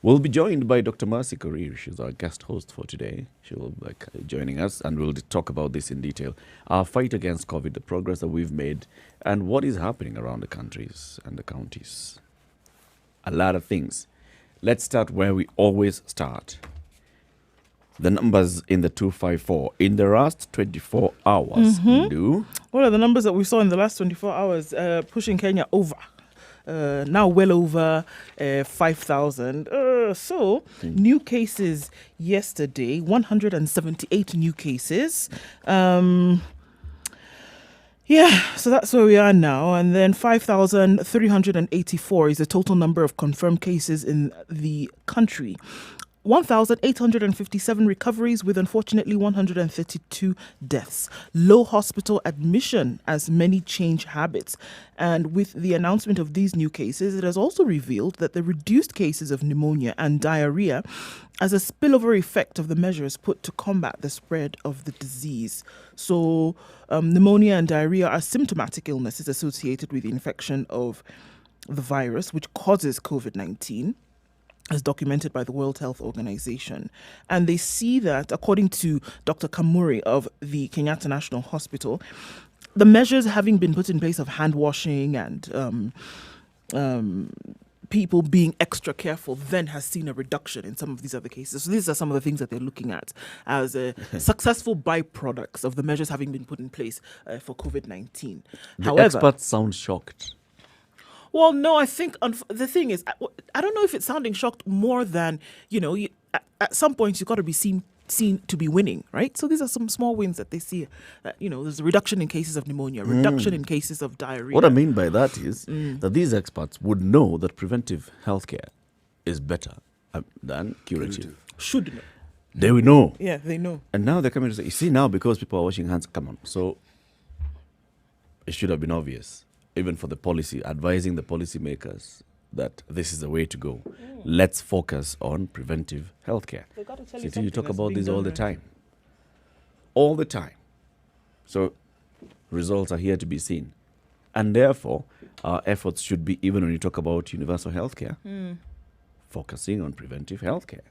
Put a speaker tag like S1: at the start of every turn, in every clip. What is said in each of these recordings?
S1: We'll be joined by Dr. Mercy Korir. She's our guest host for today. She will be joining us, and we'll talk about this in detail. Our fight against COVID, the progress that we've made, and what is happening around the countries and the counties. A lot of things. Let's start where we always start. The numbers in the 254 in the last 24 hours.
S2: What are the numbers that we saw in the last 24 hours? Pushing Kenya over. Now well over 5,000. New cases yesterday, 178 new cases. So that's where we are now. And then 5,384 is the total number of confirmed cases in the country. 1,857 recoveries with unfortunately 132 deaths. Low hospital admission as many change habits. And with the announcement of these new cases, it has also revealed that the reduced cases of pneumonia and diarrhea as a spillover effect of the measures put to combat the spread of the disease. So pneumonia and diarrhea are symptomatic illnesses associated with the infection of the virus, which causes COVID-19. As documented by the World Health Organization. And they see that, according to Dr. Kamuri of the Kenyatta National Hospital, the measures having been put in place of hand washing and people being extra careful then has seen a reduction in some of these other cases. So these are some of the things that they're looking at as successful byproducts of the measures having been put in place for COVID-19.
S1: However, experts sound shocked.
S2: Well, no, I think the thing is, I don't know if it's sounding shocked more than, at some point you've got to be seen to be winning, right? So these are some small wins that they see. That, there's a reduction in cases of pneumonia, reduction in cases of diarrhea.
S1: What I mean by that is that these experts would know that preventive healthcare is better than curative.
S2: Should know.
S1: They will know.
S2: Yeah, they know.
S1: And now they're coming to say, you see now because people are washing hands, come on. So it should have been obvious. Even for the policy, advising the policymakers that this is the way to go. Let's focus on preventive healthcare. You talk about this all the time. All the time. So results are here to be seen. And therefore, our efforts should be, even when you talk about universal healthcare, focusing on preventive healthcare.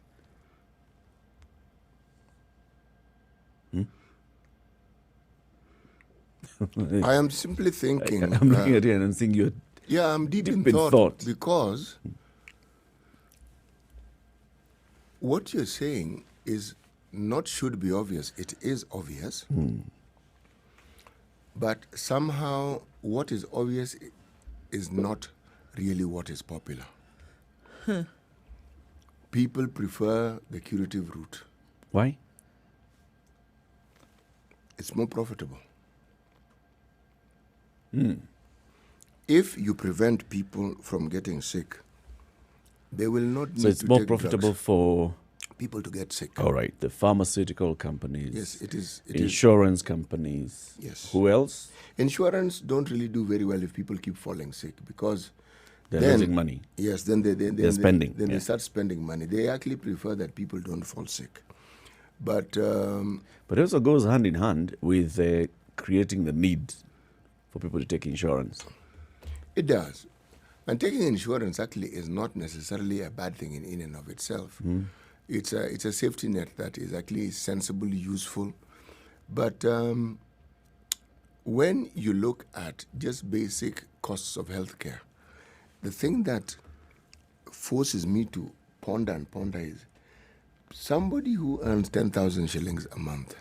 S3: I am simply thinking.
S1: I'm looking at you and I'm seeing you're
S3: I'm deep in thought because what you're saying is not should be obvious. It is obvious. But somehow what is obvious is not really what is popular. People prefer the curative route.
S1: Why?
S3: It's more profitable. If you prevent people from getting sick, they will not need to take drugs.
S1: So it's more profitable for
S3: people to get sick.
S1: All right, the pharmaceutical companies.
S3: Yes, it is.
S1: Insurance companies.
S3: Yes.
S1: Who else?
S3: Insurance don't really do very well if people keep falling sick because
S1: they're losing money.
S3: Yes, then they're
S1: spending.
S3: They start spending money. They actually prefer that people don't fall sick. But
S1: it also goes hand in hand with creating the need for people to take insurance.
S3: It does. And taking insurance actually is not necessarily a bad thing in and of itself. It's a safety net that is actually sensible, useful. But when you look at just basic costs of healthcare, the thing that forces me to ponder is somebody who earns 10,000 shillings a month.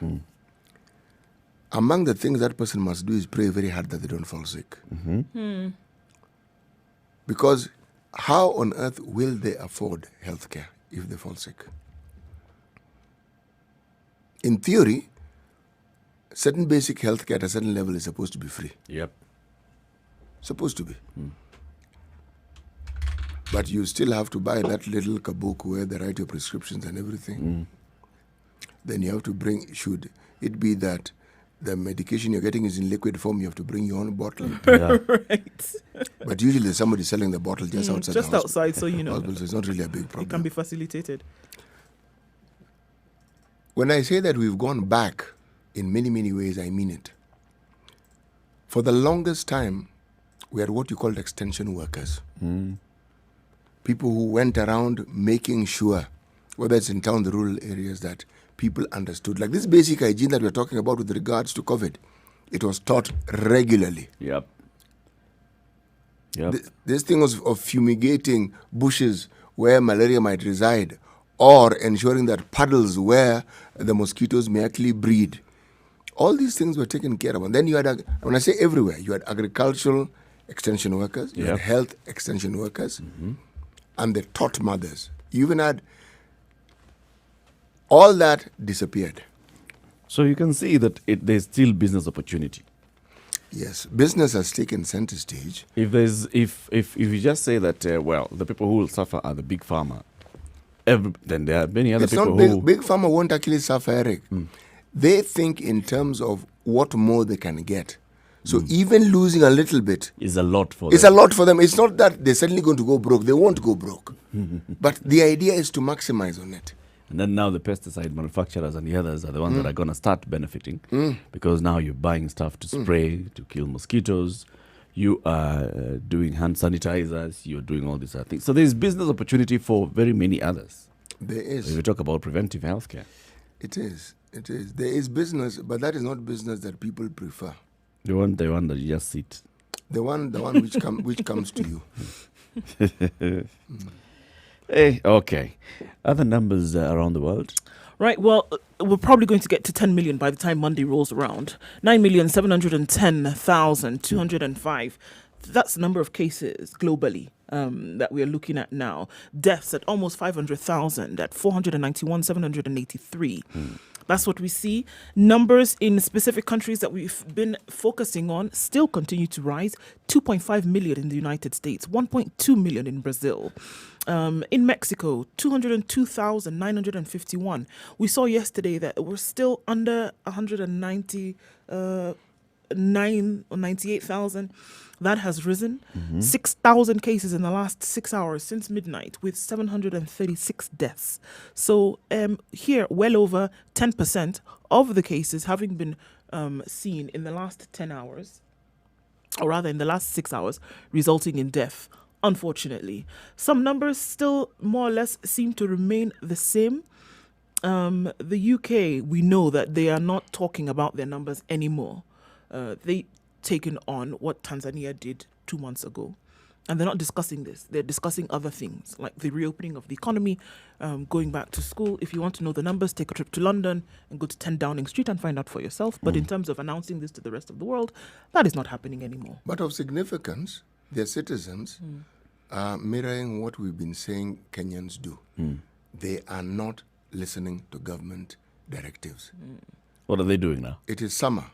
S3: Among the things that person must do is pray very hard that they don't fall sick. Because how on earth will they afford healthcare if they fall sick? In theory, certain basic healthcare at a certain level is supposed to be free.
S1: Yep.
S3: Supposed to be. But you still have to buy that little kabuku where they write your prescriptions and everything. Then you have to bring, should it be that the medication you're getting is in liquid form, you have to bring your own bottle.
S2: Right.
S3: But usually there's somebody selling the bottle just outside
S2: just
S3: the
S2: outside, so
S3: hospital, so it's not really a big problem.
S2: It can be facilitated.
S3: When I say that we've gone back in many, many ways, I mean it. For the longest time, we are what you call extension workers. people who went around making sure, whether it's in town, the rural areas, that people understood. Like this basic hygiene that we're talking about with regards to COVID, it was taught regularly.
S1: Yep.
S3: This thing of fumigating bushes where malaria might reside, or ensuring that puddles where the mosquitoes may actually breed. All these things were taken care of. And then you had, when I say everywhere, you had agricultural extension workers, you had health extension workers, and the taught mothers. You even had all that disappeared.
S1: So you can see that there's still business opportunity.
S3: Yes, business has taken center stage.
S1: If you just say that, the people who will suffer are the big pharma, then there are many other people who...
S3: Big pharma won't actually suffer, Eric. They think in terms of what more they can get. So even losing a little bit
S1: is a lot for them.
S3: It's a lot for them. It's not that they're suddenly going to go broke. They won't go broke. But the idea is to maximize on it.
S1: And then now the pesticide manufacturers and the others are the ones that are going to start benefiting because now you're buying stuff to spray, to kill mosquitoes. You are doing hand sanitizers. You're doing all these other things. So there's business opportunity for very many others.
S3: There is.
S1: If we talk about preventive healthcare.
S3: It is. It is. There is business, but that is not business that people prefer.
S1: The one that you just sit.
S3: The one which comes to you.
S1: Hey, okay. Other numbers around the world?
S2: Right, well, we're probably going to get to 10 million by the time Monday rolls around. 9,710,205. That's the number of cases globally that we are looking at now. Deaths at almost 500,000 at 491,783. That's what we see. Numbers in specific countries that we've been focusing on still continue to rise. 2.5 million in the United States, 1.2 million in Brazil. In Mexico, 202,951. We saw yesterday that we're still under 199 or 98,000. That has risen. 6,000 cases in the last 6 hours since midnight with 736 deaths. So here, well over 10% of the cases having been seen in the last 10 hours, or rather in the last 6 hours, resulting in death, unfortunately. Some numbers still more or less seem to remain the same. The UK, we know that they are not talking about their numbers anymore. They taken on what Tanzania did 2 months ago. And they're not discussing this. They're discussing other things, like the reopening of the economy, going back to school. If you want to know the numbers, take a trip to London and go to 10 Downing Street and find out for yourself. But in terms of announcing this to the rest of the world, that is not happening anymore.
S3: But of significance, their citizens are mirroring what we've been saying Kenyans do. They are not listening to government directives.
S1: What are they doing now?
S3: It is summer.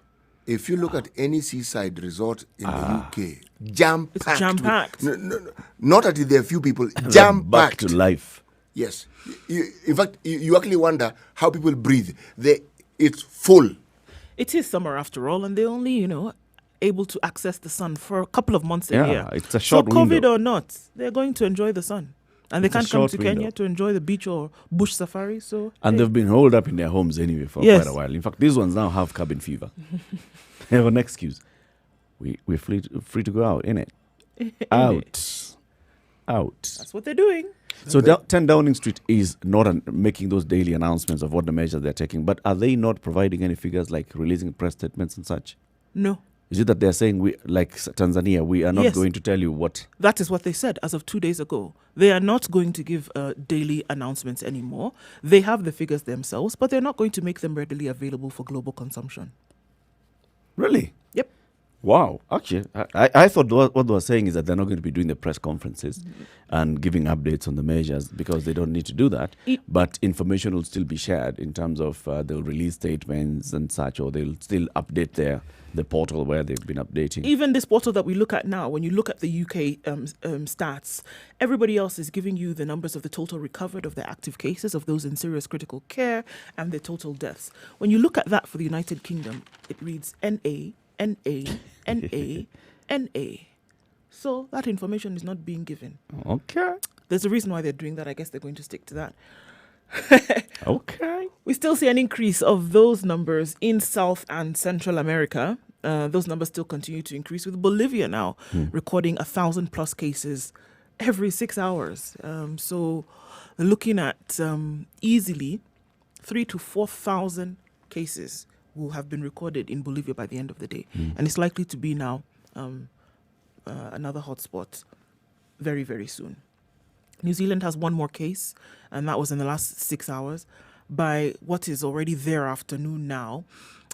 S3: If you look at any seaside resort in the UK, jam-packed.
S2: It's jam-packed.
S3: No, not that there are few people, jam-packed.
S1: Back to life.
S3: Yes. In fact, you actually wonder how people breathe. It's full.
S2: It is summer after all, and they're only, able to access the sun for a couple of months a year.
S1: It's a short
S2: so COVID
S1: window.
S2: or not, they're going to enjoy the sun. And they can't come to Kenya to enjoy the beach or bush safari. And
S1: they've been holed up in their homes anyway for quite a while. In fact, these ones now have cabin fever. They have an excuse. We're free to go out, innit? Out.
S2: That's what they're doing.
S1: So 10 Downing Street is not making those daily announcements of what the measures they're taking. But are they not providing any figures like releasing press statements and such?
S2: No.
S1: Is it that they're saying, like Tanzania, we are not going to tell you what?
S2: That is what they said as of 2 days ago. They are not going to give daily announcements anymore. They have the figures themselves, but they're not going to make them readily available for global consumption.
S1: Really?
S2: Yep.
S1: Wow. Actually, I thought what they were saying is that they're not going to be doing the press conferences and giving updates on the measures because they don't need to do that. But information will still be shared in terms of they'll release statements and such, or they'll still update the portal where they've been updating.
S2: Even this portal that we look at now, when you look at the UK stats, everybody else is giving you the numbers of the total recovered, of the active cases, of those in serious critical care, and the total deaths. When you look at that for the United Kingdom, it reads NA, NA, NA, NA. So that information is not being given.
S1: Okay.
S2: There's a reason why they're doing that. I guess they're going to stick to that.
S1: Okay.
S2: We still see an increase of those numbers in South and Central America. Those numbers still continue to increase, with Bolivia now recording 1,000+ cases every 6 hours. So looking at easily 3,000 to 4,000 cases will have been recorded in Bolivia by the end of the day. And it's likely to be now another hotspot very, very soon. New Zealand has one more case, and that was in the last 6 hours. By what is already their afternoon now,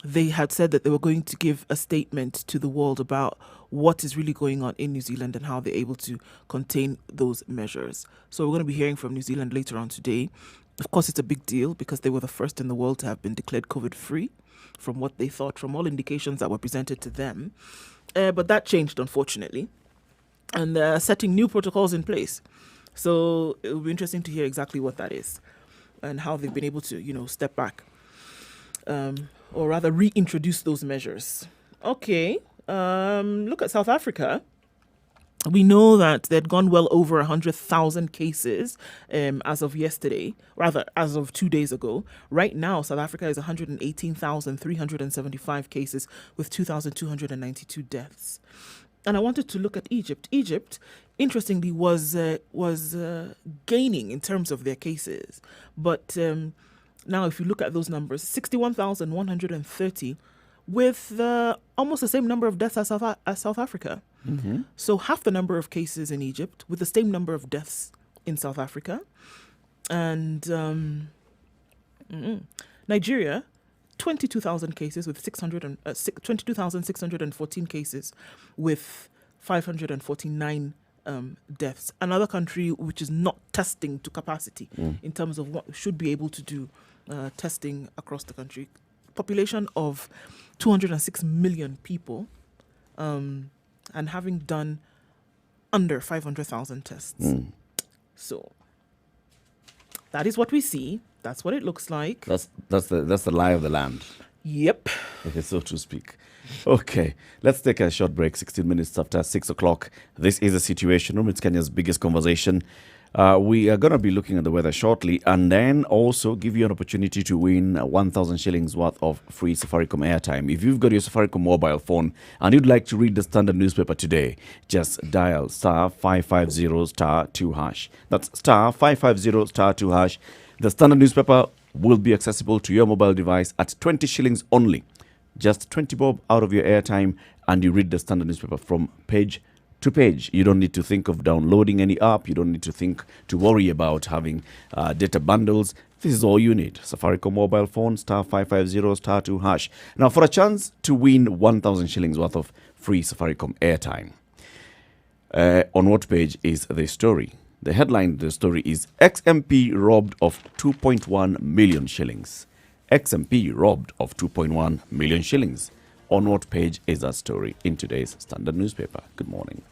S2: they had said that they were going to give a statement to the world about what is really going on in New Zealand and how they're able to contain those measures. So we're going to be hearing from New Zealand later on today. Of course, it's a big deal because they were the first in the world to have been declared COVID-free from what they thought, from all indications that were presented to them. But that changed, unfortunately. And they're setting new protocols in place. So it will be interesting to hear exactly what that is and how they've been able to, step back or rather reintroduce those measures. Okay, look at South Africa. We know that they'd gone well over 100,000 cases as of yesterday, rather as of 2 days ago. Right now, South Africa is 118,375 cases with 2,292 deaths. And I wanted to look at Egypt. Egypt, interestingly, was gaining in terms of their cases. But now if you look at those numbers, 61,130 with almost the same number of deaths as South Africa. Mm-hmm. So half the number of cases in Egypt with the same number of deaths in South Africa. And Nigeria, 22,000 cases with 22,614 cases with 549 deaths. Another country which is not testing to capacity in terms of what should be able to do testing across the country. Population of 206 million people and having done under 500,000 tests. So that is what we see. That's what it looks like.
S1: That's the lie of the land.
S2: Yep.
S1: Okay, so to speak. Okay, let's take a short break. 16 minutes after 6 o'clock. This is the Situation Room. It's Kenya's biggest conversation. We are going to be looking at the weather shortly and then also give you an opportunity to win 1,000 shillings worth of free Safaricom airtime. If you've got your Safaricom mobile phone and you'd like to read the Standard newspaper today, just dial *550*2#. That's *550*2#. The Standard newspaper will be accessible to your mobile device at 20 shillings only. Just 20 bob out of your airtime and you read the Standard newspaper from page to page. You don't need to think of downloading any app. You don't need to worry about having data bundles. This is all you need. Safaricom mobile phone, *550*2#. Now, for a chance to win 1,000 shillings worth of free Safaricom airtime. On what page is the story? The headline of the story is XMP robbed of 2.1 million shillings. XMP robbed of 2.1 million shillings. On what page is that story in today's Standard newspaper? Good morning.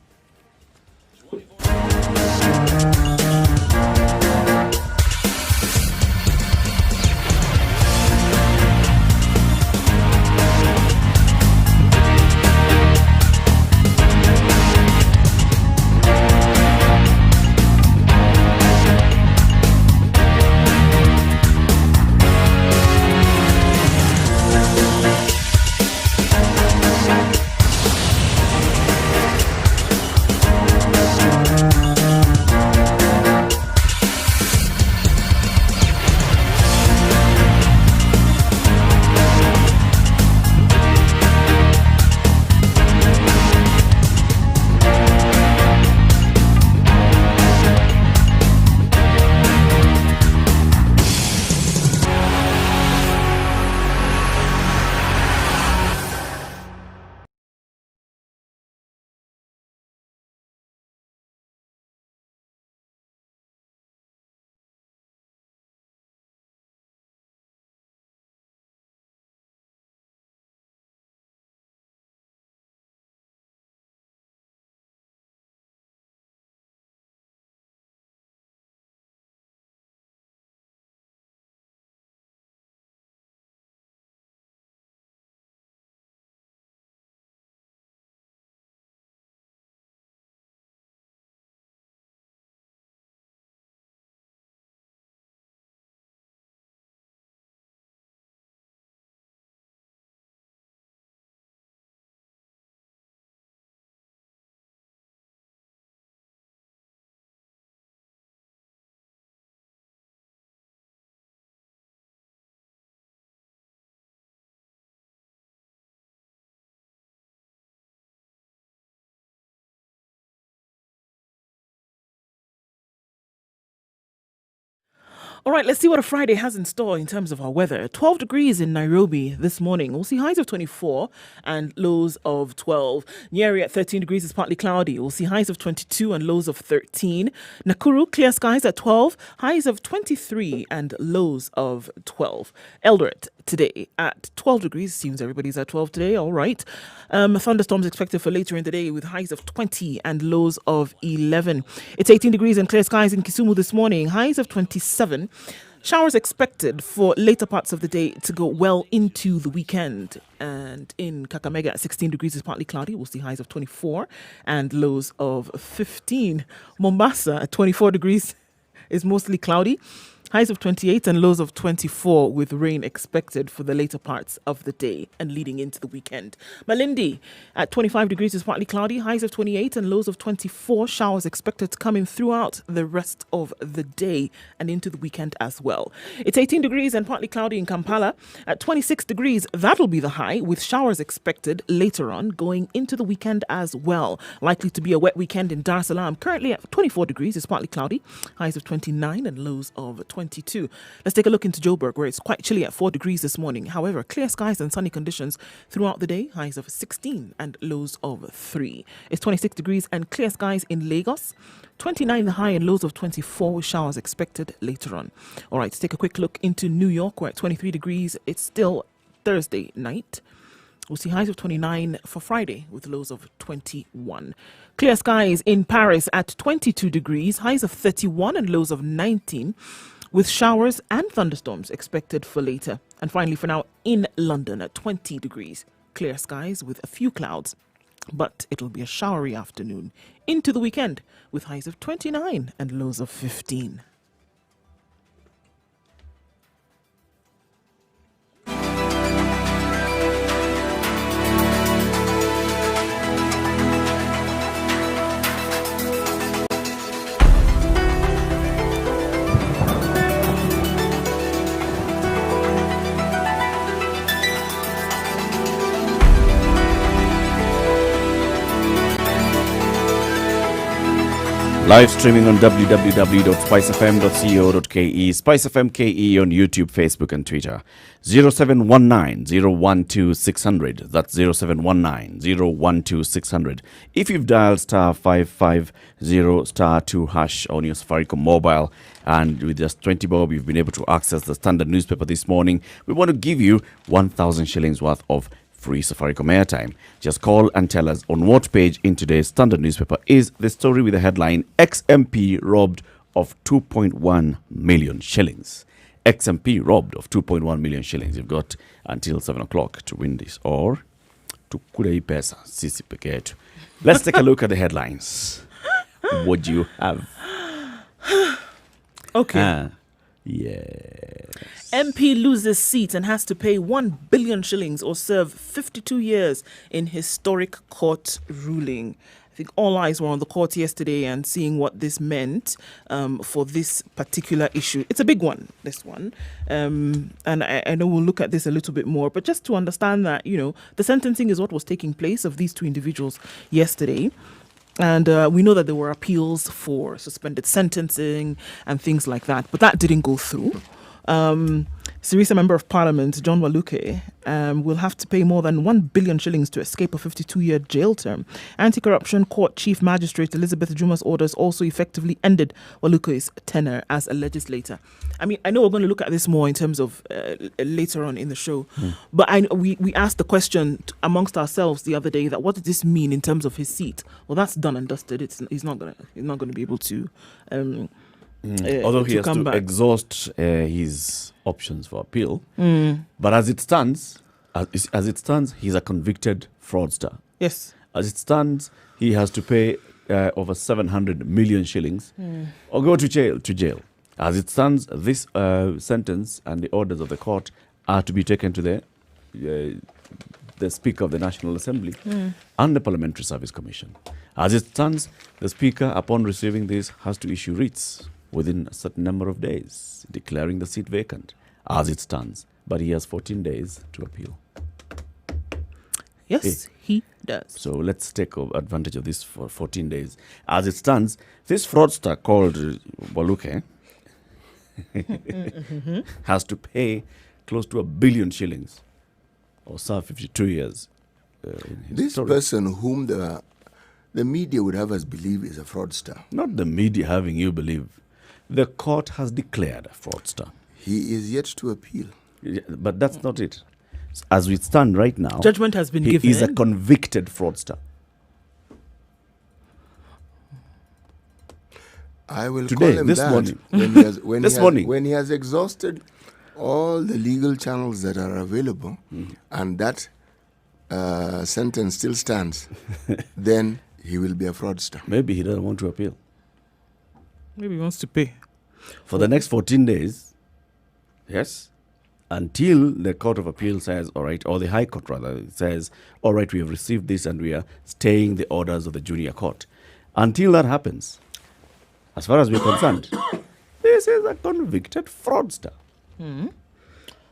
S2: All right, let's see what a Friday has in store in terms of our weather. 12 degrees in Nairobi this morning. We'll see highs of 24 and lows of 12. Nyeri at 13 degrees is partly cloudy. We'll see highs of 22 and lows of 13. Nakuru, clear skies at 12, highs of 23 and lows of 12. Eldoret today at 12 degrees. Seems everybody's at 12 today. All right. Thunderstorms expected for later in the day with highs of 20 and lows of 11. It's 18 degrees and clear skies in Kisumu this morning. Highs of 27. Showers expected for later parts of the day to go well into the weekend. And in Kakamega at 16 degrees is partly cloudy. We'll see highs of 24 and lows of 15. Mombasa at 24 degrees is mostly cloudy. Highs of 28 and lows of 24 with rain expected for the later parts of the day and leading into the weekend. Malindi at 25 degrees is partly cloudy. Highs of 28 and lows of 24. Showers expected to come in throughout the rest of the day and into the weekend as well. It's 18 degrees and partly cloudy in Kampala. At 26 degrees, that'll be the high with showers expected later on going into the weekend as well. Likely to be a wet weekend in Dar es Salaam. Currently at 24 degrees is partly cloudy. Highs of 29 and lows of 22. Let's take a look into Joburg, where it's quite chilly at 4 degrees this morning. However, clear skies and sunny conditions throughout the day. Highs of 16 and lows of 3. It's 26 degrees and clear skies in Lagos. 29 the high and lows of 24 with showers expected later on. All right, let's take a quick look into New York, where at 23 degrees, it's still Thursday night. We'll see highs of 29 for Friday with lows of 21. Clear skies in Paris at 22 degrees, highs of 31 and lows of 19. With showers and thunderstorms expected for later. And finally, for now, in London at 20 degrees. Clear skies with a few clouds, but it'll be a showery afternoon into the weekend with highs of 29 and lows of 15.
S1: Live streaming on www.spicefm.co.ke, Spice FM KE on YouTube, Facebook and Twitter. 0719-012-600. That's 0719-012-600. If you've dialed star 550 star 2 hash on your Safaricom mobile and with just 20 bob, you've been able to access the Standard newspaper this morning, we want to give you 1,000 shillings worth of free Safaricom airtime. Just call and tell us on what page in today's Standard newspaper is the story with the headline XMP robbed of 2.1 million shillings. XMP robbed of 2.1 million shillings. You've got until 7 o'clock to win this, or tukule hii pesa sisi peke yetu. Let's take a look at the headlines. What do you have?
S2: Okay.
S1: Yes.
S2: MP loses seat and has to pay 1 billion shillings or serve 52 years in historic court ruling. I think all eyes were on the court yesterday and seeing what this meant for this particular issue. It's a big one, this one. And I know we'll look at this a little bit more, but just to understand that, you know, the sentencing is what was taking place of these two individuals yesterday. And we know that there were appeals for suspended sentencing and things like that, but that didn't go through. Sirisa Member of Parliament, John Waluke, will have to pay more than 1 billion shillings to escape a 52-year jail term. Anti-corruption court chief magistrate Elizabeth Juma's orders also effectively ended Waluke's tenure as a legislator. I mean, I know we're going to look at this more in terms of later on in the show, but we asked the question amongst ourselves the other day that what does this mean in terms of his seat? Well, that's done and dusted. He's not going to be able to.
S1: Although he has to exhaust his options for appeal, but as it stands, he's a convicted fraudster.
S2: Yes.
S1: As it stands, he has to pay over 700 million shillings or go to jail. As it stands, this sentence and the orders of the court are to be taken to the Speaker of the National Assembly and the Parliamentary Service Commission. As it stands, the Speaker, upon receiving this, has to issue writs within a certain number of days, declaring the seat vacant as it stands. But he has 14 days to appeal.
S2: Yes, he does.
S1: So let's take advantage of this for 14 days. As it stands, this fraudster called Waluke has to pay close to 1 billion shillings or serve 52 years.
S3: This
S1: story.
S3: person whom the media would have us believe is a fraudster.
S1: Not the media having you believe. The court has declared a fraudster.
S3: He is yet to appeal.
S1: Yeah, but that's not it. As we stand right now,
S2: Judgment has been
S1: he
S2: given.
S1: is a convicted fraudster.
S3: I will
S1: Today,
S3: call him
S1: this
S3: that
S1: morning.
S3: when he has exhausted all the legal channels that are available, and that sentence still stands, then he will be a fraudster.
S1: Maybe he doesn't want to appeal.
S2: Maybe he wants to pay.
S1: For the next 14 days, yes, until the Court of Appeal says, all right, or the High Court rather, says, all right, we have received this and we are staying the orders of the junior court. Until that happens, as far as we're concerned, this is a convicted fraudster.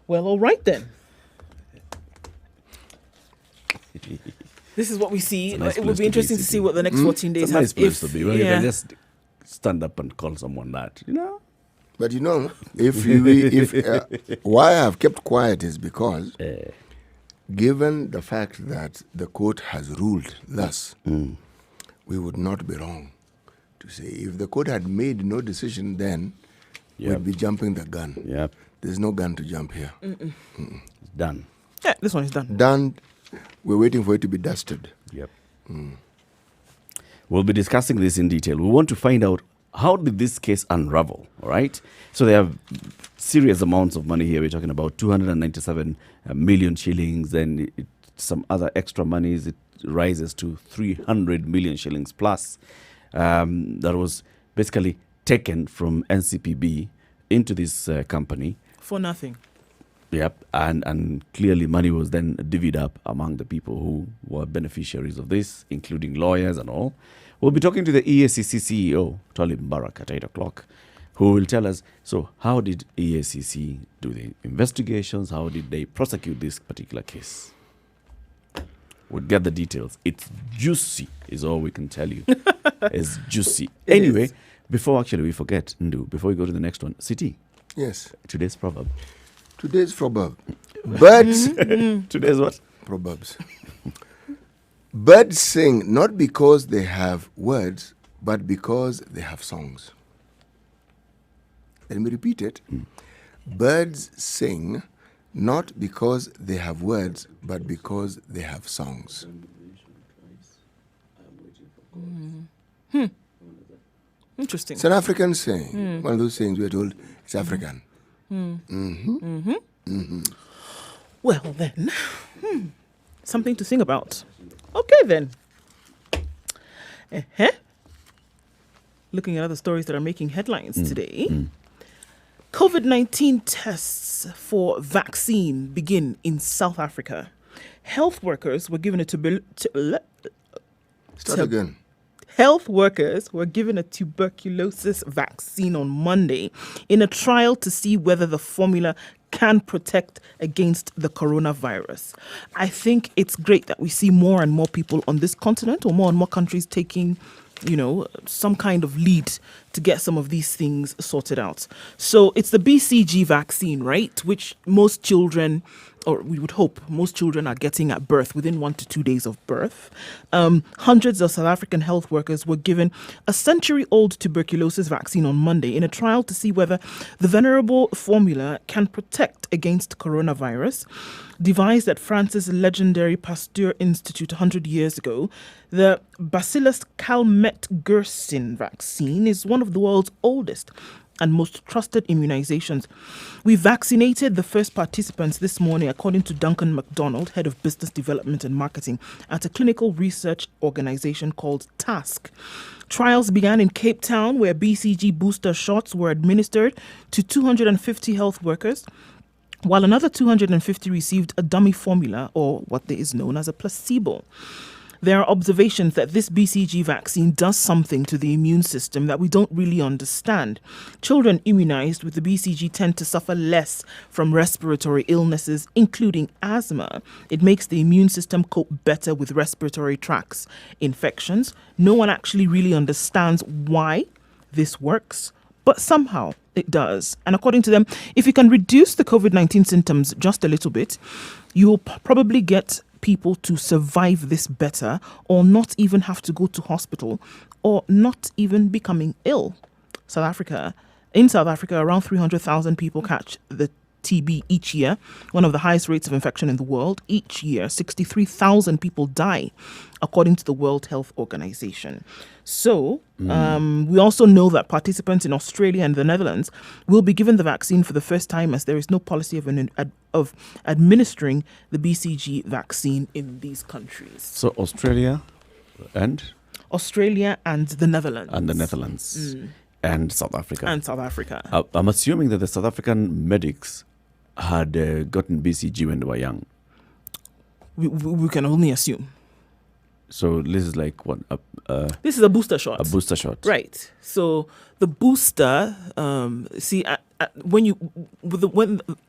S2: Well, all right then. This is what we see.
S1: Nice
S2: It would
S1: place
S2: be
S1: to
S2: interesting
S1: be,
S2: to see what the next 14 days
S1: It's a nice
S2: has.
S1: place to be, where you
S2: yeah.
S1: can just stand up and call someone that, you know?
S3: But you know, why I have kept quiet is because, given the fact that the court has ruled thus, we would not be wrong to say if the court had made no decision, then we'd be jumping the gun.
S1: Yep.
S3: There's no gun to jump here.
S1: It's done.
S2: Yeah, this one is done.
S3: Done. We're waiting for it to be dusted.
S1: Yep. We'll be discussing this in detail. We want to find out how did this case unravel, all right? So they have serious amounts of money here. We're talking about 297 million shillings. Then some other extra monies. It rises to 300 million shillings plus. That was basically taken from NCPB into this company.
S2: For nothing.
S1: Yep, and clearly money was then divvied up among the people who were beneficiaries of this, including lawyers and all. We'll be talking to the EACC CEO, Talib Barak, at 8 o'clock, who will tell us, so how did EACC do the investigations? How did they prosecute this particular case? We'll get the details. It's juicy, is all we can tell you. It's juicy. Anyway, before actually we forget, Ndu, before we go to the next one, City.
S3: Yes.
S1: Today's proverb.
S3: Today's proverb. Birds.
S1: Today's what?
S3: Proverbs. Birds sing not because they have words, but because they have songs. Let me repeat it. Birds sing not because they have words, but because they have songs.
S2: Interesting.
S3: It's an African saying. One of those sayings we're told it's African.
S2: Well, then. Something to sing about. Okay, then. Looking at other stories that are making headlines today. COVID-19 tests for vaccine begin in South Africa. Health workers were given
S3: Start again.
S2: Health workers were given a tuberculosis vaccine on Monday in a trial to see whether the formula can protect against the coronavirus. I think it's great that we see more and more people on this continent, or more and more countries taking, some kind of lead to get some of these things sorted out. So it's the BCG vaccine, right? Which most children, or we would hope most children, are getting at birth, within 1 to 2 days of birth. Hundreds of South African health workers were given a century-old tuberculosis vaccine on Monday in a trial to see whether the venerable formula can protect against coronavirus. Devised at France's legendary Pasteur Institute 100 years ago, the Bacillus calmette-guerin vaccine is one of the world's oldest and most trusted immunizations. We vaccinated the first participants this morning, according to Duncan MacDonald, head of business development and marketing at a clinical research organization called TASC. Trials began in Cape Town, where BCG booster shots were administered to 250 health workers, while another 250 received a dummy formula, or what is known as a placebo. There are observations that this BCG vaccine does something to the immune system that we don't really understand. Children immunized with the BCG tend to suffer less from respiratory illnesses, including asthma. It makes the immune system cope better with respiratory tract infections. No one actually really understands why this works, but somehow It does. And according to them, if you can reduce the COVID-19 symptoms just a little bit, you will probably get people to survive this better, or not even have to go to hospital, or not even becoming ill. In South Africa, around 300,000 people catch the TB each year, one of the highest rates of infection in the world. Each year, 63,000 people die, according to the World Health Organization. So, we also know that participants in Australia and the Netherlands will be given the vaccine for the first time, as there is no policy of administering the BCG vaccine in these countries.
S1: So Australia and
S2: the Netherlands.
S1: And South Africa. I'm assuming that the South African medics had gotten BCG when they were young.
S2: We can only assume.
S1: So this is like what?
S2: This is a booster shot.
S1: A booster shot.
S2: Right. So the booster,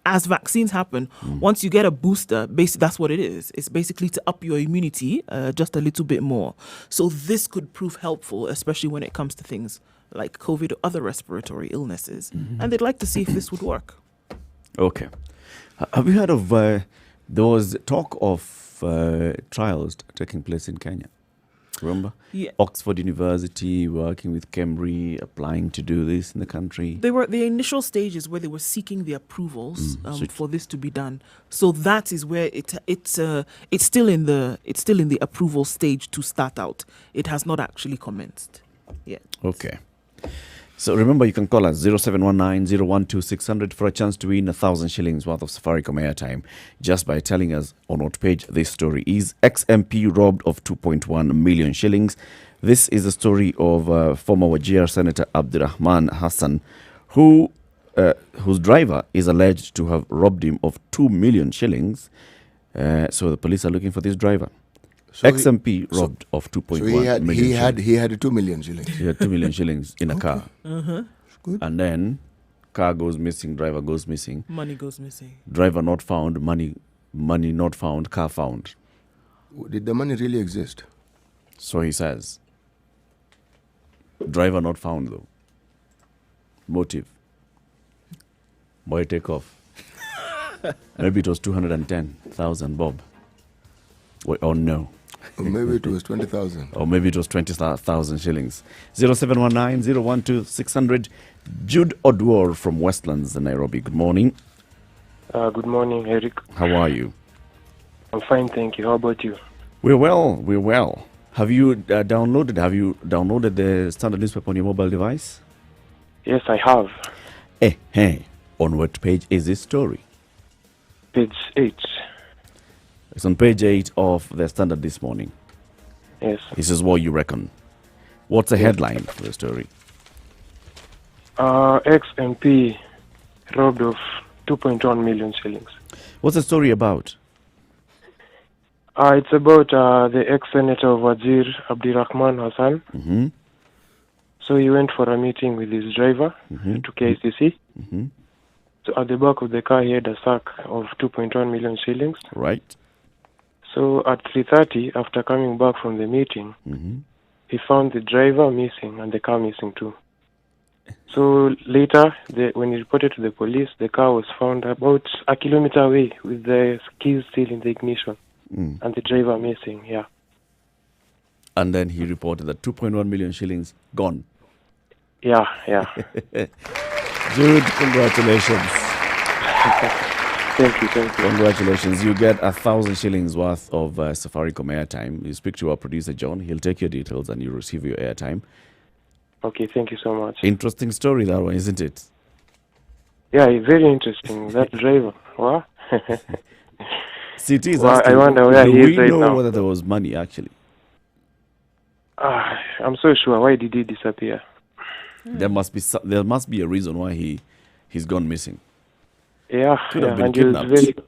S2: as vaccines happen, once you get a booster, basically that's what it is. It's basically to up your immunity just a little bit more. So this could prove helpful, especially when it comes to things like COVID or other respiratory illnesses. And they'd like to see if this would work.
S1: Okay. Have you heard of, there was talk of trials taking place in Kenya? Remember?
S2: Yeah.
S1: Oxford University working with Cambridge, applying to do this in the country.
S2: They were the initial stages where they were seeking the approvals for this to be done. So that is where it's still in the approval stage to start out. It has not actually commenced yet.
S1: Okay. So remember, you can call us 0719-012-600 for a chance to win 1,000 shillings worth of Safaricom airtime just by telling us on what page this story is. Ex-MP robbed of 2.1 million shillings. This is the story of former Wajir Senator Abdirahman Hassan, whose driver is alleged to have robbed him of 2 million shillings. So the police are looking for this driver. So ex-MP robbed of 2.1 million shillings.
S3: He had 2 million shillings.
S1: He had 2 million shillings in a car.
S3: Good.
S1: And then car goes missing, driver goes missing.
S2: Money goes missing.
S1: Driver not found, money not found, car found.
S3: Did the money really exist?
S1: So he says. Driver not found though. Motive. Boy take off. Maybe it was 210,000 bob. Or no.
S3: Or maybe it was 20,000.
S1: Or maybe it was 20,000 shillings. 0719-012-600. Jude Odwar from Westlands, Nairobi. Good morning.
S4: Good morning, Eric.
S1: How are you?
S4: I'm fine, thank you. How about you?
S1: We're well. Have you downloaded the Standard newspaper on your mobile device?
S4: Yes, I have.
S1: Hey. On what page is this story?
S4: Page 8.
S1: It's on page 8 of the Standard this morning.
S4: Yes.
S1: This is what you reckon. What's the headline for the story?
S4: Ex-MP robbed of 2.1 million shillings.
S1: What's the story about?
S4: It's about the ex-senator of Wajir, Abdirahman Hassan.
S1: Mm-hmm.
S4: So he went for a meeting with his driver to EACC.
S1: Mm-hmm.
S4: So at the back of the car, he had a sack of 2.1 million shillings.
S1: Right.
S4: So at 3:30, after coming back from the meeting, he found the driver missing and the car missing too. So later, when he reported to the police, the car was found about a kilometer away with the keys still in the ignition and the driver missing, yeah.
S1: And then he reported that 2.1 million shillings gone.
S4: Yeah.
S1: Jude, congratulations.
S4: Thank you.
S1: Congratulations. You get 1,000 shillings worth of Safaricom airtime. You speak to our producer, John. He'll take your details and you receive your airtime.
S4: Okay, thank you so much.
S1: Interesting story, that one, isn't it?
S4: Yeah, very interesting. That driver. What?
S1: See, it is.
S4: Well, I wonder where he is right now.
S1: We know whether there was money, actually.
S4: I'm so sure. Why did he disappear?
S1: There must be a reason why he's gone missing.
S4: Yeah,
S1: Could have been
S4: and he was
S1: kidnapped.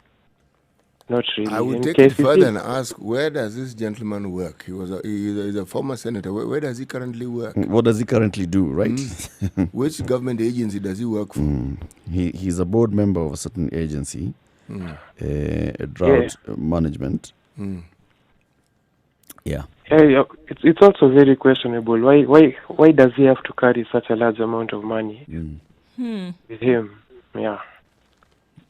S4: not really.
S3: I would
S4: In
S3: take
S4: case
S3: it
S4: he
S3: further
S4: did.
S3: and ask, where does this gentleman work? He's a former senator. Where does he currently work?
S1: What does he currently do, right?
S3: Which government agency does he work for?
S1: He's a board member of a certain agency, drought management. Yeah.
S4: Yeah, it's also very questionable. Why does he have to carry such a large amount of money? with him. Yeah.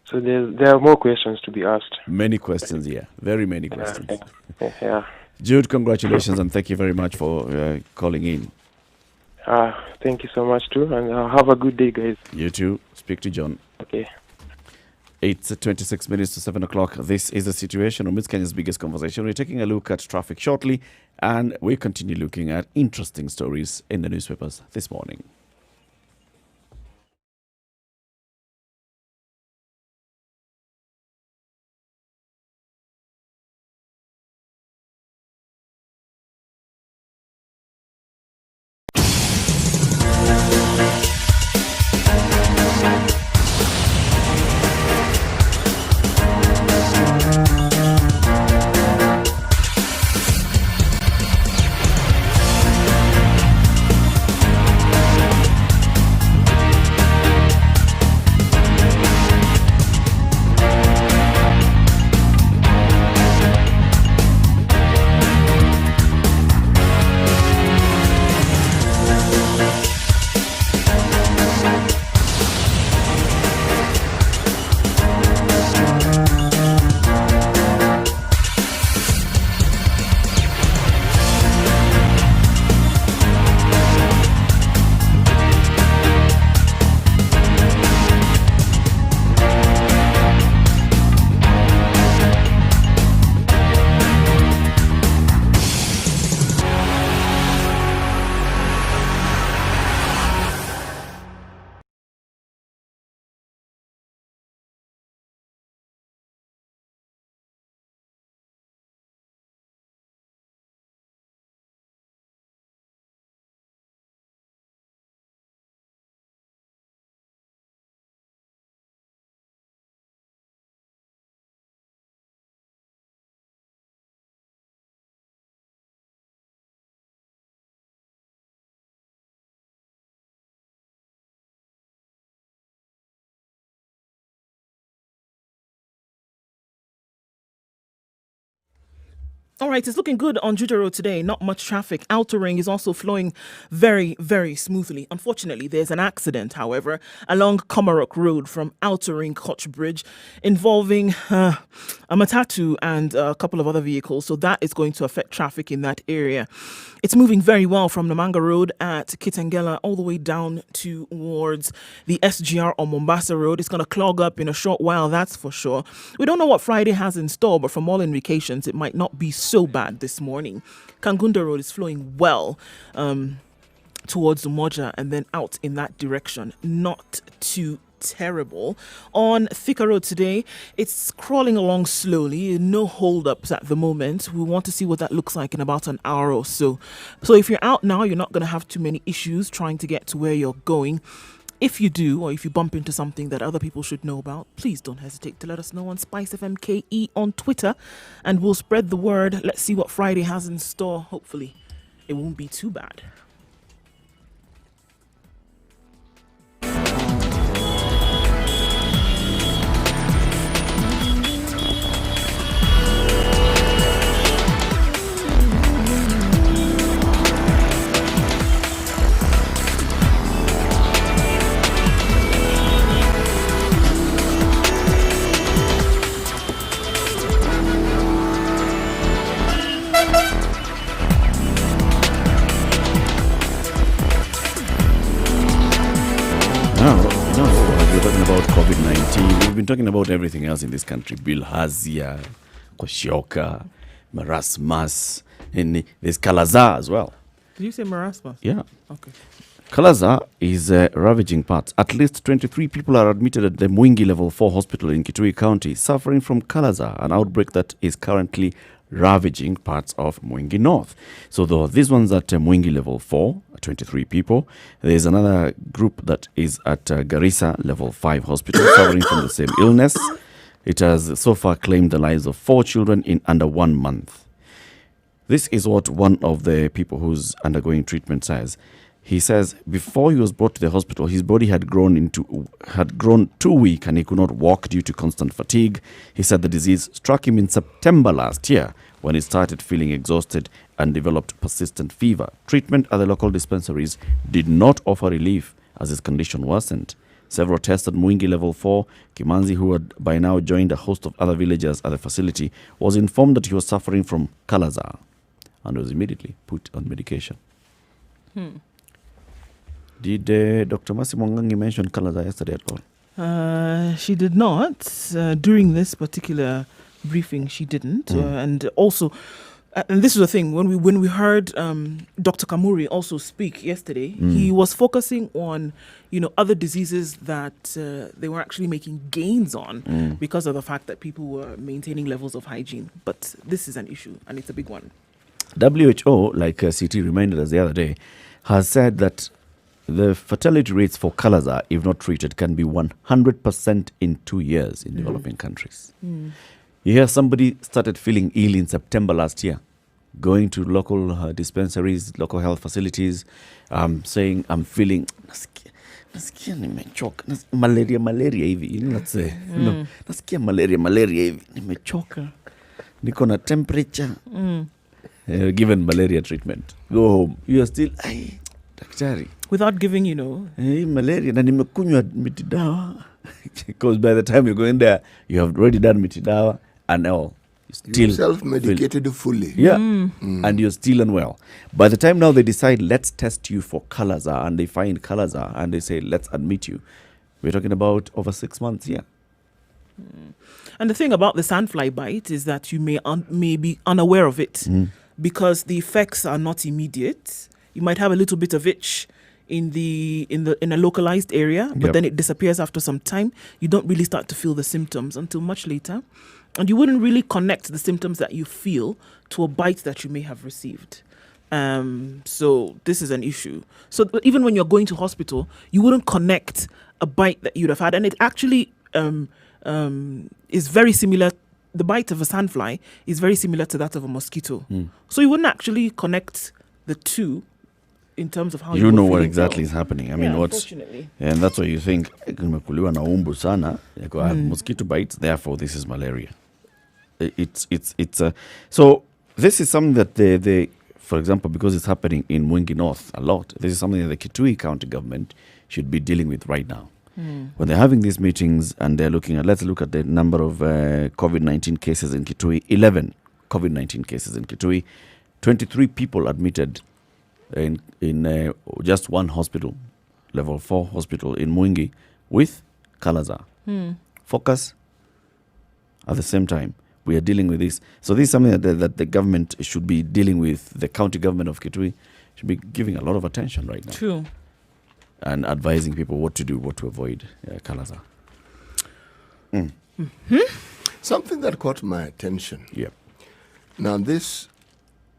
S4: So there are more questions to be asked.
S1: Many questions here. Very many questions.
S4: Yeah.
S1: Jude, congratulations and thank you very much for calling in.
S4: Thank you so much too, and have a good day, guys.
S1: You too. Speak to John.
S4: Okay.
S1: It's 26 minutes to 7 o'clock. This is the situation amidst Kenya's biggest conversation. We're taking a look at traffic shortly, and we continue looking at interesting stories in the newspapers this morning.
S2: All right, it's looking good on Juja Road today. Not much traffic. Outer Ring is also flowing very, very smoothly. Unfortunately, there's an accident, however, along Komarok Road from Outer Ring Koch Bridge involving a Matatu and a couple of other vehicles. So that is going to affect traffic in that area. It's moving very well from Namanga Road at Kitengela all the way down towards the SGR on Mombasa Road. It's going to clog up in a short while, that's for sure. We don't know what Friday has in store, but from all indications, it might not be so bad this morning. Kangunda Road is flowing well towards Umoja and then out in that direction. Not too terrible. On Thika Road today, it's crawling along slowly. No holdups at the moment. We want to see what that looks like in about an hour or so. So if you're out now, you're not going to have too many issues trying to get to where you're going. If you do, or if you bump into something that other people should know about, please don't hesitate to let us know on Spice FM KE on Twitter, and we'll spread the word. Let's see what Friday has in store. Hopefully, it won't be too bad.
S1: We're talking about COVID-19. We've been talking about everything else in this country. Bilharzia, Kwashiorkor, marasmus, and there's Kala-azar as well.
S2: Did you say marasmus?
S1: Yeah.
S2: Okay.
S1: Kala-azar is ravaging parts. At least 23 people are admitted at the Mwingi Level 4 hospital in Kitui County suffering from Kala-azar, an outbreak that is currently ravaging parts of Mwingi North. So these ones at Mwingi Level 4, 23 people. There's another group that is at Garissa Level 5 hospital suffering from the same illness. It has so far claimed the lives of 4 children in under 1 month. This is what one of the people who's undergoing treatment says. He says before he was brought to the hospital, his body had grown too weak and he could not walk due to constant fatigue. He said the disease struck him in September last year when he started feeling exhausted and developed persistent fever. Treatment at the local dispensaries did not offer relief as his condition worsened. Several tests at Mwingi level 4. Kimanzi, who had by now joined a host of other villagers at the facility, was informed that he was suffering from Kala-azar and was immediately put on medication. Did Dr. Masi Mwangangi mention Kala-azar yesterday at all?
S2: She did not. During this particular briefing, she didn't. And also, and this is the thing, when we heard Dr. Kamuri also speak yesterday, he was focusing on, other diseases that they were actually making gains on because of the fact that people were maintaining levels of hygiene. But this is an issue, and it's a big one.
S1: WHO, like CT reminded us the other day, has said that the fatality rates for Kala-azar, if not treated, can be 100% in 2 years in developing countries. You hear somebody started feeling ill in September last year, going to local dispensaries, local health facilities, saying, I'm feeling, nasikia nimechoka, malaria hivi, let's say, nasikia malaria hivi, nimechoka, niko na temperature, given malaria treatment. Go home. You are still, daktari.
S2: Without giving,
S1: malaria, na nimekunywa mitidawa. Because by the time you go in there, you have already done mitidawa and all.
S3: Still self-medicated fully.
S1: Yeah. And you're still unwell. By the time now they decide, let's test you for Kala-azar, and they find Kala-azar, and they say, let's admit you. We're talking about over 6 months,
S2: And the thing about the sandfly bite is that you may be unaware of it because the effects are not immediate. You might have a little bit of itch in a localized area, but then it disappears after some time. You don't really start to feel the symptoms until much later. And you wouldn't really connect the symptoms that you feel to a bite that you may have received. So this is an issue. So even when you're going to hospital, you wouldn't connect a bite that you'd have had. And it actually is very similar. The bite of a sandfly is very similar to that of a mosquito. So you wouldn't actually connect the two in terms of how you
S1: know what exactly is happening. I mean,
S2: unfortunately.
S1: And that's why you think nimekuliwa na umbu sana, mosquito bites, therefore this is malaria. So this is something that they, for example, because it's happening in Mwingi North a lot, this is something that the Kitui County government should be dealing with right now. When they're having these meetings and they're looking at, let's look at the number of COVID-19 cases in Kitui, 11 COVID-19 cases in Kitui, 23 people admitted in just one hospital, level 4 hospital in Mwingi with Kala-azar. Focus. At the same time, we are dealing with this. So this is something that the government should be dealing with. The county government of Kitui should be giving a lot of attention right now.
S2: True.
S1: And advising people what to do, what to avoid Kala-azar.
S3: Something that caught my attention.
S1: Yeah.
S3: Now this,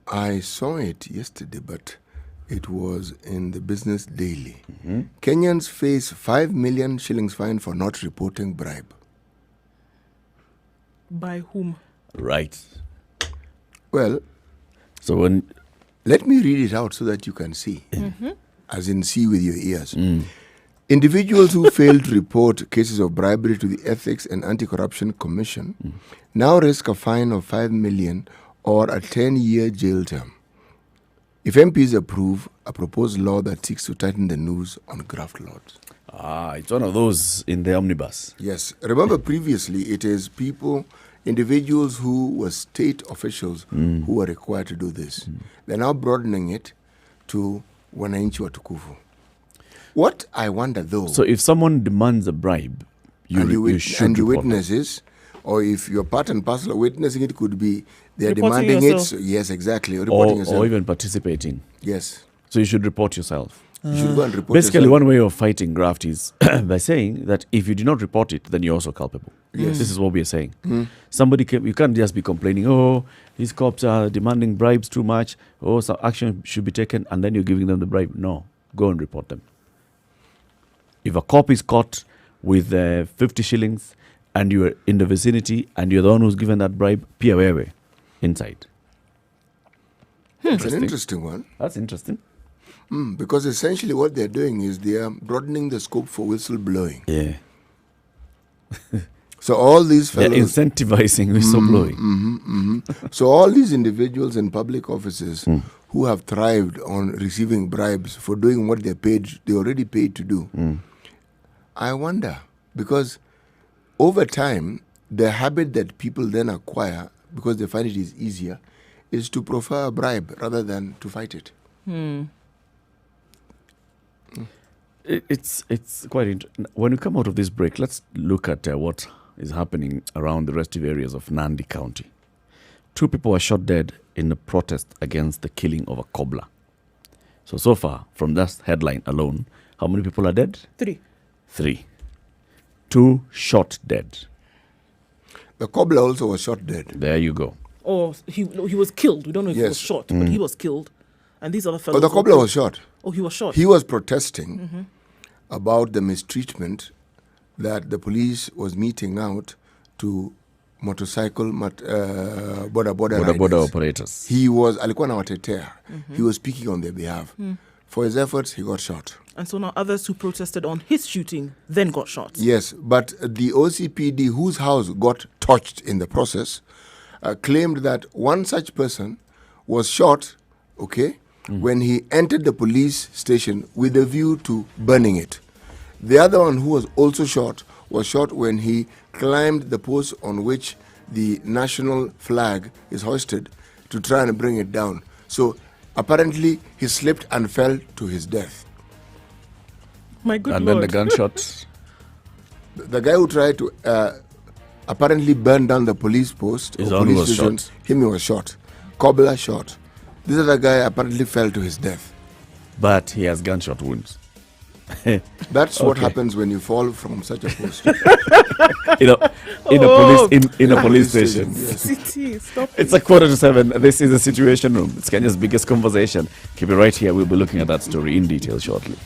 S3: I saw it yesterday, but it was in the Business Daily. Kenyans face 5 million shillings fine for not reporting bribe.
S2: By whom?
S1: Right.
S3: Well,
S1: so
S3: let me read it out so that you can see, as in see with your ears. Individuals who fail to report cases of bribery to the Ethics and Anti-Corruption Commission now risk a fine of 5 million or a 10-year jail term if MPs approve a proposed law that seeks to tighten the noose on graft lords.
S1: It's one of those in the omnibus.
S3: Yes. Remember previously, it is individuals who were state officials who were required to do this. They're now broadening it to wananchi watukufu. What I wonder though...
S1: So if someone demands a bribe, you should
S3: and you
S1: report
S3: witnesses, or if you're part and parcel of witnessing it, could be they're
S2: Reporting
S3: demanding
S2: yourself.
S3: it. So yes, exactly. Reporting yourself.
S1: or even participating.
S3: Yes.
S1: So you should report yourself.
S3: You should go and report
S1: Basically,
S3: yourself.
S1: one way of fighting graft is by saying that if you do not report it, then you're also culpable.
S3: Yes.
S1: This is what we are saying. Somebody you can't just be complaining, oh, these cops are demanding bribes too much, oh, some action should be taken, and then you're giving them the bribe. No, go and report them. If a cop is caught with 50 shillings and you're in the vicinity and you're the one who's given that bribe, pia wewe inside.
S3: It's an interesting one.
S1: That's interesting.
S3: Because essentially what they're doing is they are broadening the scope for whistleblowing.
S1: Yeah.
S3: So all these
S1: They're
S3: fellows...
S1: incentivizing whistleblowing.
S3: So all these individuals in public offices who have thrived on receiving bribes for doing what they're already paid to do, I wonder, because over time, the habit that people then acquire, because they find it is easier, is to prefer a bribe rather than to fight it.
S1: It's quite interesting. When we come out of this break, let's look at what is happening around the restive areas of Nandi County. 2 people were shot dead in a protest against the killing of a cobbler. So far, from that headline alone, how many people are dead?
S2: 3.
S1: 3. 2 shot dead.
S3: The cobbler also was shot dead.
S1: There you go.
S2: Or he was killed. We don't know if he was
S3: Yes.
S2: shot, but he was killed. And these other fellows.
S3: But the cobbler was shot.
S2: Oh, he was shot.
S3: He was protesting about the mistreatment that the police was meting out to motorcycle border
S1: Border
S3: riders.
S1: operators.
S3: He was alikuwa anawatetea. He was speaking on their behalf. For his efforts, he got shot.
S2: And so now others who protested on his shooting then got shot.
S3: Yes, but the OCPD, whose house got touched in the process, claimed that one such person was shot, when he entered the police station with a view to burning it. The other one who was also shot was shot when he climbed the post on which the national flag is hoisted to try and bring it down. So apparently he slipped and fell to his death.
S2: My good
S1: And
S2: Lord.
S1: then the gunshot.
S3: The guy who tried to apparently burn down the police post
S1: His
S3: or
S1: own
S3: police
S1: was
S3: station,
S1: shot.
S3: him was shot. Cobbler shot. This other guy apparently fell to his death.
S1: But he has gunshot wounds.
S3: That's what
S1: Okay.
S3: happens when you fall from such a post.
S1: In a police station.
S3: Yes.
S2: City, stop
S1: It's a 6:45. This is the Situation Room. It's Kenya's biggest conversation. Keep it right here. We'll be looking at that story in detail shortly.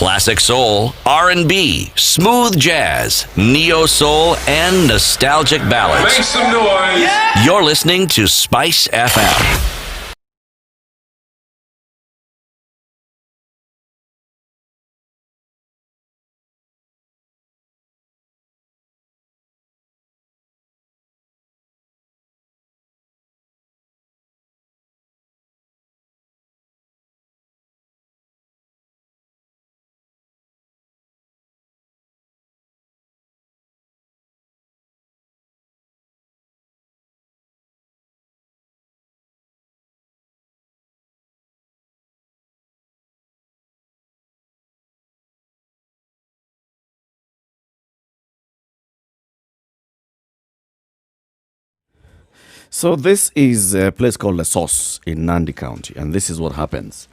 S5: Classic soul, R&B, smooth jazz, neo soul, and nostalgic ballads.
S6: Make some noise.
S5: You're listening to Spice FM.
S1: So this is a place called La Sauce in Nandi County, and this is what happens.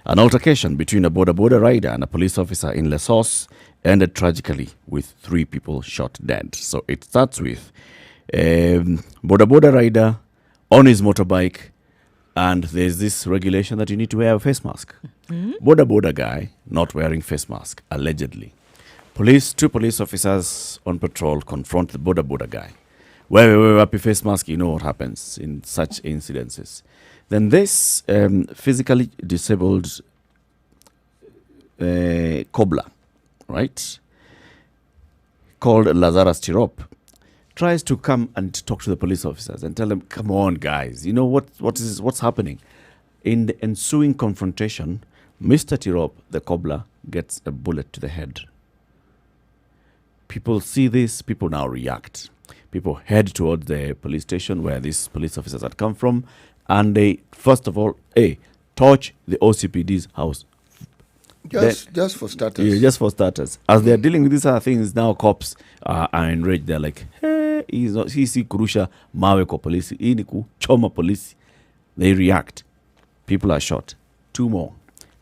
S1: An altercation between a border rider and a police officer in La Sauce ended tragically with 3 people shot dead. So it starts with border rider on his motorbike, and there's this regulation that you need to wear a face mask. Border guy not wearing face mask, allegedly. 2 police officers on patrol confront the border guy. Wear happy face mask, you know what happens in such incidences. Then this physically disabled cobbler, right, called Lazarus Tirop, tries to come and talk to the police officers and tell them, come on, guys, you know what's happening. In the ensuing confrontation, Mr. Tirop, the cobbler, gets a bullet to the head. People see this, people now react. People head towards the police station where these police officers had come from, and they, first of all, torch the OCPD's house.
S3: Just for starters.
S1: Yeah, just for starters. As they are dealing with these other things, now cops are enraged. They're like, hey, hii kurusha mawe kwa polisi. Hii ni kuchoma polisi. They react. People are shot. 2 more.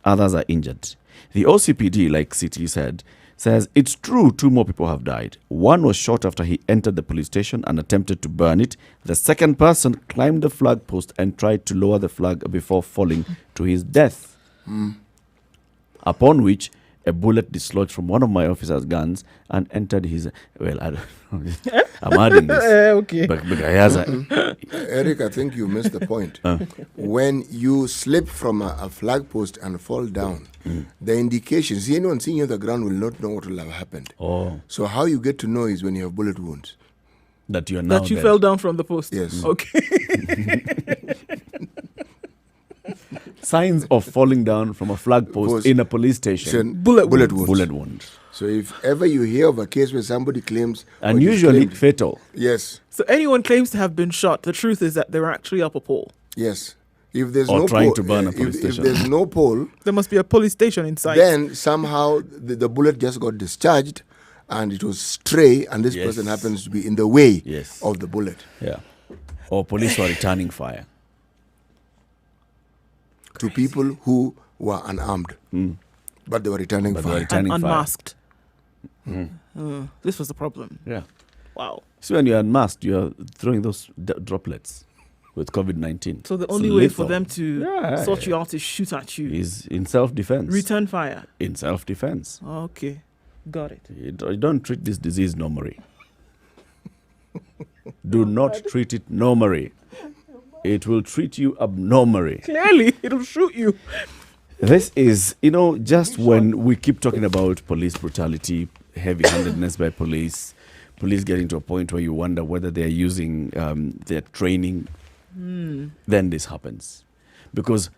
S1: Others are injured. The OCPD, like CT said, says it's true 2 more people have died. One was shot after he entered the police station and attempted to burn it. The second person climbed the flag post and tried to lower the flag before falling to his death. Upon which a bullet dislodged from one of my officer's guns and entered his... Well, I don't know. I'm adding this.
S2: Okay.
S1: But
S3: Eric, I think you missed the point. When you slip from a flag post and fall down, the indications, anyone seeing you on the ground will not know what will have happened.
S1: Oh,
S3: So how you get to know is when you have bullet wounds.
S1: that you are now
S2: That you
S1: dead.
S2: fell down from the post.
S3: Yes.
S2: Okay.
S1: Signs of falling down from a flag post
S3: Post.
S1: in a police station.
S2: Bullet
S3: wounds.
S1: Bullet wound.
S3: So if ever you hear of a case where somebody claims...
S1: And
S3: or
S1: usually
S3: disclaimed-
S1: fatal.
S3: Yes,
S2: So anyone claims to have been shot. The truth is that they were actually up a pole.
S3: yes. If there's
S1: Or
S3: no
S1: trying
S3: pole,
S1: to burn a police
S3: if
S1: station.
S3: there's no pole,
S2: There must be a police station inside.
S3: then somehow the bullet just got discharged and it was stray and this
S1: Yes.
S3: person happens to be in the way
S1: Yes.
S3: of the bullet.
S1: Yeah. Or police were returning fire.
S3: To people who were unarmed. But they were returning
S1: But they were
S3: fire.
S1: returning
S2: and
S1: fire.
S2: unmasked. This was the problem.
S1: Yeah.
S2: Wow.
S1: So when you're unmasked, you're throwing those droplets with COVID-19.
S2: So the
S1: It's
S2: only way for
S1: lethal.
S2: them to
S1: Yeah,
S2: sort
S1: yeah.
S2: you out is shoot at you.
S1: Is in self-defense.
S2: Return fire.
S1: In self-defense.
S2: Okay. Got it.
S1: You don't treat this disease normally. Do not treat it normally. It will treat you abnormally.
S2: Clearly, it'll shoot you.
S1: This is, just when we keep talking about police brutality, heavy-handedness by police getting to a point where you wonder whether they're using their training, then this happens. Because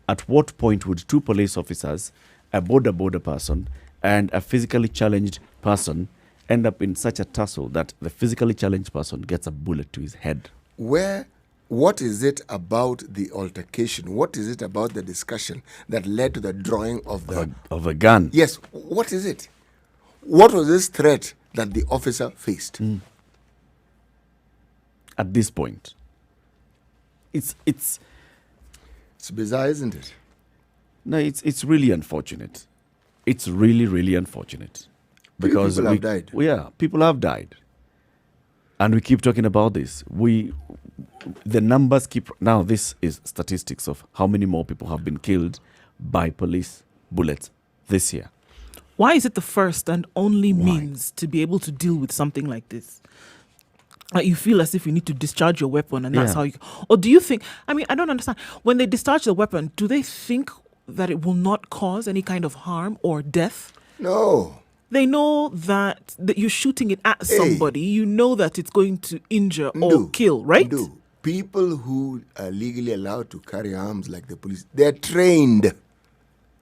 S1: at what point would 2 police officers, a border person, and a physically challenged person end up in such a tussle that the physically challenged person gets a bullet to his head?
S3: What is it about the altercation? What is it about the discussion that led to the drawing of the...
S1: Of a gun.
S3: Yes, what is it? What was this threat that the officer faced?
S1: At this point. It's
S3: It's bizarre, isn't it?
S1: No, it's really unfortunate. It's really, really unfortunate. Because
S3: People have died.
S1: Yeah, people have died. And we keep talking about this. The numbers keep... Now, this is statistics of how many more people have been killed by police bullets this year.
S2: Why is it the first and only means to be able to deal with something like this? Like you feel as if you need to discharge your weapon and that's
S1: Yeah.
S2: how you... Or do you think... I don't understand. When they discharge the weapon, do they think that it will not cause any kind of harm or death?
S3: No.
S2: They know that you're shooting it at somebody. You know that it's going to injure or
S3: No.
S2: kill, right?
S3: No. People who are legally allowed to carry arms like the police, they're trained.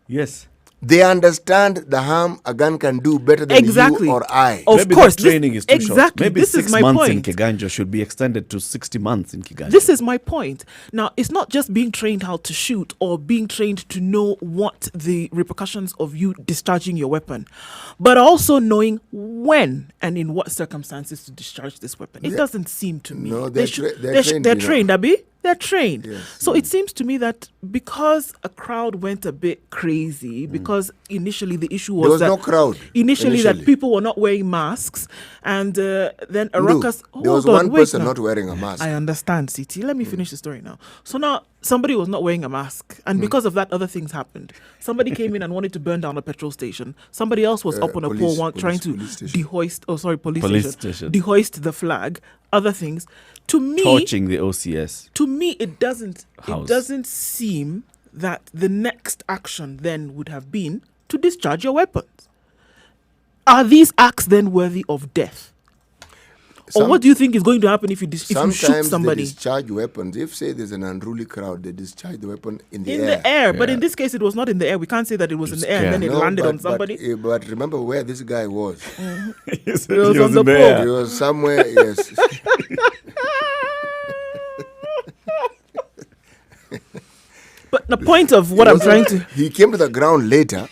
S1: Yes.
S3: They understand the harm a gun can do better than
S2: Exactly.
S3: you or I.
S2: Of
S1: Maybe
S2: course,
S1: the training is too short.
S2: exactly.
S1: Maybe
S2: This is
S1: 6
S2: my
S1: months in
S2: point.
S1: Kiganjo should be extended to 60 months in Kiganjo.
S2: This is my point. Now, it's not just being trained how to shoot or being trained to know what the repercussions of you discharging your weapon, but also knowing when and in what circumstances to discharge this weapon. It doesn't seem to me.
S3: No,
S2: They
S3: they're trained,
S2: They're
S3: you know.
S2: trained, Abi. They're trained.
S3: Yes.
S2: So it seems to me that because a crowd went a bit crazy, because initially the issue was
S3: There was
S2: that
S3: no crowd
S2: Initially, that
S3: initially.
S2: people were not wearing masks, and then a
S3: No,
S2: ruckus.
S3: there was
S2: Hold on,
S3: one
S2: wait
S3: person
S2: now.
S3: not wearing a mask.
S2: I understand, CT. Let me finish the story now. So now somebody was not wearing a mask, and because of that, other things happened. Somebody came in and wanted to burn down a petrol station. Somebody else was up on a
S3: police-
S2: pole trying to
S3: police station.
S2: dehoist. Oh, sorry, police
S1: Police
S2: station.
S1: station.
S2: Dehoist the flag. Other things. To me,
S1: Torching the OCS.
S2: to me, it doesn't.
S1: House.
S2: It doesn't seem that the next action then would have been to discharge your weapons. Are these acts then worthy of death? Or what do you think is going to happen if you shoot
S3: Sometimes
S2: somebody?
S3: they discharge weapons. If, say, there's an unruly crowd, they discharge the weapon in the
S2: In
S3: air.
S2: the air, but
S1: Yeah.
S2: in this case, it was not in the air. We can't say that it was in the air and then it
S3: No,
S2: landed
S3: but-
S2: on somebody.
S3: But remember where this guy was.
S1: He
S2: was on the
S1: there.
S2: pole.
S3: He was somewhere, yes.
S2: But the point of what I'm trying to...
S3: He came to the ground later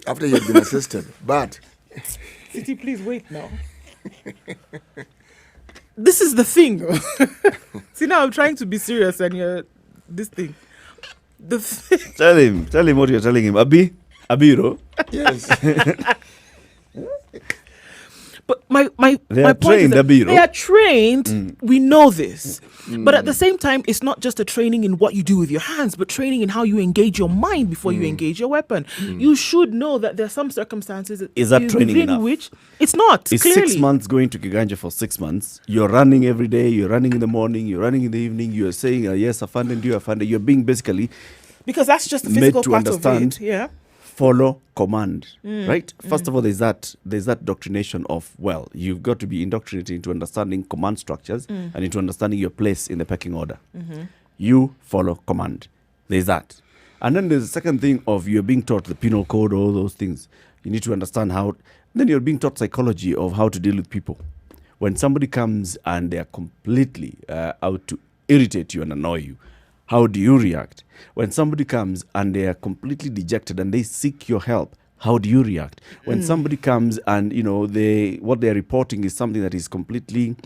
S3: after he had been assisted. But...
S2: City, please wait now. This is the thing. See, now I'm trying to be serious and you're... This thing.
S1: Tell him what you're telling him. Abiro.
S3: Yes.
S2: But my
S1: They
S2: my
S1: are
S2: point is
S1: trained,
S2: that
S1: Abiro.
S2: they are trained. We know this. But at the same time, it's not just a training in what you do with your hands, but training in how you engage your mind before you engage your weapon. You should know that there are some circumstances
S1: Is that training
S2: within
S1: enough?
S2: which it's not.
S1: It's
S2: clearly.
S1: 6 months going to Kiganja for 6 months. You're running every day. You're running in the morning. You're running in the evening. You're saying, yes, Afande, do Afande. You're being basically
S2: Because that's just the
S1: made
S2: physical
S1: to
S2: part of
S1: understand.
S2: it. Yeah.
S1: Follow command, right? First of all, there's that doctrination of, well, you've got to be indoctrinated into understanding command structures and into understanding your place in the pecking order. You follow command. There's that. And then there's the second thing of you're being taught the penal code, all those things. You need to understand how, then you're being taught psychology of how to deal with people. When somebody comes and they're completely out to irritate you and annoy you, how do you react? When somebody comes and they are completely dejected and they seek your help, how do you react? When somebody comes and, what they're reporting is something that is completely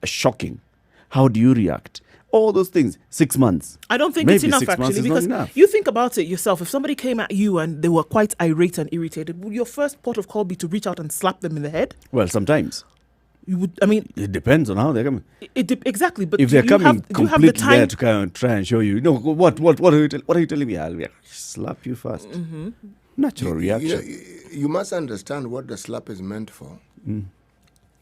S1: shocking, how do you react? All those things, 6 months.
S2: I don't think
S1: Maybe
S2: it's enough
S1: 6 months
S2: actually,
S1: is not
S2: because
S1: enough.
S2: you think about it yourself. If somebody came at you and they were quite irate and irritated, would your first port of call be to reach out and slap them in the head?
S1: Well, sometimes.
S2: You would. I mean,
S1: It depends on how they're coming.
S2: exactly. But
S1: If they're
S2: do
S1: coming
S2: do you have the
S1: completely
S2: time?
S1: there to kind of try and show you, what are you telling me? I'll slap you first. Natural reaction.
S3: You must understand what the slap is meant for.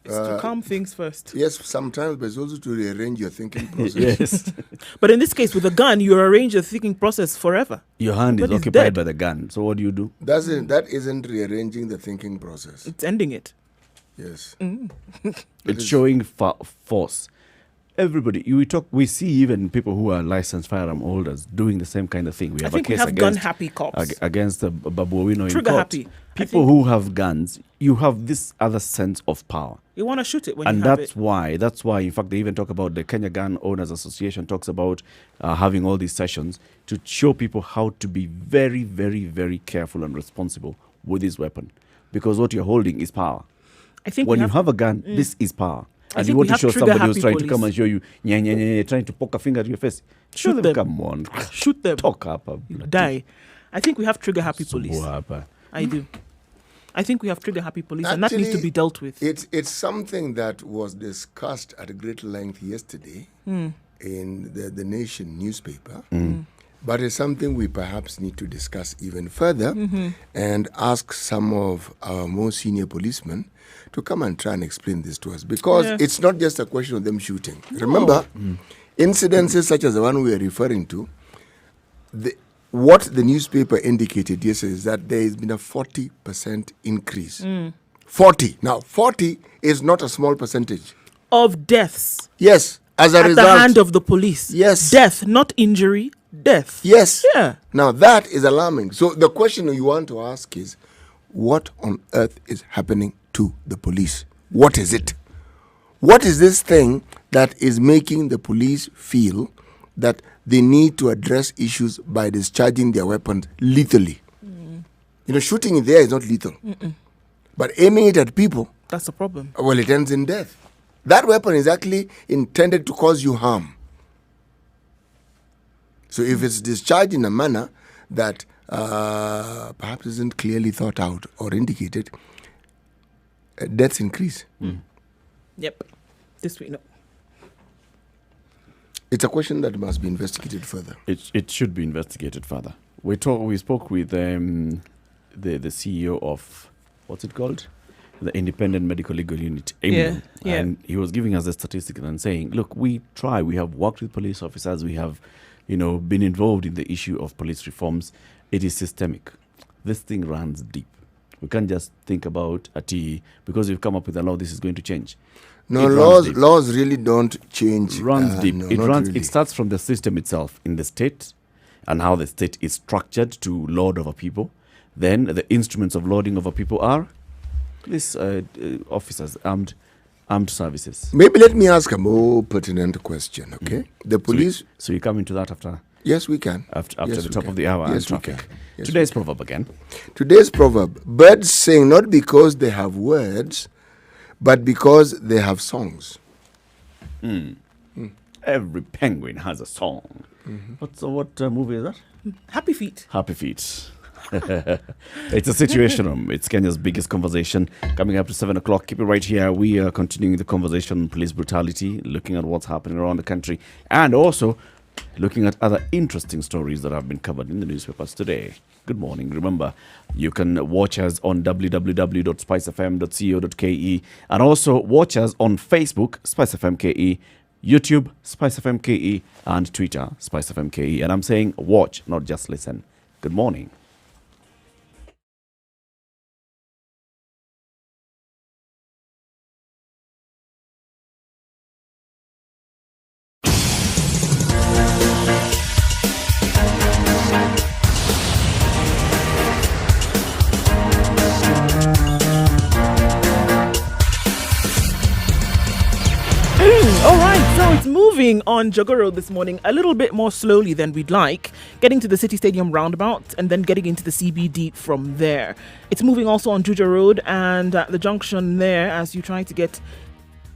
S2: It's to calm things first.
S3: Yes, sometimes, but it's also to rearrange your thinking process.
S1: Yes.
S2: But in this case, with a gun, you arrange your thinking process forever.
S1: Your hand is
S2: But it's
S1: occupied
S2: dead.
S1: by the gun. So what do?
S3: That isn't rearranging the thinking process.
S2: It's ending it.
S3: Yes.
S1: It's showing force. Everybody, we see even people who are licensed firearm holders doing the same kind of thing. We
S2: I
S1: have
S2: think
S1: a case
S2: we have
S1: against
S2: gun-happy cops.
S1: against Babu Owino in
S2: Trigger
S1: court.
S2: happy. I
S1: People
S2: think-
S1: who have guns, you have this other sense of power.
S2: You want to shoot it when
S1: And
S2: you have
S1: that's
S2: it.
S1: why, in fact, they even talk about the Kenya Gun Owners Association talks about having all these sessions to show people how to be very, very, very careful and responsible with this weapon. Because what you're holding is power.
S2: I think
S1: When
S2: we
S1: you have a gun, this is power.
S2: I
S1: And
S2: think
S1: you
S2: we
S1: want to
S2: have
S1: show somebody
S2: trigger-happy
S1: who's trying to come
S2: police.
S1: and show you, trying to poke a finger at your face.
S2: Shoot
S1: Show
S2: them.
S1: Come on.
S2: shoot them.
S1: Talk up.
S2: You die. I think we have trigger-happy police.
S1: Subuapa.
S2: I do. I think we have trigger-happy police, and that needs to
S3: Actually,
S2: be dealt with.
S3: It's something that was discussed at great length yesterday in the Nation newspaper. But it's something we perhaps need to discuss even further and ask some of our more senior policemen to come and try and explain this to us. Because it's not just a question of them shooting. Remember, incidences such as the one we are referring to, what the newspaper indicated yesterday is that there has been a 40% increase. 40. Now, 40 is not a small percentage.
S2: Of deaths
S3: Yes, as a
S2: at
S3: result.
S2: the hand of the police.
S3: Yes.
S2: Death, not injury. Death.
S3: Yes.
S2: Yeah.
S3: Now that is alarming. So the question you want to ask is, what on earth is happening to the police? What is it? What is this thing that is making the police feel that they need to address issues by discharging their weapons lethally? Shooting in the air is not lethal. But aiming it at people,
S2: That's the problem.
S3: well, it ends in death. That weapon is actually intended to cause you harm. So if it's discharged in a manner that perhaps isn't clearly thought out or indicated, deaths increase.
S2: Yep. This we know.
S3: It's a question that must be investigated further.
S1: It should be investigated further. We spoke with the CEO of, what's it called? The Independent Medical Legal Unit,
S2: Yeah.
S1: and he was giving us the statistics and saying, look, we have worked with police officers, we have, been involved in the issue of police reforms. It is systemic. This thing runs deep. We can't just think about because we've come up with a law, this is going to change.
S3: No,
S1: It runs deep.
S3: laws really don't change.
S1: It runs deep.
S3: No,
S1: It
S3: not
S1: runs.
S3: really.
S1: It starts from the system itself in the state, and how the state is structured to lord over people. Then the instruments of lording over people are police officers, armed services.
S3: Maybe let me ask a more pertinent question, okay? The police...
S1: So you come into that after
S3: Yes, we can.
S1: After
S3: Yes,
S1: the
S3: we
S1: top
S3: can.
S1: of the hour and
S3: Yes, we
S1: traffic.
S3: can. Yes,
S1: Today's
S3: we can.
S1: proverb again.
S3: Today's proverb: birds sing not because they have words, but because they have songs.
S1: Every penguin has a song. What movie is that?
S2: Happy Feet.
S1: Happy Feet. It's a situation room. It's Kenya's biggest conversation. Coming up to 7 o'clock. Keep it right here. We are continuing the conversation on police brutality, looking at what's happening around the country, and also looking at other interesting stories that have been covered in the newspapers today. Good morning. Remember, you can watch us on www.spicefm.co.ke and also watch us on Facebook, SpiceFMKE, YouTube, SpiceFMKE, and Twitter, SpiceFMKE. And I'm saying watch, not just listen. Good morning.
S2: All right, so it's moving on Jogger Road this morning a little bit more slowly than we'd like, getting to the City Stadium roundabout and then getting into the CBD from there. It's moving also on Juja Road and at the junction there as you try to get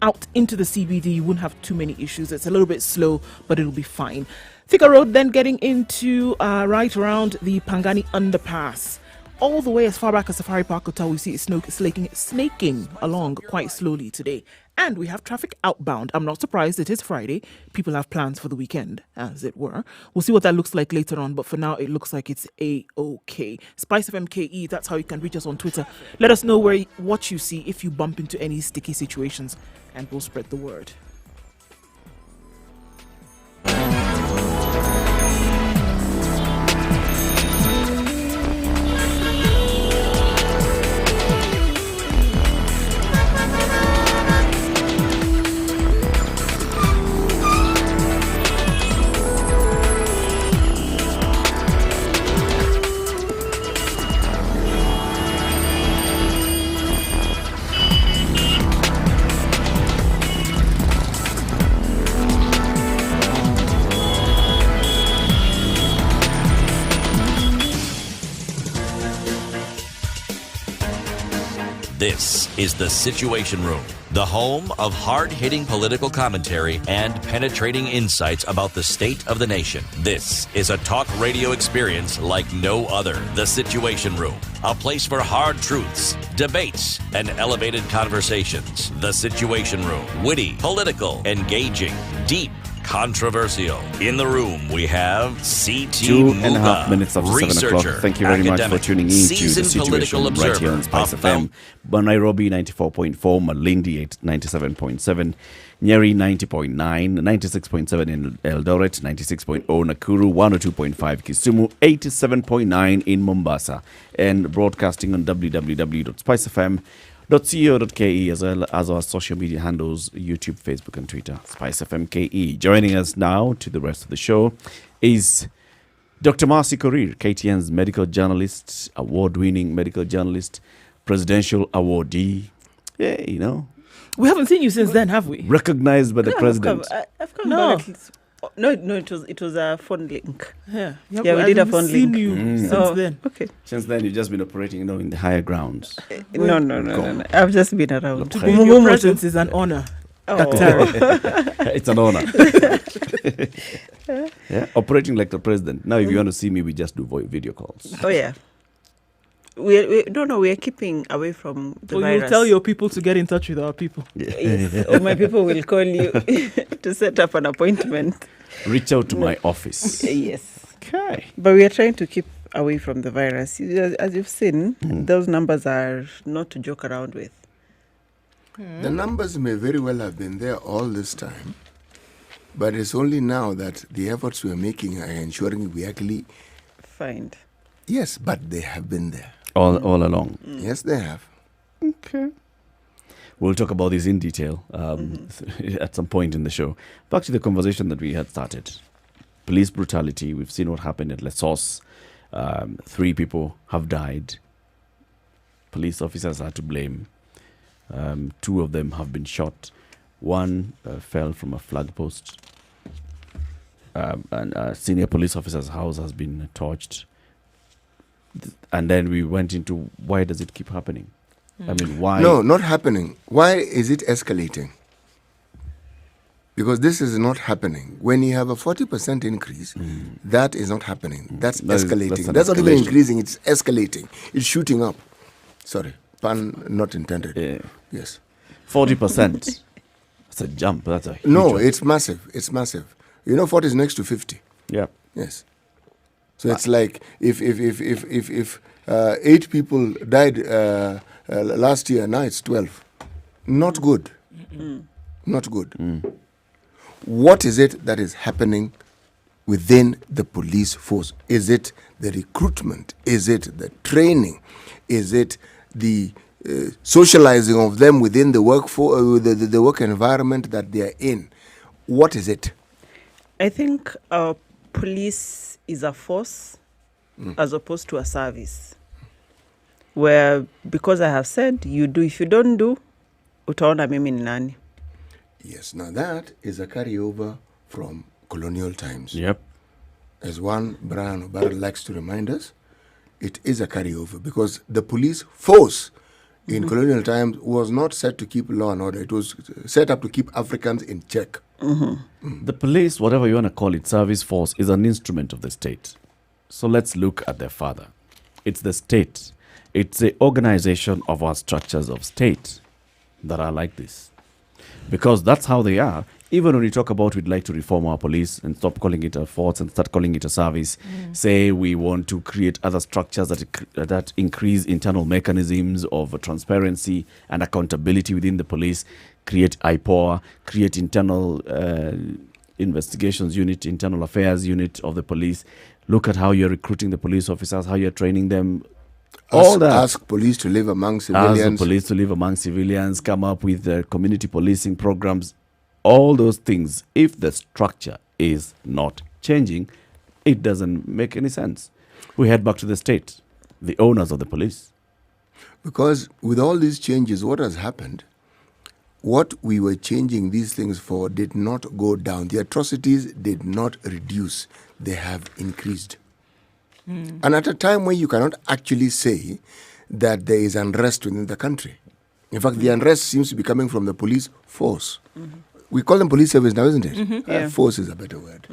S2: out into the CBD. You wouldn't have too many issues. It's a little bit slow, but it'll be fine. Thika Road then getting into right around the Pangani underpass. All the way as far back as Safari Park Hotel, we see it snaking along quite slowly today. And we have traffic outbound. I'm not surprised. It is Friday. People have plans for the weekend, as it were. We'll see what that looks like later on. But for now, it looks like it's A-OK. Spice of MKE, that's how you can reach us on Twitter. Let us know what you see if you bump into any sticky situations. And we'll spread the word.
S5: This is The Situation Room, the home of hard-hitting political commentary and penetrating insights about the state of the nation. This is a talk radio experience like no other. The Situation Room, a place for hard truths, debates, and elevated conversations. The Situation Room, witty, political, engaging, deep, controversial. In the room, we have CT
S1: 2.5 minutes after 7 o'clock.
S5: researcher,
S1: Thank you very much for tuning in to The
S5: seasoned
S1: Situation
S5: political
S1: right here on
S5: observer,
S1: Spice FM. But Nairobi 94.4, Malindi 97.7, Nyeri 90.9, 96.7 in Eldoret, 96.0 Nakuru, 102.5 Kisumu, 87.9 in Mombasa, and broadcasting on www.spicefm.co.ke as well as our social media handles, YouTube, Facebook, and Twitter, SpiceFMKE. Joining us now to the rest of the show is Dr. Marcy Korir, KTN's medical journalist, award-winning medical journalist, presidential awardee. Yeah, you know.
S2: We haven't seen you since then, have we?
S1: Recognized by the president.
S6: I've come
S2: No.
S6: back. No, it was a phone link.
S2: Yeah,
S6: Yeah, we did a phone
S2: seen
S6: link.
S2: you since
S6: Oh,
S2: then.
S6: okay.
S1: Since then, you've just been operating, in the higher grounds.
S6: No. I've just been around.
S2: To be in your presence is an honor. Doctor.
S1: It's an honor. Yeah, operating like the president. Now, if you want to see me, we just do video calls.
S6: Oh yeah. We are keeping away from the
S2: So
S6: virus.
S2: you'll tell your people to get in touch with our people.
S6: Yes. Or my people will call you to set up an appointment.
S1: Reach out to my office.
S6: Yes.
S1: Okay.
S6: But we are trying to keep away from the virus. As you've seen, those numbers are not to joke around with.
S3: The numbers may very well have been there all this time, but it's only now that the efforts we're making are ensuring we actually...
S6: Find.
S3: Yes, but they have been there.
S1: All along.
S3: Yes, they have.
S1: Okay. We'll talk about this in detail at some point in the show. Back to the conversation that we had started. Police brutality. We've seen what happened at Lesos. 3 people have died. Police officers are to blame. 2 of them have been shot. 1 fell from a flag post. and a senior police officer's house has been torched. And then we went into why does it keep happening? I mean, why?
S3: No, not happening. Why is it escalating? Because this is not happening. When you have a 40% increase, that is not happening. That's escalating. That's not even increasing, it's escalating. It's shooting up. Sorry, pun not intended.
S1: Yeah.
S3: Yes.
S1: 40%. That's a jump. That's a huge
S3: No,
S1: jump.
S3: it's massive. It's massive. 40 is next to 50.
S1: Yeah.
S3: Yes. So it's like if 8 people died last year, now it's 12. Not good. Not good. What is it that is happening within the police force? Is it the recruitment? Is it the training? Is it the socializing of them within the work the work environment that they are in? What is it?
S6: I think police is a force as opposed to a service. Where, because I have said, you do, if you don't do, utaona mimi ni nani.
S3: Yes, now that is a carryover from colonial times.
S1: Yep.
S3: As one Brian O'Barrett likes to remind us, it is a carryover because the police force in colonial times was not set to keep law and order. It was set up to keep Africans in check.
S1: The police, whatever you want to call it, service force, is an instrument of the state. So let's look at their father. It's the state. It's the organization of our structures of state that are like this. Because that's how they are. Even when we talk about we'd like to reform our police and stop calling it a force and start calling it a service, say we want to create other structures that increase internal mechanisms of transparency and accountability within the police, create IPOA, create internal investigations unit, internal affairs unit of the police, look at how you're recruiting the police officers, how you're training them,
S3: Ask police to live among civilians.
S1: Ask the police to live among civilians, come up with community policing programs, all those things. If the structure is not changing, it doesn't make any sense. We head back to the state, the owners of the police.
S3: Because with all these changes, what has happened, what we were changing these things for did not go down. The atrocities did not reduce. They have increased. And at a time when you cannot actually say that there is unrest within the country. In fact, the unrest seems to be coming from the police force. We call them police service now, isn't it?
S6: Yeah.
S3: Force is a better word.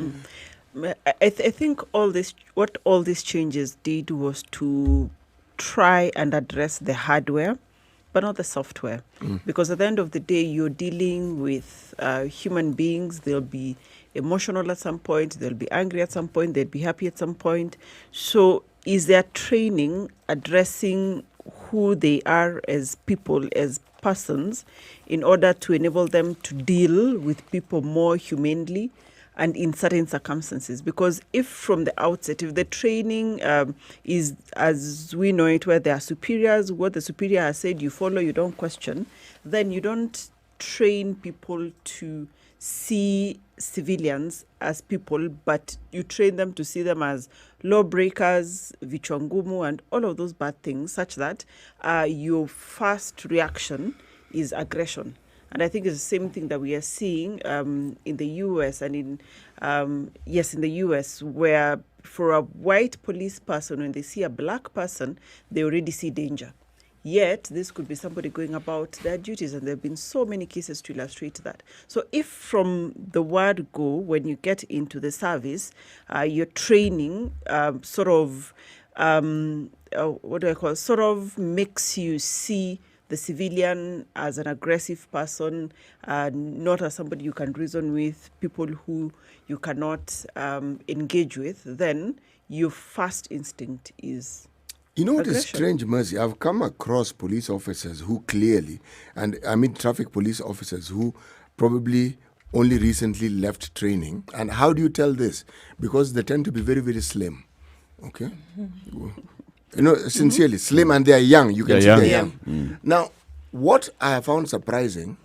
S6: I think what all these changes did was to try and address the hardware, but not the software. Because at the end of the day, you're dealing with human beings. They'll be emotional at some point, they'll be angry at some point, they'll be happy at some point. So is their training addressing who they are as people, as persons, in order to enable them to deal with people more humanely and in certain circumstances? Because if from the outset, if the training is, as we know it, where there are superiors, what the superior has said, you follow, you don't question, then you don't train people to see civilians as people, but you train them to see them as lawbreakers, vichwangumu, and all of those bad things, such that your first reaction is aggression. And I think it's the same thing that we are seeing in the US and in the US, where for a white police person, when they see a black person, they already see danger. Yet, this could be somebody going about their duties, and there have been so many cases to illustrate that. So if from the word go, when you get into the service, your training sort of makes you see the civilian as an aggressive person, not as somebody you can reason with, people who you cannot engage with, then your first instinct is
S3: What is strange, Mercy? I've come across police officers who clearly, and I mean traffic police officers who probably only recently left training. And how do you tell this? Because they tend to be very, very slim. Okay? Sincerely, slim, and they are young. You can see they're young. Now, what I have found surprising,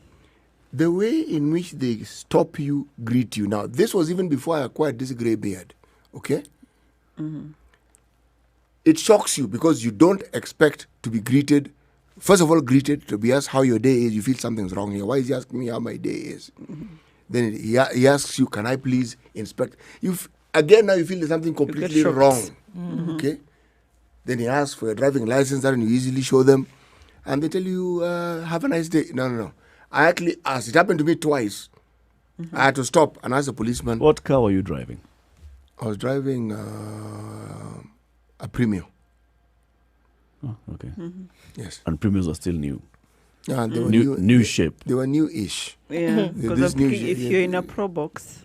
S3: the way in which they stop you, greet you. Now, this was even before I acquired this grey beard. Okay? It shocks you because you don't expect to be greeted. First of all, greeted, to be asked how your day is. You feel something's wrong here. Why is he asking me how my day is? Then he asks you, can I please inspect? Again, now you feel there's something completely
S6: shocked.
S3: wrong. Okay? Then he asks for a driving license and you easily show them. And they tell you, have a nice day. No. I actually asked. It happened to me twice. I had to stop and ask the policeman.
S1: What car were you driving?
S3: I was driving a Premio.
S1: Oh, okay.
S3: Yes.
S1: And premiums are still new.
S3: Yeah, they were
S1: New shape.
S3: They were new-ish.
S6: Yeah,
S3: This
S6: because
S3: new
S6: if you're in a pro box,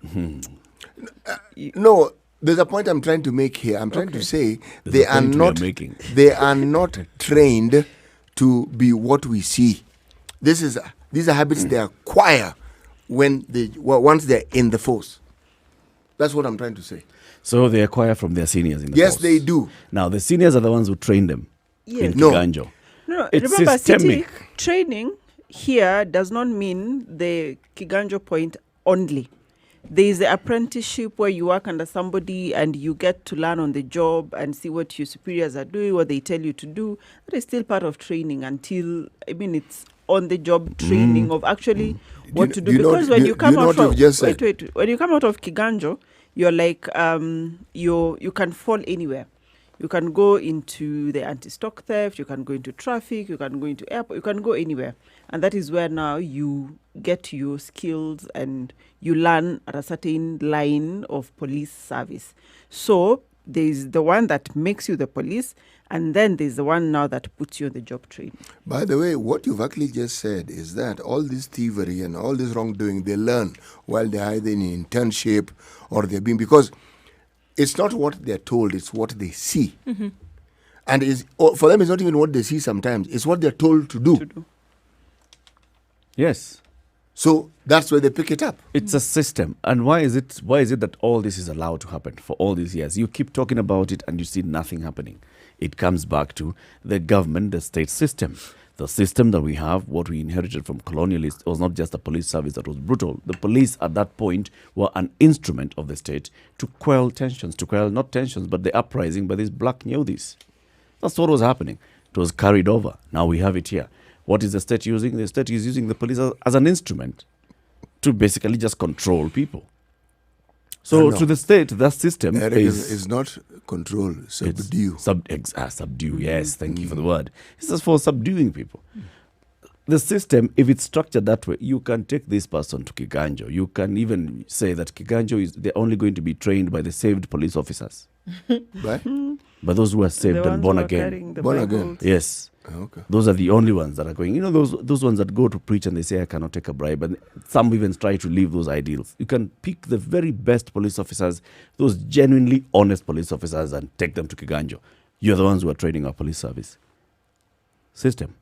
S3: No, there's a point I'm trying to make here. I'm trying to say
S1: There's a point we are making.
S3: they are not trained to be what we see. These are habits they acquire once they're in the force. That's what I'm trying to say.
S1: So they acquire from their seniors in the
S3: Yes,
S1: force.
S3: they do.
S1: Now, the seniors are the ones who train them in
S3: No.
S1: Kiganjo.
S6: no,
S1: It's
S6: remember,
S1: systemic.
S6: city training here does not mean the Kiganjo point only. There is the apprenticeship where you work under somebody and you get to learn on the job and see what your superiors are doing, what they tell you to do. That is still part of training until, it's on the job training of actually what to do. Because when you come out from when you come out of Kiganjo, you're like you can fall anywhere. You can go into the anti-stock theft, you can go into traffic, you can go into airport, you can go anywhere. And that is where now you get your skills and you learn at a certain line of police service. So there's the one that makes you the police, and then there's the one now that puts you on the job training.
S3: By the way, what you've actually just said is that all this thievery and all this wrongdoing, they learn while they're either in internship or they're being... Because it's not what they're told, it's what they see. And for them, it's not even what they see sometimes. It's what they're told to do.
S1: Yes.
S3: So that's where they pick it up.
S1: It's a system. And why is it that all this is allowed to happen for all these years? You keep talking about it and you see nothing happening. It comes back to the government, the state system. The system that we have, what we inherited from colonialists, was not just a police service that was brutal. The police at that point were an instrument of the state to quell tensions, not tensions, but the uprising by these black Nyodis. That's what was happening. It was carried over. Now we have it here. What is the state using? The state is using the police as an instrument to basically just control people. So to the state, that system
S3: is not control, subdue.
S1: Subdue, yes, thank you for the word. It's just for subduing people. The system, if it's structured that way, you can take this person to Kiganjo. You can even say that Kiganjo they're only going to be trained by the saved police officers.
S3: Right?
S1: By those who are saved and born again.
S3: Born again.
S1: Yes.
S3: Okay.
S1: Those are the only ones that are going. Those ones that go to preach and they say, I cannot take a bribe. And some even try to leave those ideals. You can pick the very best police officers, those genuinely honest police officers, and take them to Kiganjo. You're the ones who are training our police service system.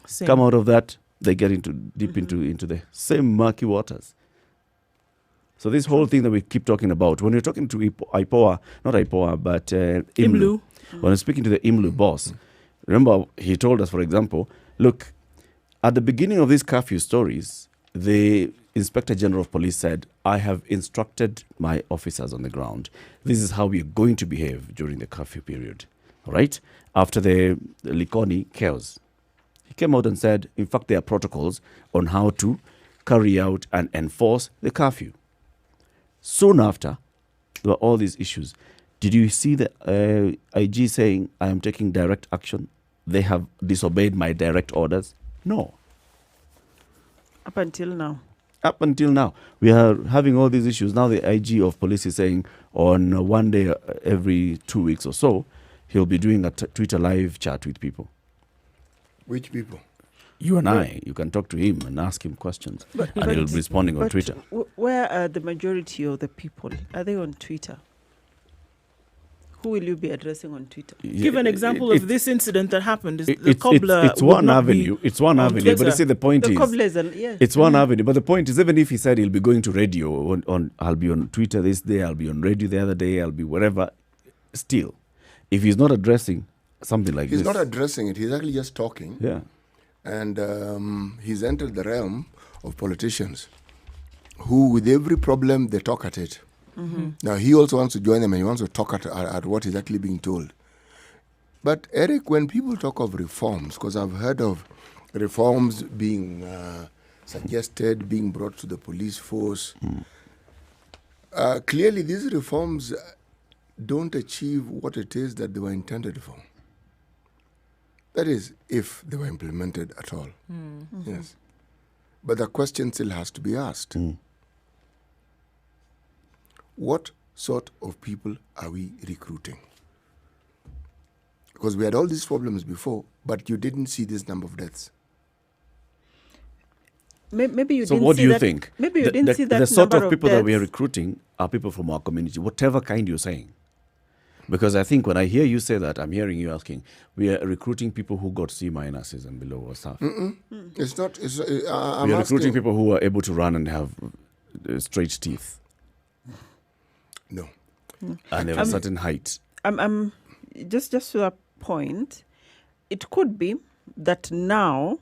S2: Same.
S1: Come out of that, they get deep into the same murky waters. So this whole thing that we keep talking about, when you're talking to IPOA, not IPOA, but IMLU, when I'm speaking to the IMLU boss, remember he told us, for example, look, at the beginning of these curfew stories, the Inspector General of Police said, I have instructed my officers on the ground. This is how we are going to behave during the curfew period. All right? After the Likoni chaos, he came out and said, in fact, there are protocols on how to carry out and enforce the curfew. Soon after, there were all these issues. Did you see the IG saying, I am taking direct action? They have disobeyed my direct orders? No.
S6: Up until now.
S1: We are having all these issues. Now the IG of police is saying on one day every 2 weeks or so, he'll be doing a Twitter live chat with people.
S3: Which people?
S1: You and I, you can talk to him and ask him questions. And he'll be responding on Twitter.
S6: Where are the majority of the people? Are they on Twitter? Who will you be addressing on Twitter?
S2: Give an example of this incident that happened. The cobbler.
S1: It's one avenue. It's one avenue. But you see, the point is, it's one avenue. But the point is, even if he said he'll be going to radio, I'll be on Twitter this day, I'll be on radio the other day, I'll be wherever. Still, if he's not addressing something like this,
S3: he's not addressing it. He's actually just talking.
S1: Yeah.
S3: And he's entered the realm of politicians who, with every problem, they talk at it. Mm-hmm. Now, he also wants to join them and he wants to talk at what is actually being told. But, Eric, when people talk of reforms, because I've heard of reforms being suggested, being brought to the police force. Clearly, these reforms don't achieve what it is that they were intended for. That is, if they were implemented at all. Yes. But the question still has to be asked. What sort of people are we recruiting? Because we had all these problems before, but you didn't see this number of deaths.
S6: Maybe you
S1: So
S6: didn't
S1: what
S6: see
S1: do you
S6: that,
S1: think?
S6: Maybe you didn't see that
S1: the sort
S6: number
S1: of people that we are
S6: deaths.
S1: recruiting are people from our community, whatever kind you're saying. Because I think when I hear you say that, I'm hearing you asking, we are recruiting people who got C minuses and below or stuff.
S3: It's not. I'm
S1: We are recruiting
S3: asking.
S1: people who are able to run and have straight teeth
S3: No.
S1: and have a certain height.
S6: I'm just to that point, it could be that now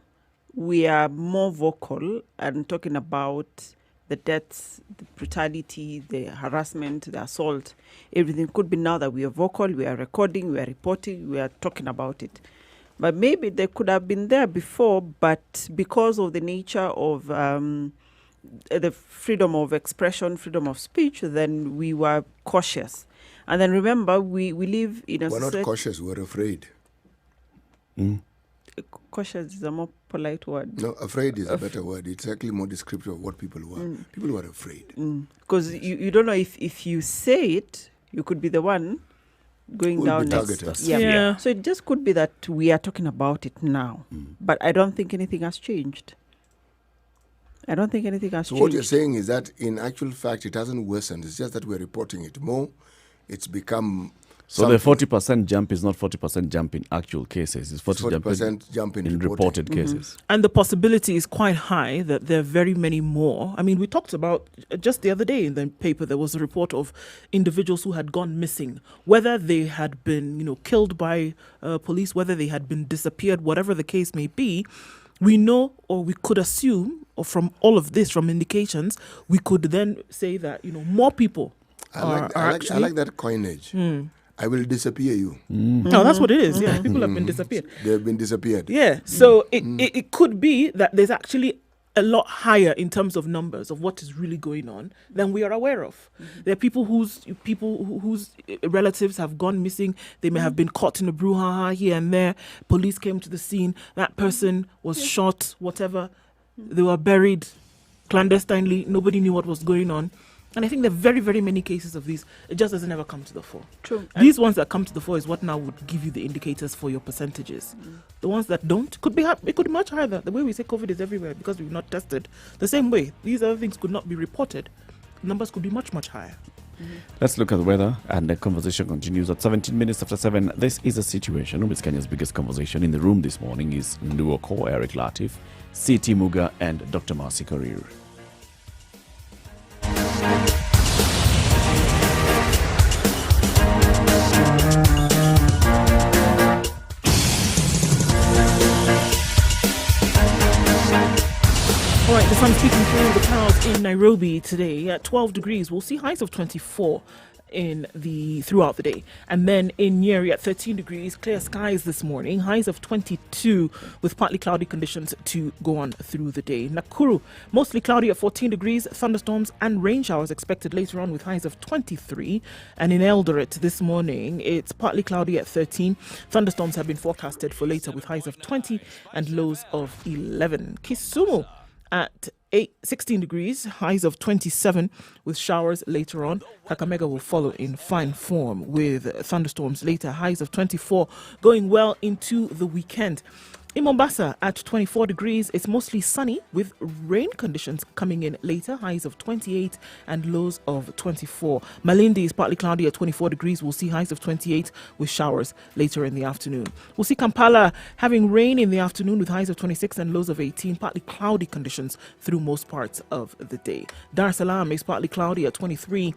S6: we are more vocal and talking about the deaths, the brutality, the harassment, the assault. Everything could be now that we are vocal, we are recording, we are reporting, we are talking about it. But maybe they could have been there before, but because of the nature of the freedom of expression, freedom of speech, then we were cautious. And then remember, we live in a
S3: We're not
S6: society.
S3: cautious, we're afraid.
S6: Cautious is a more polite word.
S3: No, afraid is a better word. It's actually more descriptive of what people were. People were afraid.
S6: Because you don't know if you say it, you could be the one going
S3: Who'll
S6: down
S3: be
S6: next.
S3: targeted.
S6: Yeah.
S2: Yeah.
S6: So it just could be that we are talking about it now. But I don't think anything has changed. I don't think anything has
S3: So
S6: changed.
S3: what you're saying is that in actual fact, it hasn't worsened. It's just that we're reporting it more. It's become
S1: So the
S3: something.
S1: 40% jump is not 40% jump in actual cases. It's
S3: 40% jump in
S1: reported cases.
S2: And the possibility is quite high that there are very many more. I mean, we talked about just the other day in the paper, there was a report of individuals who had gone missing, whether they had been, killed by police, whether they had been disappeared, whatever the case may be. We know, or we could assume, or from all of this, from indications, we could then say that, more people
S3: I like that coinage. I will disappear you.
S2: No, that's what it is. Yeah, people have been disappeared.
S3: They've been disappeared.
S2: Yeah, so it could be that there's actually a lot higher in terms of numbers of what is really going on than we are aware of. There are people whose relatives have gone missing. They may have been caught in a brouhaha here and there. Police came to the scene. That person was shot, whatever. They were buried clandestinely. Nobody knew what was going on. And I think there are very, very many cases of these. It just doesn't ever come to the fore.
S6: True.
S2: These ones that come to the fore is what now would give you the indicators for your percentages. The ones that don't could be it could be much higher. The way we say COVID is everywhere because we've not tested. The same way, these other things could not be reported. Numbers could be much, much higher.
S1: Let's look at the weather, and the conversation continues at 17 minutes after 7. This is a situation with Kenya's biggest conversation. In the room this morning is Nduoko, Eric Latif, C.T. Muga, and Dr. Marcy Karir.
S2: All right, the sun's peeking through the clouds in Nairobi today at 12 degrees. We'll see highs of 24 throughout the day. And then in Nyeri at 13 degrees, clear skies this morning, highs of 22 with partly cloudy conditions to go on through the day. Nakuru, mostly cloudy at 14 degrees, thunderstorms and rain showers expected later on with highs of 23. And in Eldoret this morning, it's partly cloudy at 13. Thunderstorms have been forecasted for later with highs of 20 and lows of 11. Kisumu at 16 degrees, highs of 27 with showers later on. Kakamega will follow in fine form with thunderstorms later, highs of 24 going well into the weekend. In Mombasa at 24 degrees, it's mostly sunny with rain conditions coming in later, highs of 28 and lows of 24. Malindi is partly cloudy at 24 degrees. We'll see highs of 28 with showers later in the afternoon. We'll see Kampala having rain in the afternoon with highs of 26 and lows of 18. Partly cloudy conditions through most parts of the day. Dar es Salaam is partly cloudy at 23.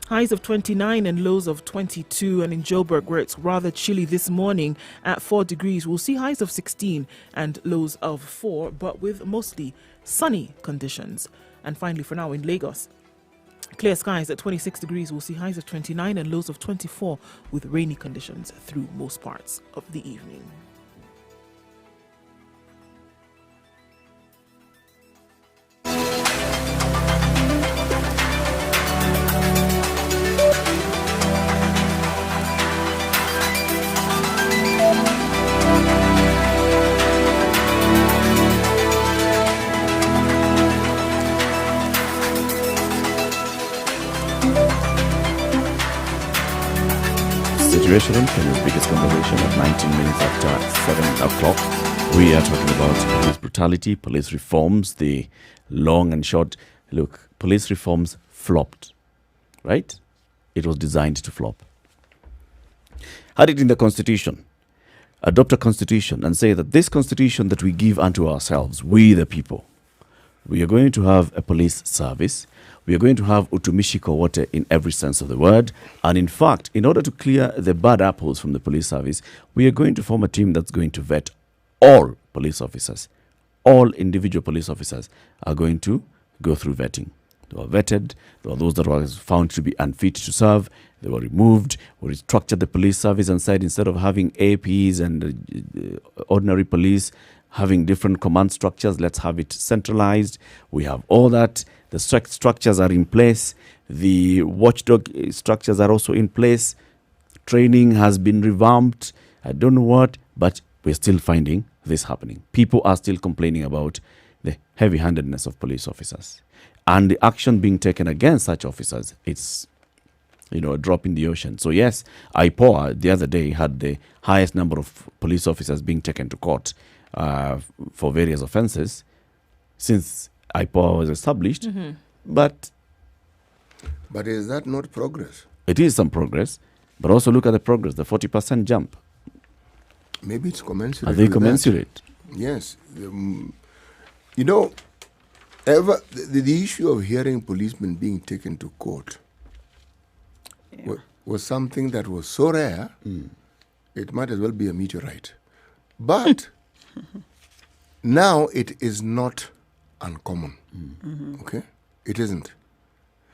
S2: Highs of 29 and lows of 22. And in Joburg, where it's rather chilly this morning at 4 degrees, we'll see highs of 16 and lows of 4, but with mostly sunny conditions. And finally, for now, in Lagos, clear skies at 26 degrees. We'll see highs of 29 and lows of 24 with rainy conditions through most parts of the evening.
S1: Situation Room, Kenya's biggest conversation at 19 minutes after 7 o'clock. We are talking about police brutality, police reforms, the long and short. Look, police reforms flopped, right? It was designed to flop. Had it in the constitution, adopt a constitution and say that this constitution that we give unto ourselves, we the people, we are going to have a police service. We are going to have utumishi kwa wote in every sense of the word. And in fact, in order to clear the bad apples from the police service, we are going to form a team that's going to vet all police officers. All individual police officers are going to go through vetting. They were vetted. There were those that were found to be unfit to serve. They were removed. We restructured the police service and said instead of having APs and ordinary police having different command structures, let's have it centralized. We have all that. The structures are in place. The watchdog structures are also in place. Training has been revamped. I don't know what, but we're still finding this happening. People are still complaining about the heavy-handedness of police officers. And the action being taken against such officers, it's, a drop in the ocean. So yes, IPOA the other day had the highest number of police officers being taken to court for various offenses since IPOA was established.
S2: Mm-hmm.
S3: But is that not progress?
S1: It is some progress, but also look at the progress, the 40% jump.
S3: Maybe it's commensurate.
S1: Are they
S3: with
S1: commensurate?
S3: that. Yes. The issue of hearing policemen being taken to court was something that was so rare, it might as well be a meteorite. But now it is not uncommon. Okay? It isn't.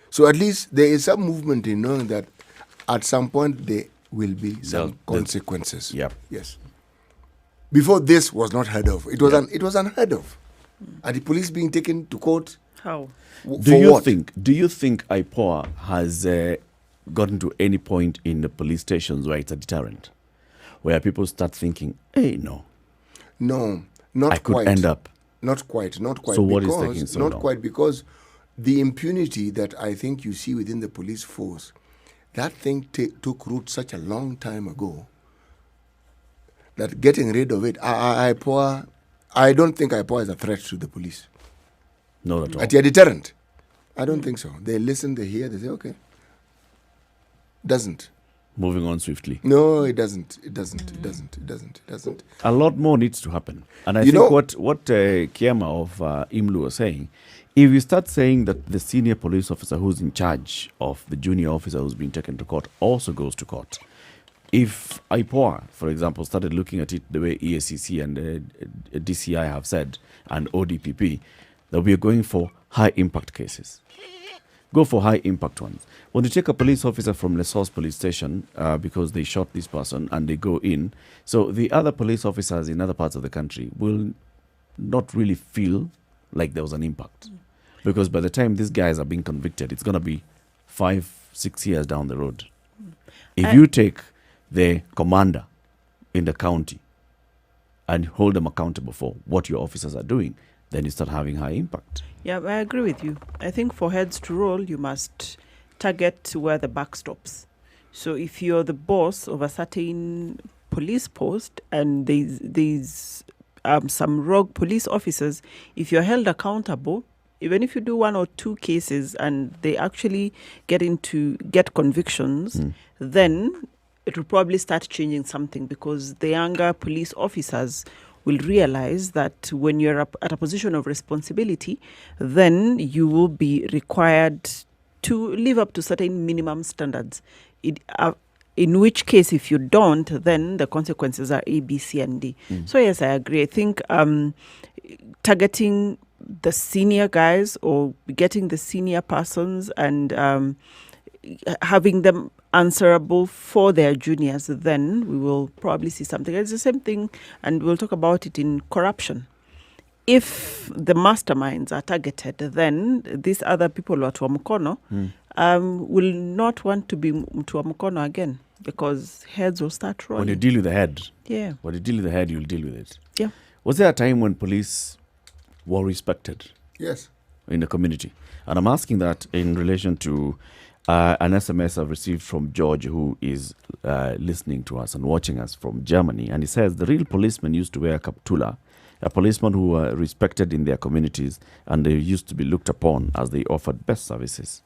S3: So at least there is some movement in knowing that at some point there will be some consequences.
S1: Yep.
S3: Yes. Before this was not heard of. It was unheard of. Are the police being taken to court?
S6: How?
S1: Do you think IPOA has gotten to any point in the police stations where it's a deterrent? Where people start thinking, hey, no,
S3: not
S1: I could
S3: quite.
S1: end up.
S3: Not quite.
S1: So what is taking so long?
S3: Not quite, because the impunity that I think you see within the police force, that thing took root such a long time ago that getting rid of it, I don't think IPOA is a threat to the police.
S1: Not at all.
S3: At a deterrent. I don't think so. They listen, they hear, they say, okay. Doesn't.
S1: Moving on swiftly.
S3: No, it doesn't. It doesn't.
S1: A lot more needs to happen. And I think what Kiama of IMLU was saying, if you start saying that the senior police officer who's in charge of the junior officer who's been taken to court also goes to court. If IPOA, for example, started looking at it the way EACC and DCI have said, and ODPP, that we are going for high-impact cases. Go for high-impact ones. When you take a police officer from Lesos police station because they shot this person and they go in, so the other police officers in other parts of the country will not really feel like there was an impact. Because by the time these guys are being convicted, it's going to be 5-6 years down the road. If you take the commander in the county and hold them accountable for what your officers are doing, then you start having high impact.
S6: Yeah, I agree with you. I think for heads to roll, you must target where the buck stops. So if you're the boss of a certain police post and there's some rogue police officers, if you're held accountable, even if you do 1 or 2 cases and they actually get convictions, then it will probably start changing something, because the younger police officers will realize that when you're at a position of responsibility, then you will be required to live up to certain minimum standards. In which case, if you don't, then the consequences are A, B, C, and D. So yes, I agree. I think targeting the senior guys or getting the senior persons and having them answerable for their juniors, then we will probably see something. It's the same thing, and we'll talk about it in corruption. If the masterminds are targeted, then these other people who are to Mkono will not want to be to Mkono again, because heads will start rolling.
S1: When you deal with the head,
S6: when
S1: you deal with the head, you'll deal with it.
S6: Yeah.
S1: Was there a time when police were respected?
S3: Yes.
S1: In the community? And I'm asking that in relation to An SMS I've received from George, who is listening to us and watching us from Germany, and he says the real policemen used to wear a kaptula, a policeman who were respected in their communities, and they used to be looked upon as they offered best services.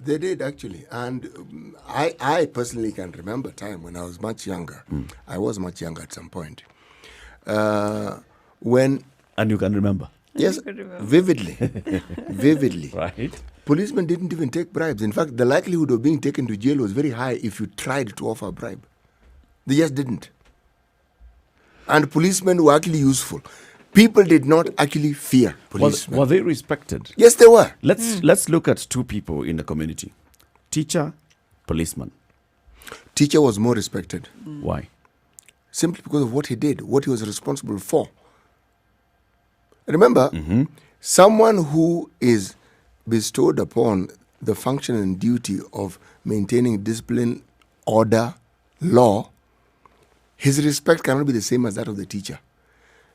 S3: They did, actually. And I personally can remember a time when I was much younger. I was much younger at some point. When...
S1: And you can remember?
S3: Yes, vividly. Vividly.
S1: Right.
S3: Policemen didn't even take bribes. In fact, the likelihood of being taken to jail was very high if you tried to offer a bribe. They just didn't. And policemen were actually useful. People did not actually fear policemen.
S1: Were they respected?
S3: Yes, they were.
S1: Let's look at two people in the community. Teacher, policeman.
S3: Teacher was more respected.
S1: Why?
S3: Simply because of what he did, what he was responsible for. Remember, someone who is bestowed upon the function and duty of maintaining discipline, order, law, his respect cannot be the same as that of the teacher.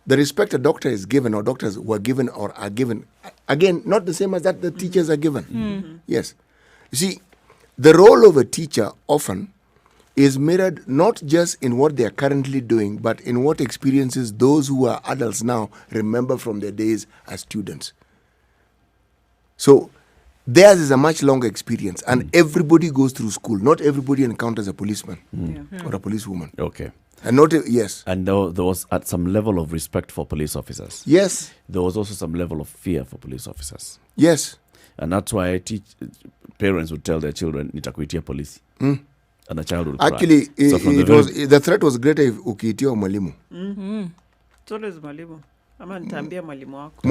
S3: The respect a doctor is given, or doctors were given or are given, again, not the same as that the teachers are given. Yes. You see, the role of a teacher often is mirrored not just in what they are currently doing, but in what experiences those who are adults now remember from their days as students. So theirs is a much longer experience, and everybody goes through school. Not everybody encounters a policeman or a policewoman.
S1: Okay.
S3: And not yes.
S1: And there was at some level of respect for police officers.
S3: Yes.
S1: There was also some level of fear for police officers.
S3: Yes.
S1: And that's why parents would tell their children, nitakuitia polisi. And the child would cry.
S3: Actually,
S1: So
S3: the threat was greater if ukiitio mwalimu.
S6: It's always mwalimu. Ama nitaambia mwalimu wako.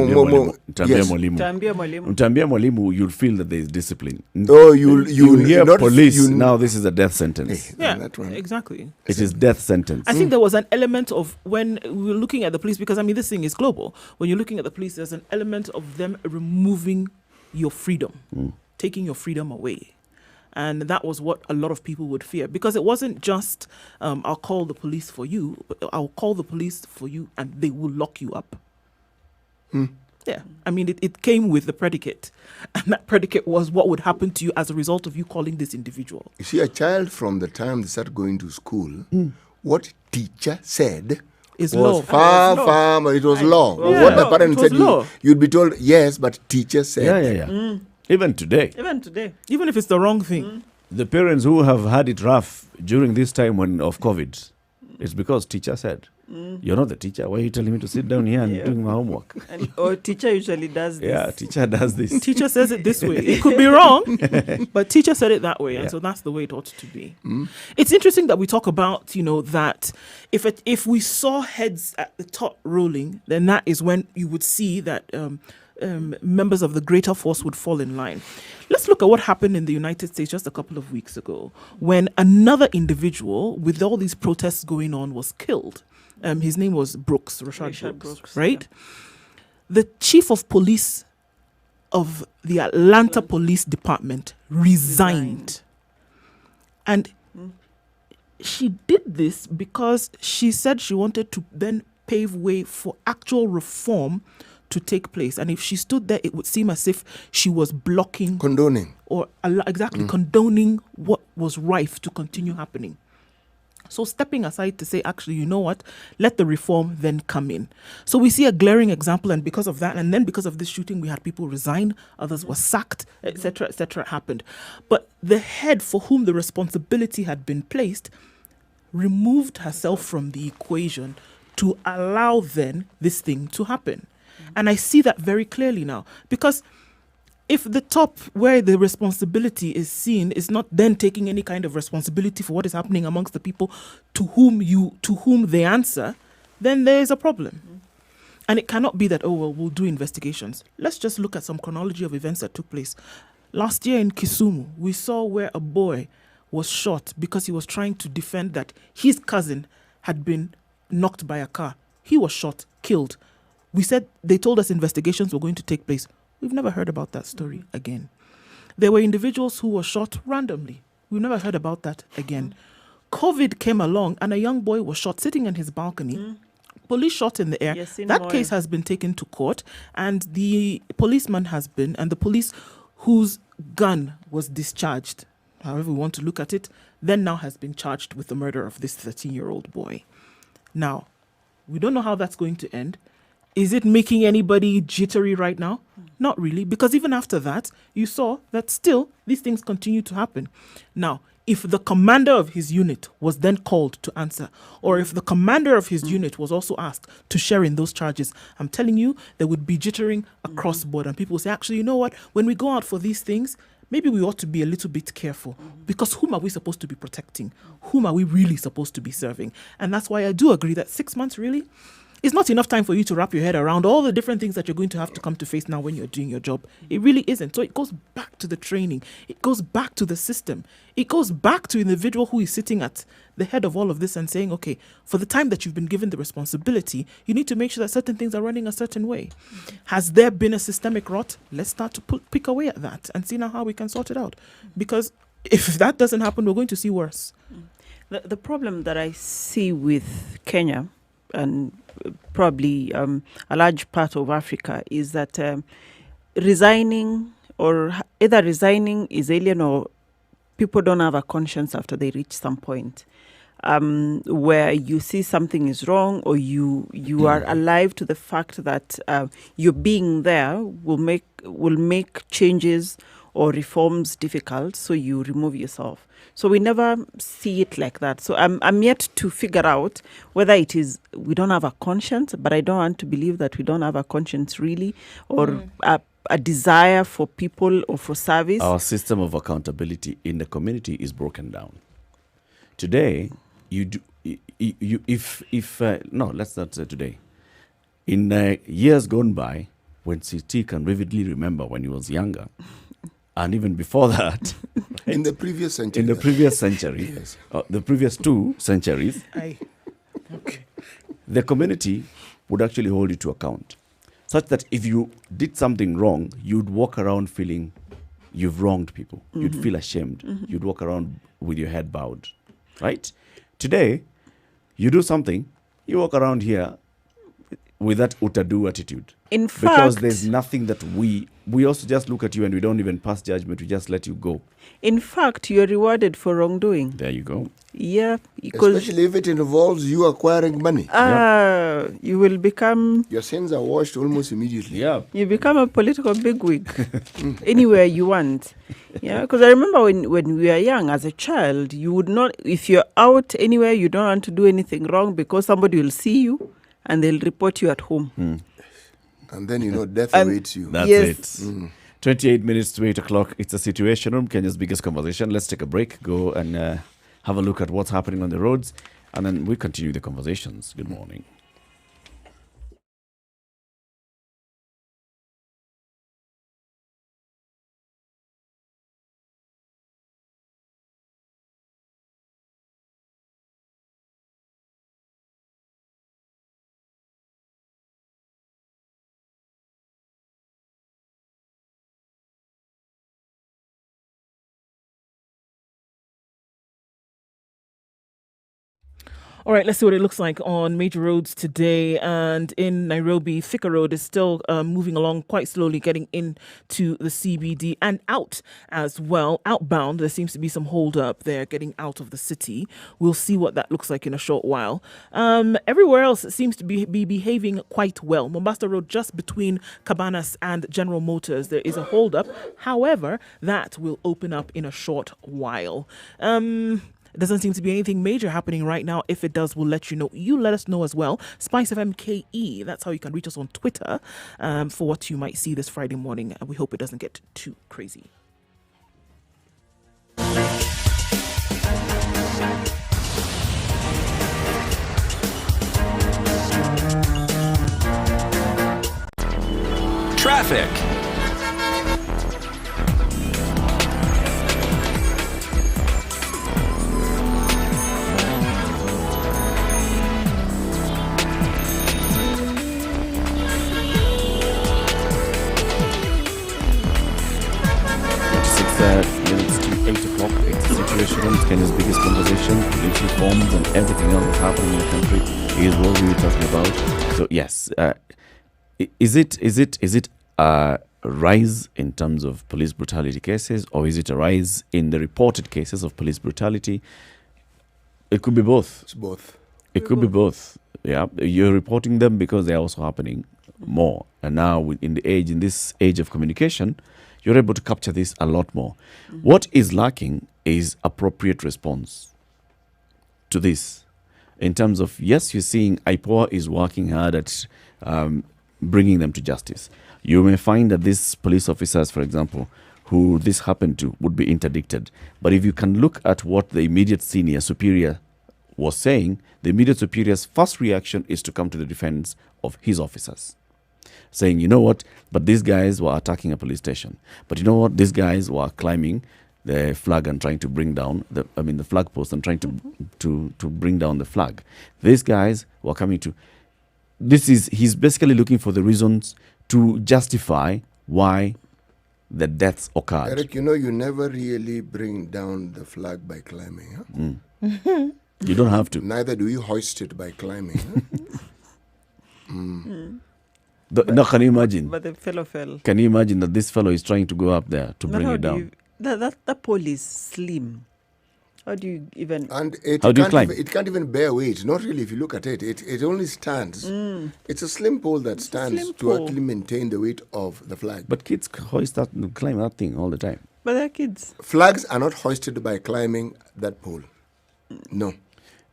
S1: Mtambia mwalimu, you'll feel that there is discipline.
S3: Oh,
S1: you hear police, now this is a death sentence.
S2: Exactly.
S1: It is death sentence.
S2: I think there was an element of when we were looking at the police, because I mean, this thing is global. When you're looking at the police, there's an element of them removing your freedom, taking your freedom away. And that was what a lot of people would fear, because it wasn't just, I'll call the police for you, but I'll call the police for you and they will lock you up. Yeah. I mean, it came with the predicate. And that predicate was what would happen to you as a result of you calling this individual.
S3: You see, a child from the time they start going to school, what teacher said
S2: is
S3: was
S2: law.
S3: far, it was law.
S2: Yeah.
S3: What the parent said,
S2: law.
S3: you'd be told, yes, but teacher said.
S1: Yeah. Even today.
S2: Even if it's the wrong thing.
S1: The parents who have had it rough during this time of COVID, it's because teacher said, you're not the teacher. Why are you telling me to sit down here and doing my homework?
S6: Or teacher usually does this.
S1: Yeah, teacher does this.
S2: Teacher says it this way. It could be wrong, but teacher said it that way. And so that's the way it ought to be. It's interesting that we talk about, that if we saw heads at the top rolling, then that is when you would see that members of the greater force would fall in line. Let's look at what happened in the United States just a couple of weeks ago when another individual with all these protests going on was killed. His name was Rashad Brooks, right? Yeah. The chief of police of the Atlanta Police Department resigned. And she did this because she said she wanted to then pave way for actual reform to take place. And if she stood there, it would seem as if she was blocking...
S3: Condoning.
S2: Or condoning what was rife to continue happening. So stepping aside to say, actually, you know what? Let the reform then come in. So we see a glaring example, and because of that, and then because of this shooting, we had people resign, others were sacked, etc., happened. But the head for whom the responsibility had been placed removed herself from the equation to allow then this thing to happen. And I see that very clearly now, because if the top where the responsibility is seen is not then taking any kind of responsibility for what is happening amongst the people to whom they answer, then there is a problem. And it cannot be that, we'll do investigations. Let's just look at some chronology of events that took place. Last year in Kisumu, we saw where a boy was shot because he was trying to defend that his cousin had been knocked by a car. He was shot, killed. They told us investigations were going to take place. We've never heard about that story again. There were individuals who were shot randomly. We've never heard about that again. COVID came along and a young boy was shot sitting in his balcony. Police shot in the air. That case has been taken to court, and the policeman has been, and the police whose gun was discharged, however we want to look at it, then now has been charged with the murder of this 13-year-old boy. Now, we don't know how that's going to end. Is it making anybody jittery right now? Not really, because even after that, you saw that still these things continue to happen. Now, if the commander of his unit was then called to answer, or if the commander of his unit was also asked to share in those charges, I'm telling you, there would be jittering across the board. And people will say, actually, you know what? When we go out for these things, maybe we ought to be a little bit careful, because whom are we supposed to be protecting? Whom are we really supposed to be serving? And that's why I do agree that 6 months really is not enough time for you to wrap your head around all the different things that you're going to have to come to face now when you're doing your job. It really isn't. So it goes back to the training. It goes back to the system. It goes back to the individual who is sitting at the head of all of this and saying, okay, for the time that you've been given the responsibility, you need to make sure that certain things are running a certain way. Has there been a systemic rot? Let's start to pick away at that and see now how we can sort it out. Because if that doesn't happen, we're going to see worse.
S6: The problem that I see with Kenya and probably a large part of Africa is that resigning is alien, or people don't have a conscience after they reach some point where you see something is wrong, or you are alive to the fact that your being there will make changes or reforms difficult, so you remove yourself. So we never see it like that. So I'm yet to figure out whether it is we don't have a conscience, but I don't want to believe that we don't have a conscience really, or a desire for people or for service.
S1: Our system of accountability in the community is broken down. Today, let's not say today. In years gone by, when CT can vividly remember when he was younger, and even before that,
S3: in the previous century,
S1: yes. The previous 2 centuries, the community would actually hold you to account, such that if you did something wrong, you'd walk around feeling you've wronged people. You'd feel ashamed. You'd walk around with your head bowed, right? Today, you do something, you walk around here with that utadu attitude.
S6: In fact,
S1: because there's nothing that we also just look at you and we don't even pass judgment. We just let you go.
S6: In fact, you're rewarded for wrongdoing.
S1: There you go.
S6: Yeah. Because
S3: especially if it involves you acquiring money.
S6: You will become...
S3: Your sins are washed almost immediately.
S1: Yeah.
S6: You become a political bigwig anywhere you want. Yeah, because I remember when we were young, as a child, you would not... If you're out anywhere, you don't want to do anything wrong because somebody will see you and they'll report you at home.
S3: And then, death awaits you.
S1: That's it. 28 minutes to 8 o'clock. It's a Situation Room, Kenya's biggest conversation. Let's take a break, go and have a look at what's happening on the roads, and then we continue the conversations. Good morning.
S2: All right, let's see what it looks like on major roads today. And in Nairobi, Thika Road is still moving along quite slowly, getting into the CBD and out as well. Outbound, there seems to be some hold up there, getting out of the city. We'll see what that looks like in a short while. Everywhere else it seems to be behaving quite well. Mombasa Road, just between Cabanas and General Motors, there is a hold up. However, that will open up in a short while. It doesn't seem to be anything major happening right now. If it does, we'll let you know. You let us know as well. Spice FM KE. That's how you can reach us on Twitter for what you might see this Friday morning. We hope it doesn't get too crazy.
S5: Traffic.
S1: Minutes to 8 o'clock. It's the Situation Room, Kenya's biggest conversation. Police reforms and everything else that's happening in the country is what we were talking about. So yes, is it a rise in terms of police brutality cases, or is it a rise in the reported cases of police brutality? It could be both.
S3: It's both.
S1: It could be both. Yeah, you're reporting them because they're also happening more. And now, in this age of communication, you're able to capture this a lot more. What is lacking is appropriate response to this. In terms of, yes, you're seeing IPOA is working hard at bringing them to justice. You may find that these police officers, for example, who this happened to, would be interdicted. But if you can look at what the immediate senior superior was saying, the immediate superior's first reaction is to come to the defense of his officers, saying, you know what, but these guys were attacking a police station. But you know what, these guys were climbing the flag and trying to bring down the flag post and trying to bring down the flag. These guys were coming to, he's basically looking for the reasons to justify why the deaths occurred.
S3: Eric, you know, you never really bring down the flag by climbing. Huh?
S1: You don't have to.
S3: Neither do you hoist it by climbing. Huh?
S1: No, can you imagine?
S6: But the fellow fell.
S1: Can you imagine that this fellow is trying to go up there to bring it down?
S6: That pole is slim. How do you even...
S3: And it
S1: How do you
S3: can't
S1: climb?
S3: it can't even bear weight. Not really if you look at it. It only stands. It's a slim pole that stands
S6: slim
S3: to
S6: pole.
S3: actually maintain the weight of the flag.
S1: But kids hoist that, climb that thing all the time.
S6: But they're kids.
S3: Flags are not hoisted by climbing that pole. No.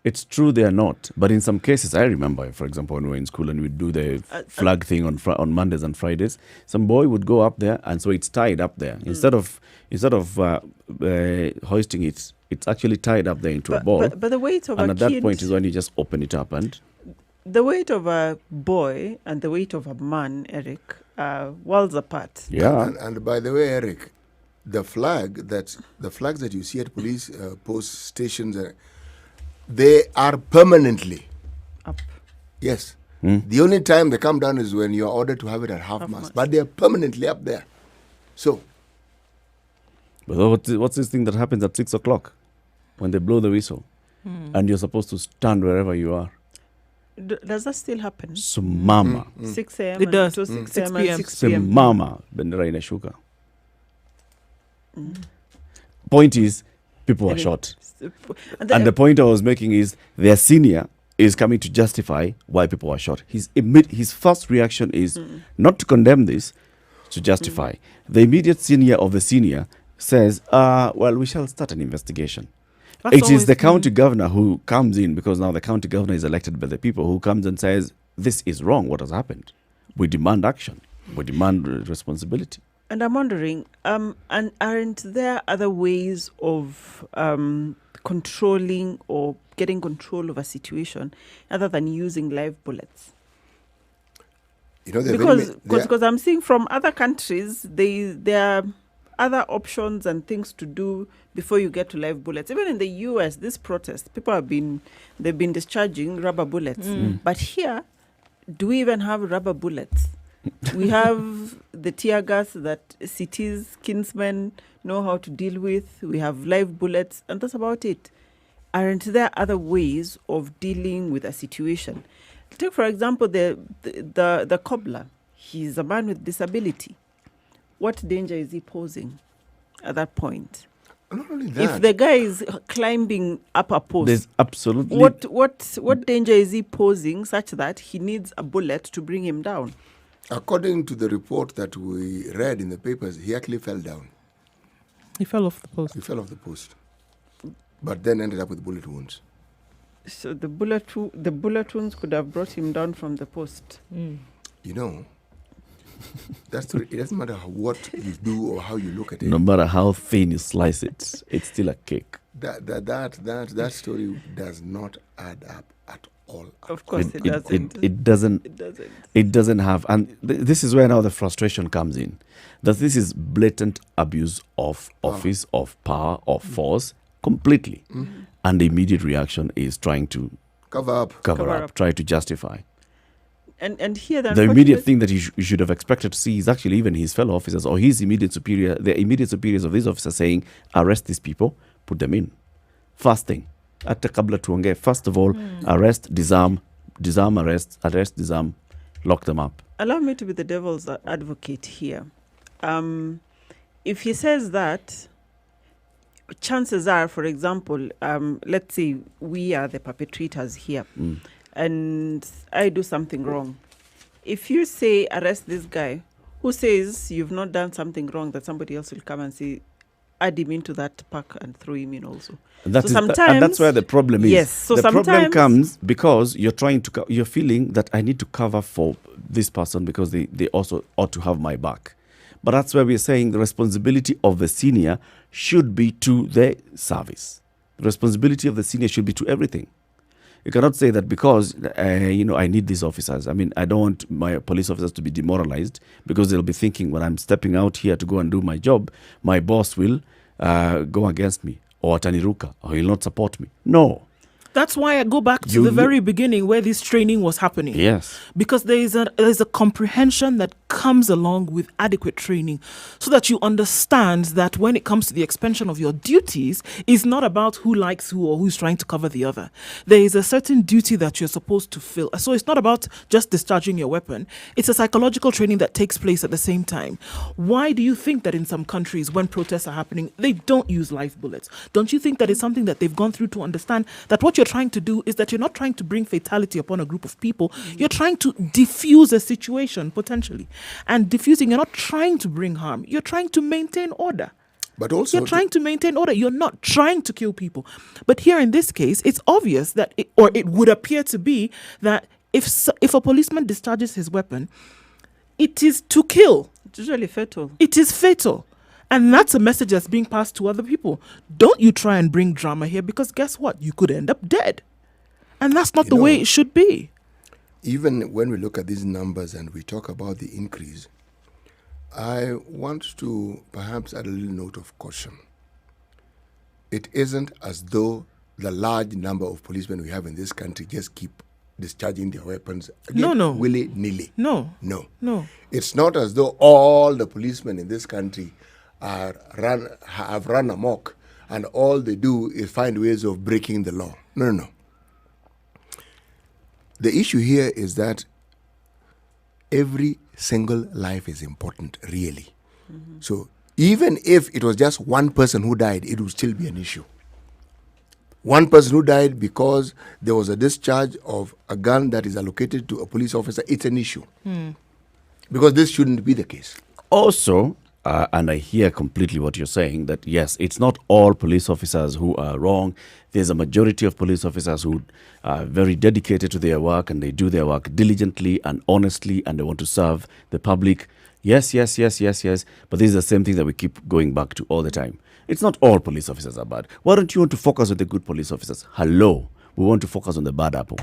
S1: It's true they are not, but in some cases, I remember, for example, when we were in school and we'd do the flag thing on Mondays and Fridays, some boy would go up there, and so it's tied up there. Instead of hoisting it, it's actually tied up there into a ball.
S6: But the weight of
S1: and
S6: a
S1: at that
S6: kid,
S1: point is when you just open it up and...
S6: the weight of a boy and the weight of a man, Eric, are worlds apart.
S1: Yeah.
S3: And by the way, Eric, the flags that you see at police post stations, they are permanently
S6: Up.
S3: Yes. The only time they come down is when you are ordered to have it at half mast, but they are permanently up there. So,
S1: But what's this thing that happens at 6 o'clock when they blow the whistle and you're supposed to stand wherever you are?
S6: Does that still happen?
S1: Sumama.
S6: 6 a.m.
S2: It does.
S6: To 6
S2: 6
S6: a.m.
S2: p.m.
S6: and 6 p.m.
S1: Sumama. Bendera inashuka. Point is, people were shot. And the point I was making is their senior is coming to justify why people were shot. His first reaction is not to condemn this, to justify. The immediate senior of the senior says, well, we shall start an investigation. It is the county governor who comes in, because now the county governor is elected by the people, who comes and says, this is wrong, what has happened. We demand action. We demand responsibility.
S6: And I'm wondering, and aren't there other ways of controlling or getting control of a situation other than using live bullets?
S3: you know,
S6: Because I'm seeing from other countries, there are other options and things to do before you get to live bullets. Even in the US, this protest, they've been discharging rubber bullets. But here, do we even have rubber bullets? We have the tear gas that cities, kinsmen know how to deal with. We have live bullets, and that's about it. Aren't there other ways of dealing with a situation? Take, for example, the cobbler. He's a man with disability. What danger is he posing at that point?
S3: not only that.
S6: If the guy is climbing up a post,
S1: There's absolutely...
S6: what danger is he posing such that he needs a bullet to bring him down?
S3: According to the report that we read in the papers, he actually fell down.
S2: He fell off the post.
S3: He fell off the post, but then ended up with bullet wounds.
S6: So the bullet wounds could have brought him down from the post.
S3: You know, it doesn't matter what you do or how you look at it.
S1: No matter how thin you slice it, it's still a cake.
S3: That story does not add up at all.
S6: Of course, it doesn't.
S1: It doesn't.
S6: It doesn't.
S1: It doesn't have, and this is where now the frustration comes in. That this is blatant abuse of office, of power, of force, completely. And the immediate reaction is trying to
S3: Cover up.
S6: Cover up.
S1: try to justify.
S6: And here
S1: The immediate thing that you should have expected to see is actually even his fellow officers or his immediate superior, the immediate superiors of these officers saying, arrest these people, put them in. First thing. Hata kabla tuongee, first of all, arrest, disarm, arrest, disarm, lock them up.
S6: Allow me to be the devil's advocate here. if he says that, chances are, for example, let's say we are the perpetrators here, and I do something wrong. If you say arrest this guy, who says you've not done something wrong, that somebody else will come and say add him into that pack and throw him in also.
S1: And that's where the problem is.
S6: Yes. So
S1: the problem
S6: sometimes
S1: comes because you're trying to you're feeling that I need to cover for this person because they also ought to have my back. But that's where we're saying the responsibility of the senior should be to the service. The responsibility of the senior should be to everything. You cannot say that because, I need these officers. I mean, I don't want my police officers to be demoralized because they'll be thinking when I'm stepping out here to go and do my job, my boss will go against me or ataniruka or he'll not support me. No.
S2: That's why I go back to the very beginning where this training was happening.
S1: Yes.
S2: Because there is a comprehension that comes along with adequate training so that you understand that when it comes to the expansion of your duties, it's not about who likes who or who's trying to cover the other. There is a certain duty that you're supposed to fill. So it's not about just discharging your weapon. It's a psychological training that takes place at the same time. Why do you think that in some countries when protests are happening, they don't use live bullets? Don't you think that it's something that they've gone through to understand that what you're trying to do is that you're not trying to bring fatality upon a group of people. You're trying to diffuse a situation potentially. And diffusing, you're not trying to bring harm. You're trying to maintain order.
S3: But also
S2: you're trying to maintain order. You're not trying to kill people. But here in this case, it's obvious that, it would appear to be that if a policeman discharges his weapon, it is to kill.
S6: It's usually fatal.
S2: It is fatal. And that's a message that's being passed to other people. Don't you try and bring drama here because guess what? You could end up dead. And that's not the way it should be.
S3: Even when we look at these numbers and we talk about the increase, I want to perhaps add a little note of caution. It isn't as though the large number of policemen we have in this country just keep discharging their weapons again,
S2: No.
S3: willy-nilly.
S2: No.
S3: It's not as though all the policemen in this country have run amok and all they do is find ways of breaking the law. No. The issue here is that every single life is important, really. Mm-hmm. So even if it was just one person who died, it would still be an issue. One person who died because there was a discharge of a gun that is allocated to a police officer, it's an issue. Because this shouldn't be the case.
S1: Also, and I hear completely what you're saying, that yes, it's not all police officers who are wrong. There's a majority of police officers who are very dedicated to their work and they do their work diligently and honestly and they want to serve the public. Yes. But this is the same thing that we keep going back to all the time. It's not all police officers are bad. Why don't you want to focus on the good police officers? Hello, we want to focus on the bad apple.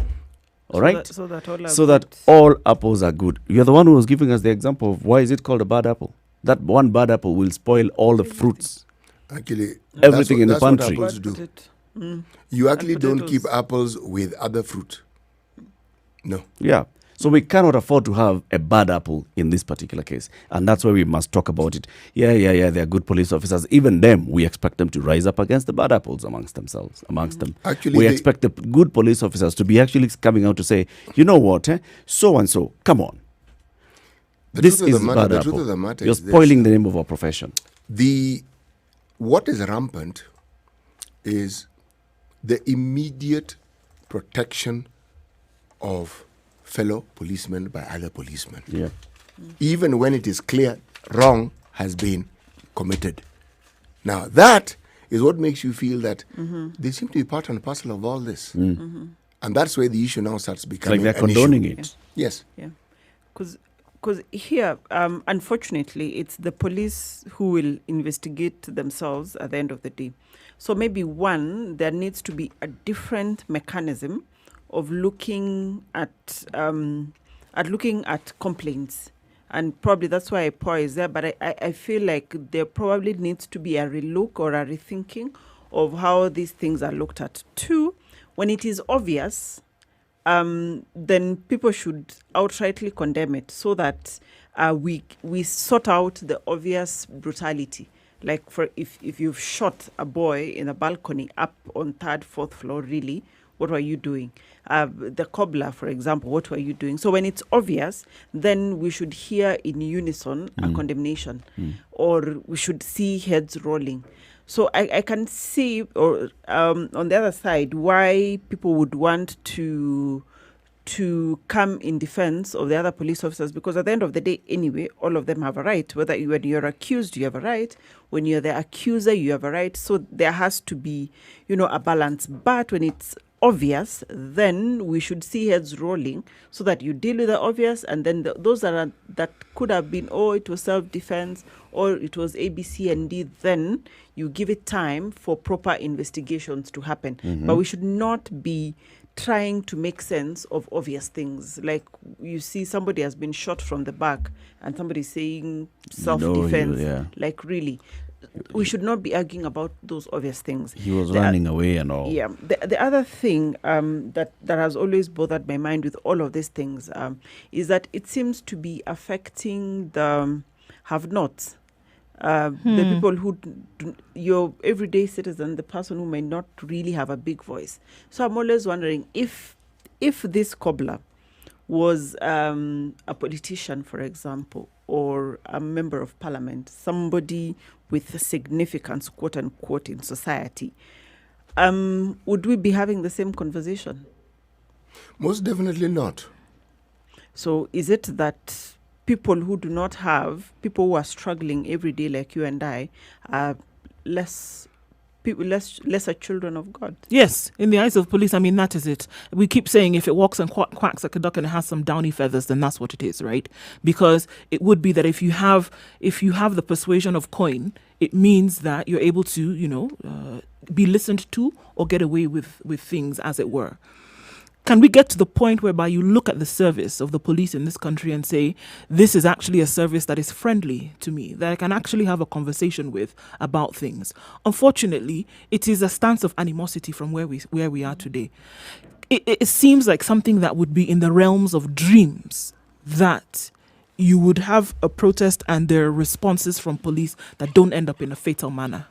S1: All right?
S6: So
S1: that all apples are good. You're the one who was giving us the example of why is it called a bad apple. That one bad apple will spoil all the fruits.
S3: Actually,
S1: everything in the pantry.
S3: What apples do. You actually don't keep apples with other fruit. No.
S1: Yeah. So we cannot afford to have a bad apple in this particular case. And that's why we must talk about it. Yeah, they're good police officers. Even them, we expect them to rise up against the bad apples amongst them. Actually, we expect the good police officers to be actually coming out to say, you know what, so and so, come on. This is bad apple.
S3: Truth of the matter
S1: You're spoiling the name of our profession.
S3: What is rampant is the immediate protection of fellow policemen by other policemen.
S1: Yeah.
S3: Even when it is clear wrong has been committed. Now that is what makes you feel that they seem to be part and parcel of all this. And that's where the issue now starts becoming
S1: like they're condoning it.
S6: Yeah.
S3: Yes.
S6: Yeah. Because here, unfortunately, it's the police who will investigate themselves at the end of the day. So maybe there needs to be a different mechanism of looking at complaints, and probably that's why POA is there. But I feel like there probably needs to be a relook or a rethinking of how these things are looked at. Two, when it is obvious, then people should outrightly condemn it, so that we sort out the obvious brutality. Like if you've shot a boy in a balcony up on 3rd, 4th floor, really, what were you doing? The cobbler, for example, what were you doing? So when it's obvious, then we should hear in unison a condemnation, or we should see heads rolling. So I can see, or on the other side, why people would want to come in defense of the other police officers, because at the end of the day, anyway, all of them have a right. Whether when you're accused, you have a right. When you're the accuser, you have a right. So there has to be, a balance. But when it's obvious, then we should see heads rolling, so that you deal with the obvious, and then those that could have been, it was self-defense, or it was A, B, C, and D, then you give it time for proper investigations to happen. But we should not be trying to make sense of obvious things. Like you see somebody has been shot from the back and somebody saying self-defense. Like really, we should not be arguing about those obvious things.
S1: He was running away and all.
S6: Yeah. The other thing that has always bothered my mind with all of these things is that it seems to be affecting the have-nots. The people who, your everyday citizen, the person who may not really have a big voice. So I'm always wondering if this cobbler was a politician, for example, or a member of parliament, somebody with significance, quote unquote, in society, would we be having the same conversation?
S3: Most definitely not.
S6: So is it that people who do not have, people who are struggling every day like you and I, are lesser children of God?
S2: Yes, in the eyes of police, I mean, that is it. We keep saying if it walks and quacks like a duck and it has some downy feathers, then that's what it is, right? Because it would be that if you have the persuasion of coin, it means that you're able to, be listened to or get away with things, as it were. Can we get to the point whereby you look at the service of the police in this country and say, this is actually a service that is friendly to me, that I can actually have a conversation with about things? Unfortunately, it is a stance of animosity from where we are today. It seems like something that would be in the realms of dreams, that you would have a protest and there are responses from police that don't end up in a fatal manner.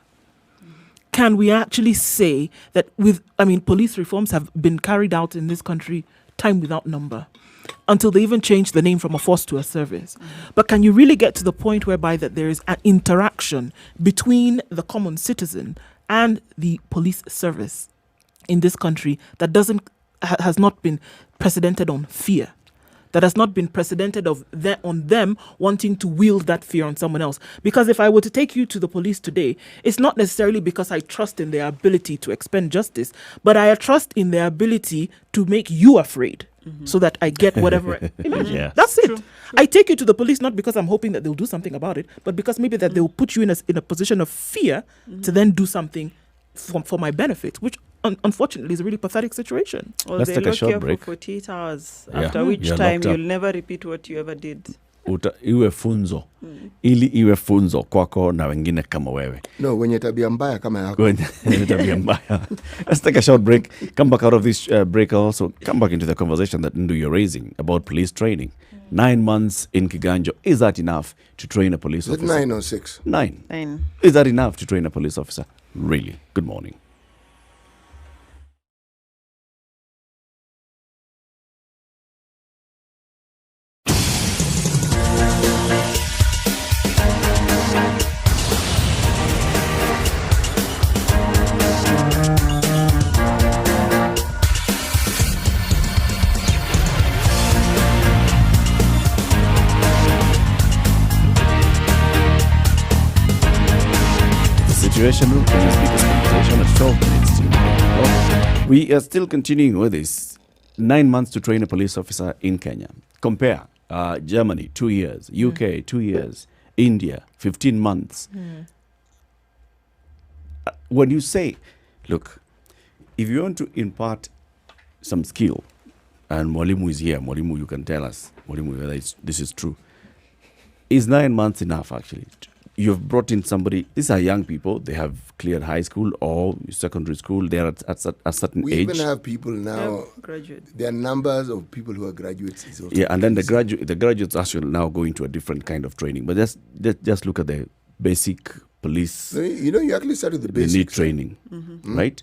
S2: Can we actually say that police reforms have been carried out in this country time without number, until they even changed the name from a force to a service? But can you really get to the point whereby that there is an interaction between the common citizen and the police service in this country that has not been precedented on fear? That has not been precedented on them wanting to wield that fear on someone else. Because if I were to take you to the police today, it's not necessarily because I trust in their ability to expend justice, but I trust in their ability to make you afraid, so that I get whatever. Imagine, that's it. True. I take you to the police not because I'm hoping that they'll do something about it, but because maybe that they'll put you in a position of fear to then do something for my benefit, which unfortunately is a really pathetics situation.
S6: Well,
S1: let's take a short break.
S6: For 48 hours, after which time you'll never repeat what you ever did.
S1: Iwe funzo ili iwe funzo kwako na wengine kama wewe.
S3: No, wenye tabia mbaya kama yako.
S1: Wenye tabia mbaya. Let's take a short break. Come back out of this break. Also come back into the conversation that Ndu you're raising about police training. 9 months in Kiganjo, is that enough to train a police officer?
S3: Is it 9 or 6?
S6: 9.
S1: Is that enough to train a police officer? Really? Good morning. Situation room, conversation at 12 minutes to we are still continuing with this. 9 months to train a police officer in Kenya. Compare Germany, 2 years, UK, 2 years, India, 15 months. When you say, look, if you want to impart some skill, and Mwalimu is here, Mwalimu, you can tell us, Mwalimu, whether this is true. Is 9 months enough, actually? You've brought in somebody, these are young people, they have cleared high school or secondary school, they're at a certain age.
S3: We even have people now,
S6: graduates.
S3: There are numbers of people who are graduates.
S1: And then the graduates actually now go into a different kind of training. But just look at the basic police.
S3: You actually start with the basic
S1: need training, right?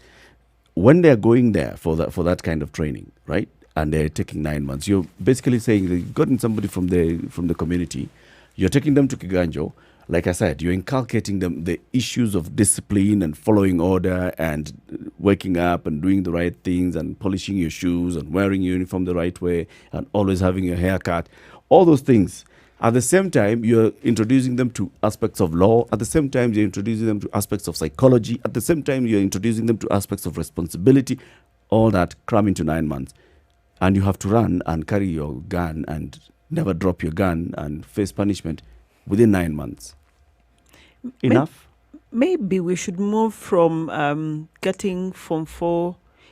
S1: when they're going there for that kind of training, right, and they're taking 9 months, you're basically saying that you've gotten somebody from the community, you're taking them to Kiganjo. Like I said, you're inculcating them the issues of discipline and following order and waking up and doing the right things and polishing your shoes and wearing your uniform the right way and always having your hair cut. All those things. At the same time, you're introducing them to aspects of law. At the same time, you're introducing them to aspects of psychology. At the same time, you're introducing them to aspects of responsibility. All that cram into 9 months. And you have to run and carry your gun and never drop your gun and face punishment within 9 months. Enough?
S6: Maybe we should move from getting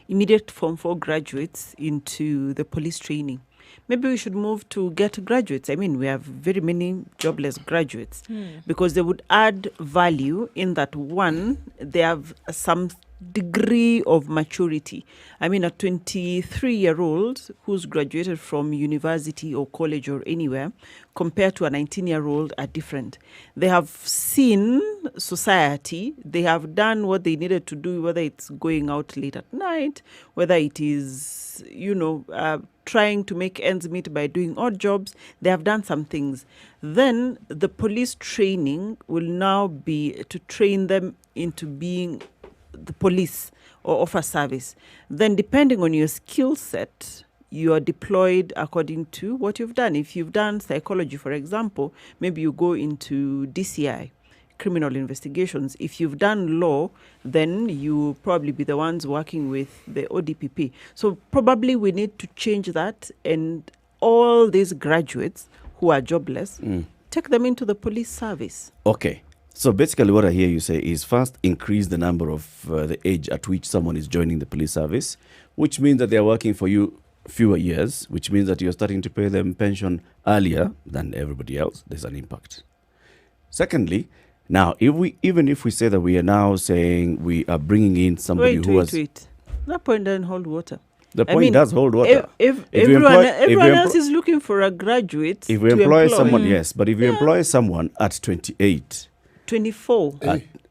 S6: immediate Form 4 graduates into the police training. Maybe we should move to get graduates. I mean, we have very many jobless graduates because they would add value in that, one, they have some degree of maturity. I mean, a 23-year-old who's graduated from university or college or anywhere compared to a 19-year-old are different. They have seen society. They have done what they needed to do, whether it's going out late at night, whether it is, trying to make ends meet by doing odd jobs. They have done some things. Then the police training will now be to train them into being the police or offer service. Then depending on your skill set, you are deployed according to what you've done. If you've done psychology, for example, maybe you go into DCI, criminal investigations. If you've done law, then you probably be the ones working with the ODPP. So probably we need to change that, and all these graduates who are jobless, take them into the police service.
S1: Okay. So basically what I hear you say is, first, increase the number of the age at which someone is joining the police service, which means that they are working for you fewer years, which means that you're starting to pay them pension earlier than everybody else. There's an impact. Secondly, now, even if we say that we are now saying we are bringing in somebody
S6: Wait. That point doesn't hold water.
S1: The point does hold water.
S6: If everyone else is looking for a graduate,
S1: if we employ someone, yes, but if we employ someone at 28,
S6: 24,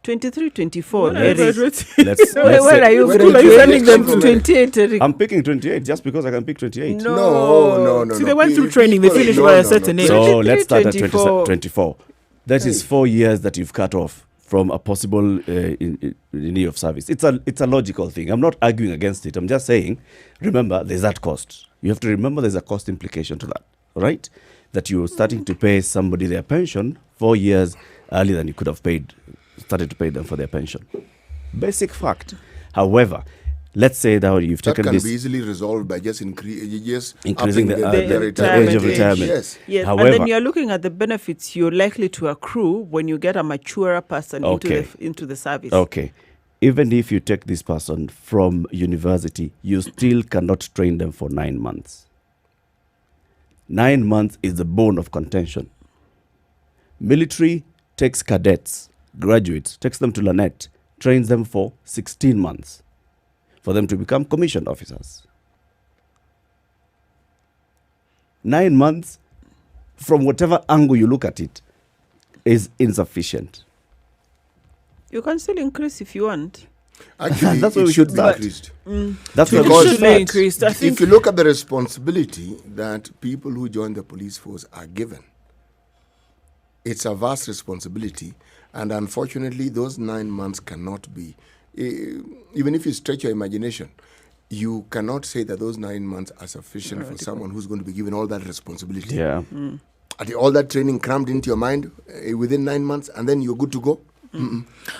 S6: 23, 24.
S1: Where
S6: Where
S1: are
S6: you graduating them to 28, Eric?
S1: I'm picking 28 just because I can pick 28.
S3: No.
S2: See, they went through training. They finished by a certain age.
S1: So let's start at
S6: 24.
S1: 24. That is 4 years that you've cut off from a possible need of service. It's a logical thing. I'm not arguing against it. I'm just saying, remember, there's that cost. You have to remember there's a cost implication to that, right? That you're starting to pay somebody their pension 4 years earlier than you could have started to pay them for their pension. Basic fact. However, let's say that you've taken this.
S3: That can be easily resolved by just
S1: increasing the
S3: retirement
S1: age of retirement.
S3: Yes.
S1: However,
S6: and then you're looking at the benefits you're likely to accrue when you get a maturer person into the service.
S1: Okay. Even if you take this person from university, you still cannot train them for 9 months. 9 months is the bone of contention. Military takes cadets, graduates, takes them to Lanet, trains them for 16 months for them to become commissioned officers. 9 months, from whatever angle you look at it, is insufficient.
S6: You can still increase if you want.
S3: Actually,
S1: that's where
S3: it
S1: we
S3: should
S1: should
S3: be
S1: start.
S3: increased.
S1: That's
S2: It
S1: because
S2: should be increased. I think
S3: If you look at the responsibility that people who join the police force are given, it's a vast responsibility, and unfortunately, those 9 months cannot be. Even if you stretch your imagination, you cannot say that those 9 months are sufficient for someone who's going to be given all that responsibility.
S1: Yeah.
S3: All that training crammed into your mind within 9 months, and then you're good to go.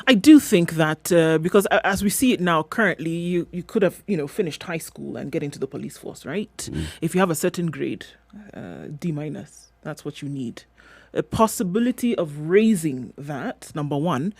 S2: I do think that because as we see it now, currently, you could have finished high school and get into the police force, right? If you have a certain grade, D-, that's what you need. A possibility of raising that, number one,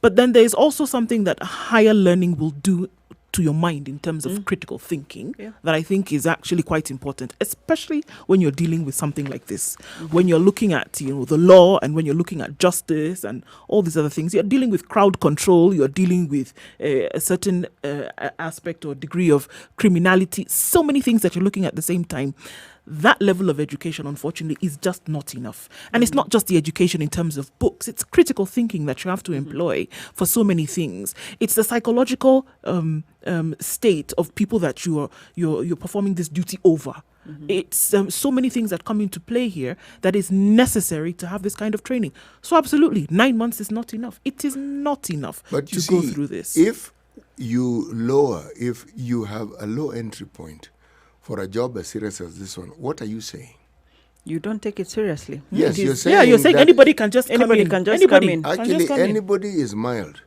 S2: but then there's also something that higher learning will do to your mind in terms of critical thinking that I think is actually quite important, especially when you're dealing with something like this. When you're looking at the law, and when you're looking at justice and all these other things, you're dealing with crowd control, you're dealing with a certain aspect or degree of criminality, so many things that you're looking at the same time. that level of education, unfortunately, is just not enough. And it's not just the education in terms of books. It's critical thinking that you have to employ for so many things. It's the psychological state of people that you're performing this duty over. It's so many things that come into play here that is necessary to have this kind of training. So absolutely, 9 months is not enough. It is not enough
S3: But
S2: to
S3: you
S2: go
S3: see,
S2: through this.
S3: if you have a low entry point for a job as serious as this one, what are you saying?
S6: You don't take it seriously.
S3: Yes,
S6: It
S3: you're
S6: is-
S3: saying
S2: you're saying
S3: that
S2: anybody can just come
S6: Anybody
S2: in.
S6: can just
S2: Anybody
S6: come in.
S2: can just
S3: Actually,
S2: come in.
S3: anybody is mild.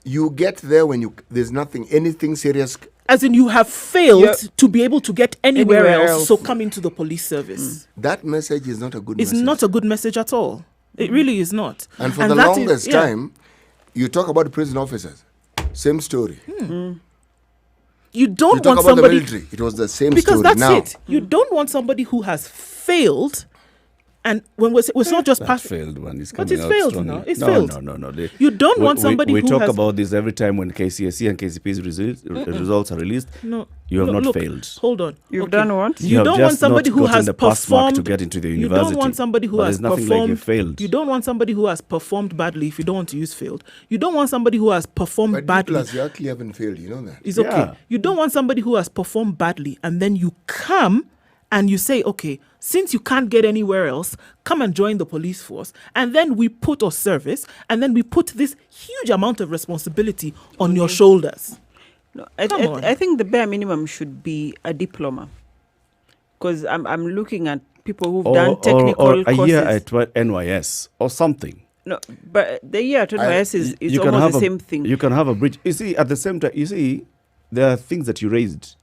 S3: You get there when there's anything serious.
S2: As in, you have failed
S6: Yeah.
S2: to be able to get anywhere,
S6: Anywhere
S2: else,
S6: else.
S2: so come into the police service.
S3: That message is not a good
S2: It's
S3: message.
S2: not a good message at all. It really is not.
S3: And for the
S2: that is-
S3: longest
S2: yeah.
S3: time, you talk about prison officers. Same story.
S2: You don't
S3: You talk
S2: want
S3: about
S2: somebody
S3: the military. It was the same
S2: because
S3: story.
S2: that's
S3: Now,
S2: it. You don't want somebody who has failed, and when it's not just
S1: That
S2: past.
S1: failed one is
S2: But
S1: coming
S2: it's
S1: out
S2: failed
S1: strongly.
S2: now. It's
S1: no,
S2: failed.
S1: No.
S2: You don't want
S1: We-
S2: somebody
S1: we
S2: who
S1: talk
S2: has
S1: about this every time when KCSE and KCP's results are released.
S2: no.
S1: You have not
S2: look,
S1: failed.
S2: Hold on.
S6: You've done what?
S1: You
S2: You
S1: have
S2: don't
S1: just
S2: want somebody
S1: not
S2: who
S1: gotten
S2: has
S1: the pass mark
S2: performed
S1: to get into the
S2: You
S1: university.
S2: don't want somebody who
S1: But
S2: has
S1: there's nothing like you
S2: performed.
S1: failed.
S2: You don't want somebody who has performed badly. If you don't want to use failed, you don't want somebody who has performed
S3: but
S2: badly.
S3: plus, you actually haven't failed. You know that.
S2: It's okay.
S1: Yeah.
S2: You don't want somebody who has performed badly and then you come and you say, okay, since you can't get anywhere else, come and join the police force. And then we put our service and then we put this huge amount of responsibility on your shoulders.
S6: No,
S2: Come on.
S6: I think the bare minimum should be a diploma. Because I'm looking at people who've done technical
S1: or a
S6: courses.
S1: year at NYS or something.
S6: No, but the year at NYS is
S1: You can
S6: almost
S1: have
S6: the
S1: a-
S6: same thing.
S1: You can have a bridge. You see, at the same time, there are things that you raised.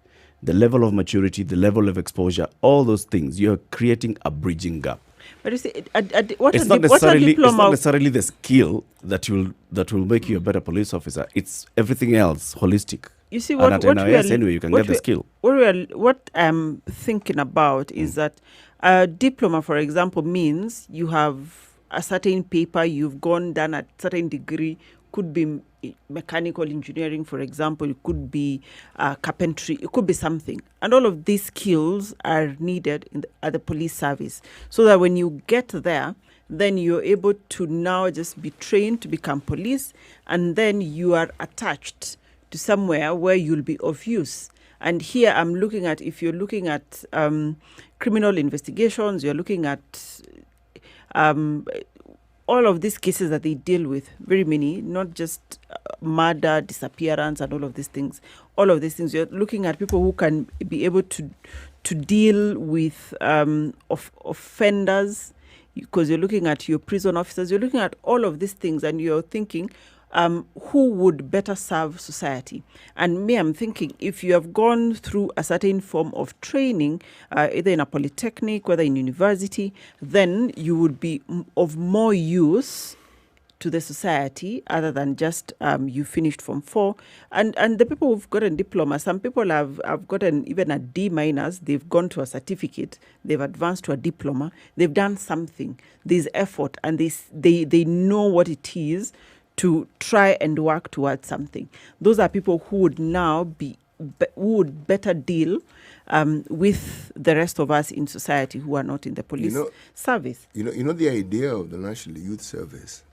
S1: The level of maturity, the level of exposure, all those things. You're creating a bridging gap.
S6: But you see,
S1: It's
S6: what
S1: not
S6: a diploma...
S1: necessarily the skill that will make you a better police officer. It's everything else, holistic.
S6: You see,
S1: And
S6: what
S1: at
S6: we
S1: NIS
S6: are,
S1: anyway, you can
S6: what
S1: get the
S6: we-
S1: skill.
S6: What I'm thinking about is that a diploma, for example, means you have a certain paper, you've done a certain degree, could be mechanical engineering, for example, it could be carpentry, it could be something. And all of these skills are needed at the police service, so that when you get there, then you're able to now just be trained to become police, and then you are attached to somewhere where you'll be of use. And here I'm looking at, if you're looking at criminal investigations, you're looking at all of these cases that they deal with, very many, not just murder, disappearance, and all of these things. All of these things, you're looking at people who can be able to deal with offenders, because you're looking at your prison officers, you're looking at all of these things, and you're thinking, who would better serve society? And me, I'm thinking, if you have gone through a certain form of training, either in a polytechnic, whether in university, then you would be of more use to the society other than just you finished Form 4. And the people who've gotten diploma, some people have gotten even a D-, they've gone to a certificate, they've advanced to a diploma, they've done something, there's effort, and they know what it is to try and work towards something. Those are people who would now who would better deal with the rest of us in society who are not in the police service.
S3: You know the idea of the National Youth Service.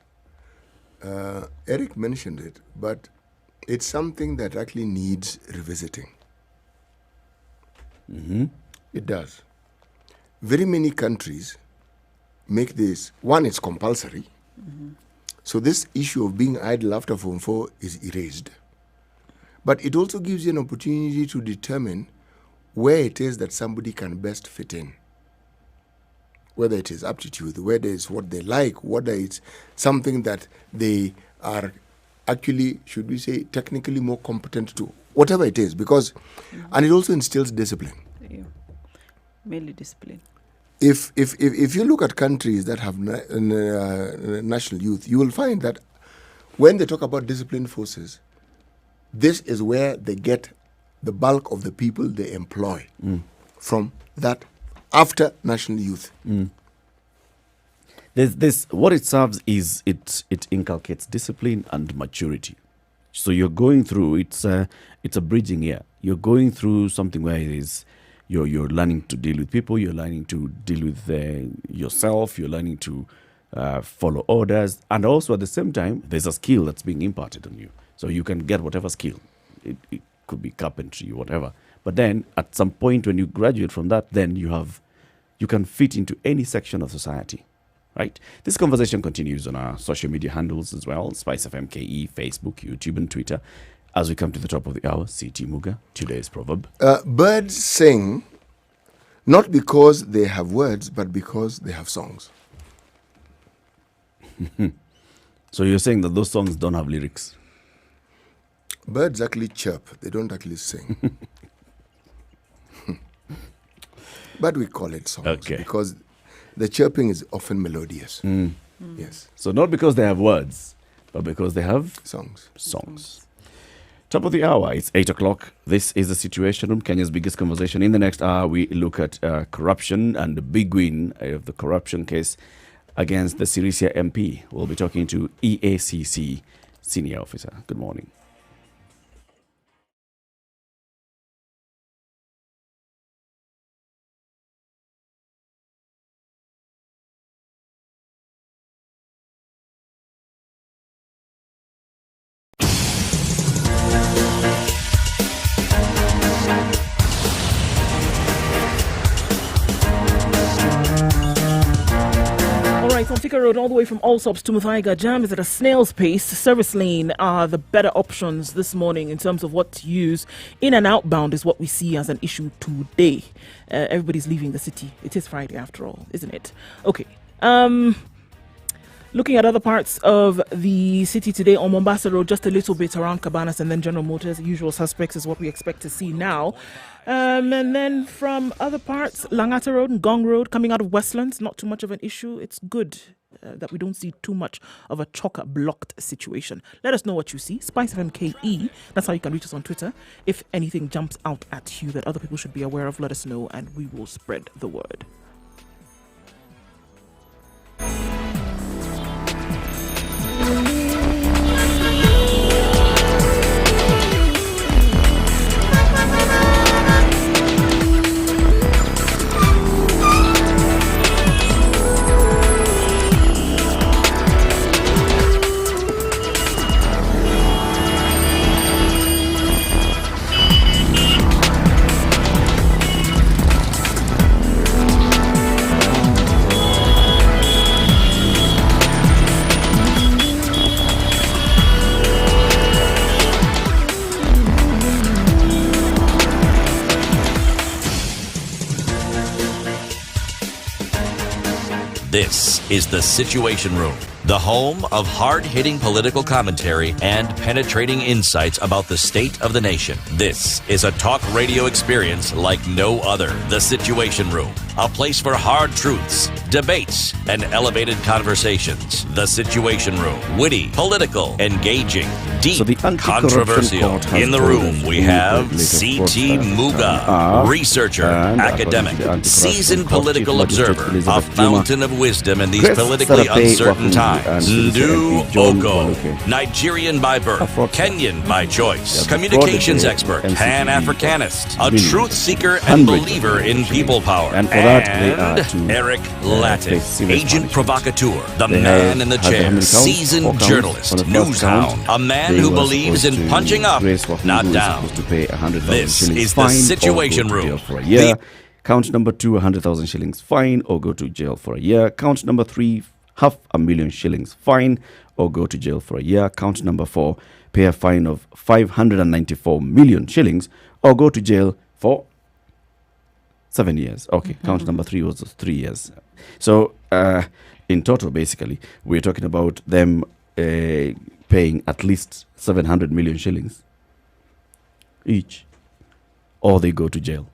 S3: Eric mentioned it, but it's something that actually needs revisiting. It does. Very many countries make this, one, it's compulsory. So this issue of being idle after Form 4 is erased. But it also gives you an opportunity to determine where it is that somebody can best fit in. Whether it is aptitude, whether it's what they like, whether it's something that they are actually, should we say, technically more competent to, whatever it is, because, and it also instills discipline.
S6: Yeah. Mainly discipline.
S3: If you look at countries that have national youth, you will find that when they talk about disciplined forces, this is where they get the bulk of the people they employ from that after national youth.
S1: There's what it serves is it inculcates discipline and maturity. So you're going through it's a bridging year. You're going through something where it is You're learning to deal with people. You're learning to deal with yourself. You're learning to follow orders. And also at the same time, there's a skill that's being imparted on you. So you can get whatever skill. It could be carpentry, whatever. But then at some point when you graduate from that, then you can fit into any section of society. Right? This conversation continues on our social media handles as well, Spice FM KE, Facebook, YouTube, and Twitter. As we come to the top of the hour, CT Muga, today's proverb.
S3: Birds sing not because they have words, but because they have songs.
S1: So you're saying that those songs don't have lyrics?
S3: Birds actually chirp. They don't actually sing. But we call it songs because the chirping is often melodious. Yes.
S1: So not because they have words, but because they have
S3: songs.
S1: Top of the hour, it's 8 o'clock. This is the Situation Room, Kenya's biggest conversation. In the next hour, we look at corruption and the big win of the corruption case against the Sirisia MP. We'll be talking to EACC senior officer. Good morning.
S2: On Thika Road, all the way from Allsops to Muthaiga, jam is at a snail's pace. Service lane are the better options this morning in terms of what to use. In and outbound is what we see as an issue today. Everybody's leaving the city. It is Friday after all, isn't it? Okay. Looking at other parts of the city today, on Mombasa Road, just a little bit around Cabanas and then General Motors. Usual suspects is what we expect to see now. And then from other parts, Langata Road and Gong Road, coming out of Westlands, not too much of an issue. It's good that we don't see too much of a chock-blocked situation. Let us know what you see. Spice FM KE, that's how you can reach us on Twitter. If anything jumps out at you that other people should be aware of, let us know and we will spread the word.
S5: This is the Situation Room, the home of hard-hitting political commentary and penetrating insights about the state of the nation. This is a talk radio experience like no other. The Situation Room, a place for hard truths, debates, and elevated conversations. The Situation Room, witty, political, engaging, deep, controversial. In the room, we have CT Muga, researcher, academic, seasoned political observer, a fountain of wisdom in these politically uncertain times. Ndu Oko, Nigerian by birth, Kenyan by choice, communications expert, Pan-Africanist, a truth seeker and believer in people power, and Eric Latin, agent provocateur, the man in the chair, seasoned journalist, news hound, a man who believes in punching up, not down. This is the Situation Room.
S1: Count number 2, 100,000 shillings fine or go to jail for a year. Count number 3, 500,000 shillings fine or go to jail for a year. Count number 4, pay a fine of 594 million shillings or go to jail for 7 years. Okay, count number 3 was 3 years. So in total, basically, we're talking about them paying at least 700 million shillings each or they go to jail.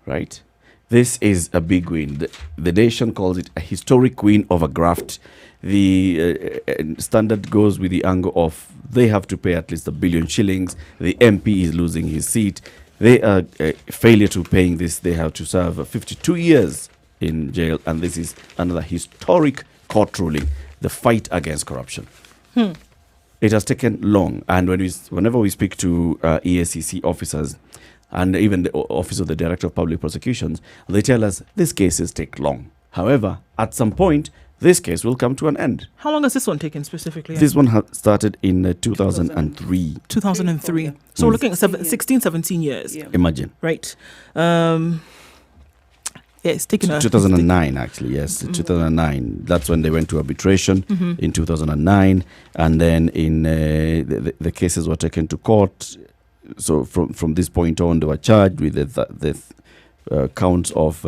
S1: Right? This is a big win. The nation calls it a historic win of a graft. The standard goes with the angle of they have to pay at least 1 billion shillings. The MP is losing his seat. They are failure to paying this. They have to serve 52 years in jail. And this is another historic court ruling. The fight against corruption. It has taken long. And whenever we speak to EACC officers, and even the Office of the Director of Public Prosecutions, they tell us these cases take long. However, at some point, this case will come to an end.
S2: How long has this one taken specifically?
S1: This one started in 2003.
S2: 2003. So we're looking at 16, 17 years.
S6: Yeah.
S1: Imagine.
S2: Right. It's taken
S1: 2009, actually, yes. 2009. That's when they went to arbitration in 2009. And then in the cases were taken to court. So from this point on, they were charged with the counts of,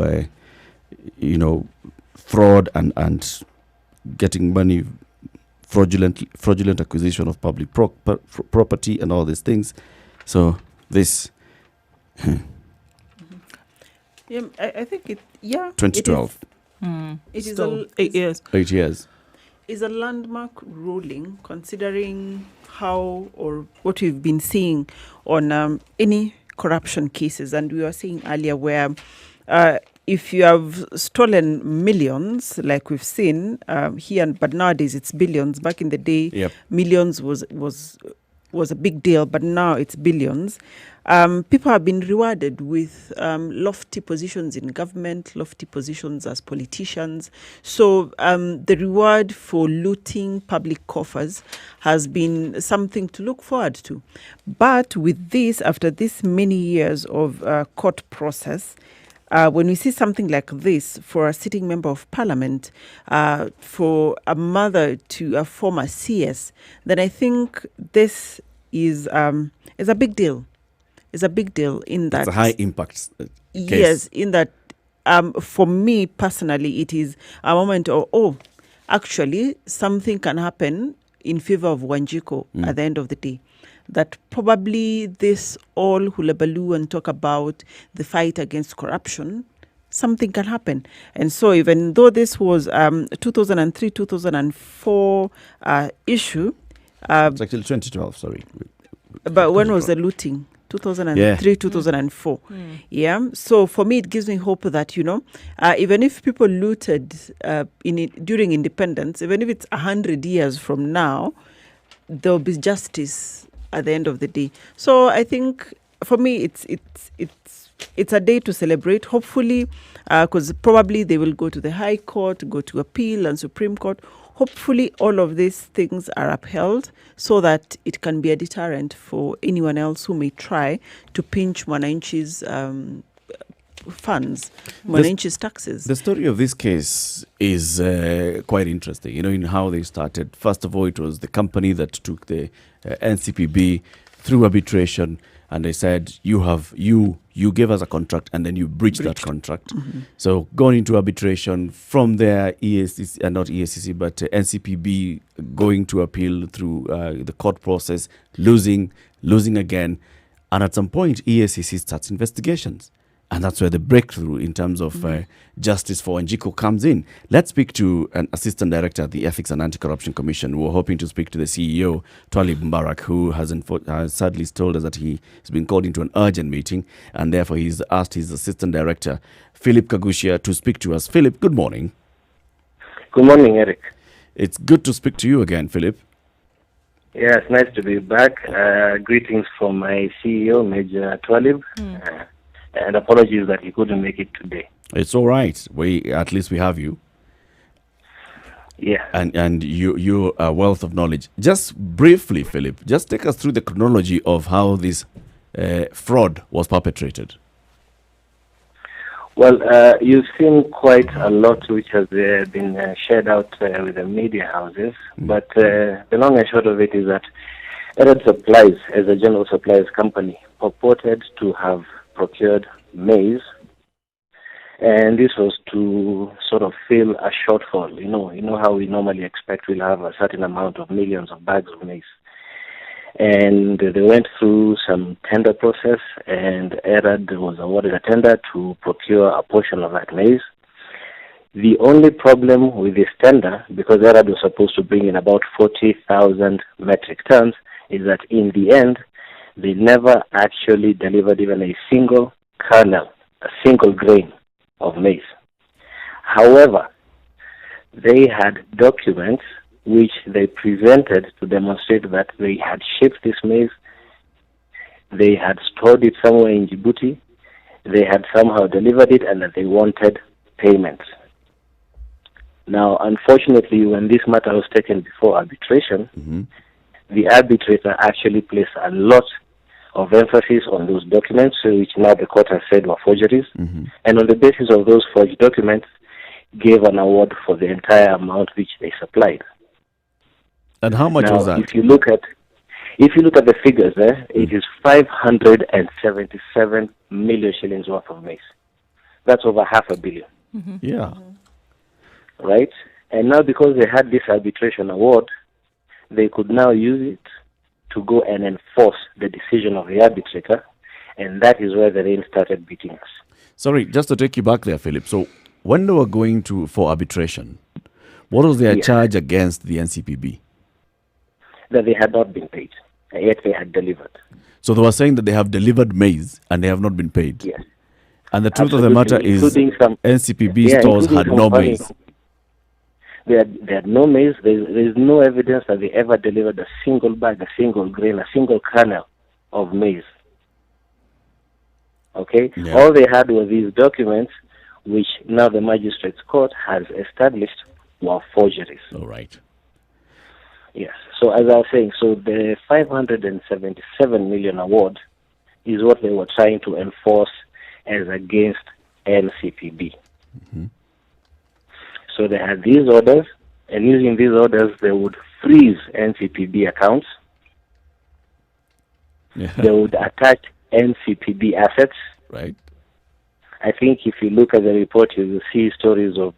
S1: fraud and getting money, fraudulent acquisition of public property and all these things. So this...
S6: Yeah, I think
S1: 2012.
S6: It is
S2: Still 8 years.
S1: 8 years.
S6: Is a landmark ruling, considering how or what we've been seeing on any corruption cases. And we were saying earlier where if you have stolen millions, like we've seen here, but nowadays it's billions. Back in the day, millions was a big deal, but now it's billions. People have been rewarded with lofty positions in government, lofty positions as politicians. So the reward for looting public coffers has been something to look forward to. But with this, after this many years of court process, when we see something like this for a sitting member of parliament, for a mother to a former CS, then I think this is a big deal. It's a big deal in that...
S1: It's a high impact case.
S6: Yes, in that for me personally, it is a moment of, actually, something can happen in favor of Wanjiku at the end of the day. That probably this all hullabaloo and talk about the fight against corruption, something can happen. And so even though this was 2003, 2004 issue...
S1: it's actually 2012, sorry.
S6: But when was the looting? 2003, 2004. Yeah. So for me, it gives me hope that, even if people looted during independence, even if it's 100 years from now, there will be justice at the end of the day. So I think for me, it's a day to celebrate, hopefully, because probably they will go to the High Court, go to appeal and Supreme Court. Hopefully all of these things are upheld so that it can be a deterrent for anyone else who may try to pinch Mwananchi's funds, Mwananchi's taxes.
S1: The story of this case is quite interesting, in how they started. First of all, it was the company that took the NCPB through arbitration, and they said, you gave us a contract and then you breached that contract. So going into arbitration, from there, EACC, not EACC, but NCPB going to appeal through the court process, losing again. And at some point, EACC starts investigations. And that's where the breakthrough in terms of justice for Wanjiku comes in. Let's speak to an assistant director at the Ethics and Anti-Corruption Commission. We're hoping to speak to the CEO, Twalib Mbarak, who has sadly told us that he has been called into an urgent meeting, and therefore he's asked his assistant director, Philip Kagushia, to speak to us. Philip, good morning.
S7: Good morning, Eric.
S1: It's good to speak to you again, Philip.
S7: Yes, nice to be back. Greetings from my CEO, Major Twalib. And apologies that he couldn't make it today.
S1: It's all right. At least we have you.
S7: Yeah.
S1: And you're a wealth of knowledge. Just briefly, Philip, just take us through the chronology of how this fraud was perpetrated.
S7: Well, you've seen quite a lot which has been shared out with the media houses. But the long and short of it is that Eldoret Supplies, as a general suppliers company, purported to have procured maize, and this was to sort of fill a shortfall. You know how we normally expect we'll have a certain amount of millions of bags of maize. And they went through some tender process, and Eldoret was awarded a tender to procure a portion of that maize. The only problem with this tender, because Eldoret was supposed to bring in about 40,000 metric tons, is that in the end, they never actually delivered even a single kernel, a single grain of maize. However, they had documents which they presented to demonstrate that they had shipped this maize they had stored it somewhere in Djibouti, they had somehow delivered it, and that they wanted payment. Now, unfortunately, when this matter was taken before arbitration, the arbitrator actually placed a lot of emphasis on those documents, which now the court has said were forgeries, and on the basis of those forged documents, gave an award for the entire amount which they supplied.
S1: And how much
S7: now,
S1: was that?
S7: If you look at the figures, it is 577 million shillings worth of maize. That's over $500 million.
S1: Yeah.
S7: Right? And now because they had this arbitration award, they could now use it to go and enforce the decision of the arbitrator, and that is where the rain started beating us.
S1: Sorry, just to take you back there, Philip. So when they were going for arbitration, what was their charge against the NCPB?
S7: That they had not been paid, and yet they had delivered.
S1: So they were saying that they have delivered maize and they have not been paid.
S7: Yes.
S1: And the truth of the matter is NCPB stores had no maize.
S7: They had no maize. There is no evidence that they ever delivered a single bag, a single grain, a single kernel of maize. Okay?
S1: Yeah.
S7: All they had were these documents, which now the magistrate's court has established were forgeries.
S1: All right.
S7: Yes. So as I was saying, so the 577 million award is what they were trying to enforce as against NCPB. So they had these orders, and using these orders, they would freeze NCPB accounts.
S1: Yeah.
S7: They would attach NCPB assets.
S1: Right.
S7: I think if you look at the report, you will see stories of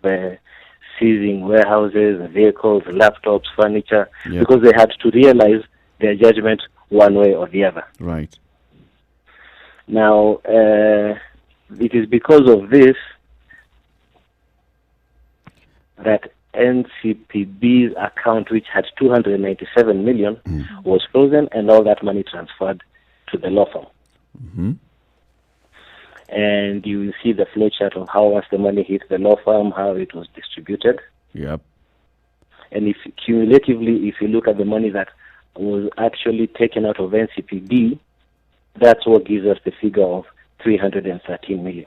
S7: seizing warehouses, vehicles, laptops, furniture, because they had to realize their judgment one way or the other.
S1: Right.
S7: Now, it is because of this that NCPB's account, which had 297 million, was frozen, and all that money transferred to the law firm. And you will see the flowchart of how much the money hit the law firm, how it was distributed.
S1: Yep.
S7: And if cumulatively, if you look at the money that was actually taken out of NCPB, that's what gives us the figure of 313 million.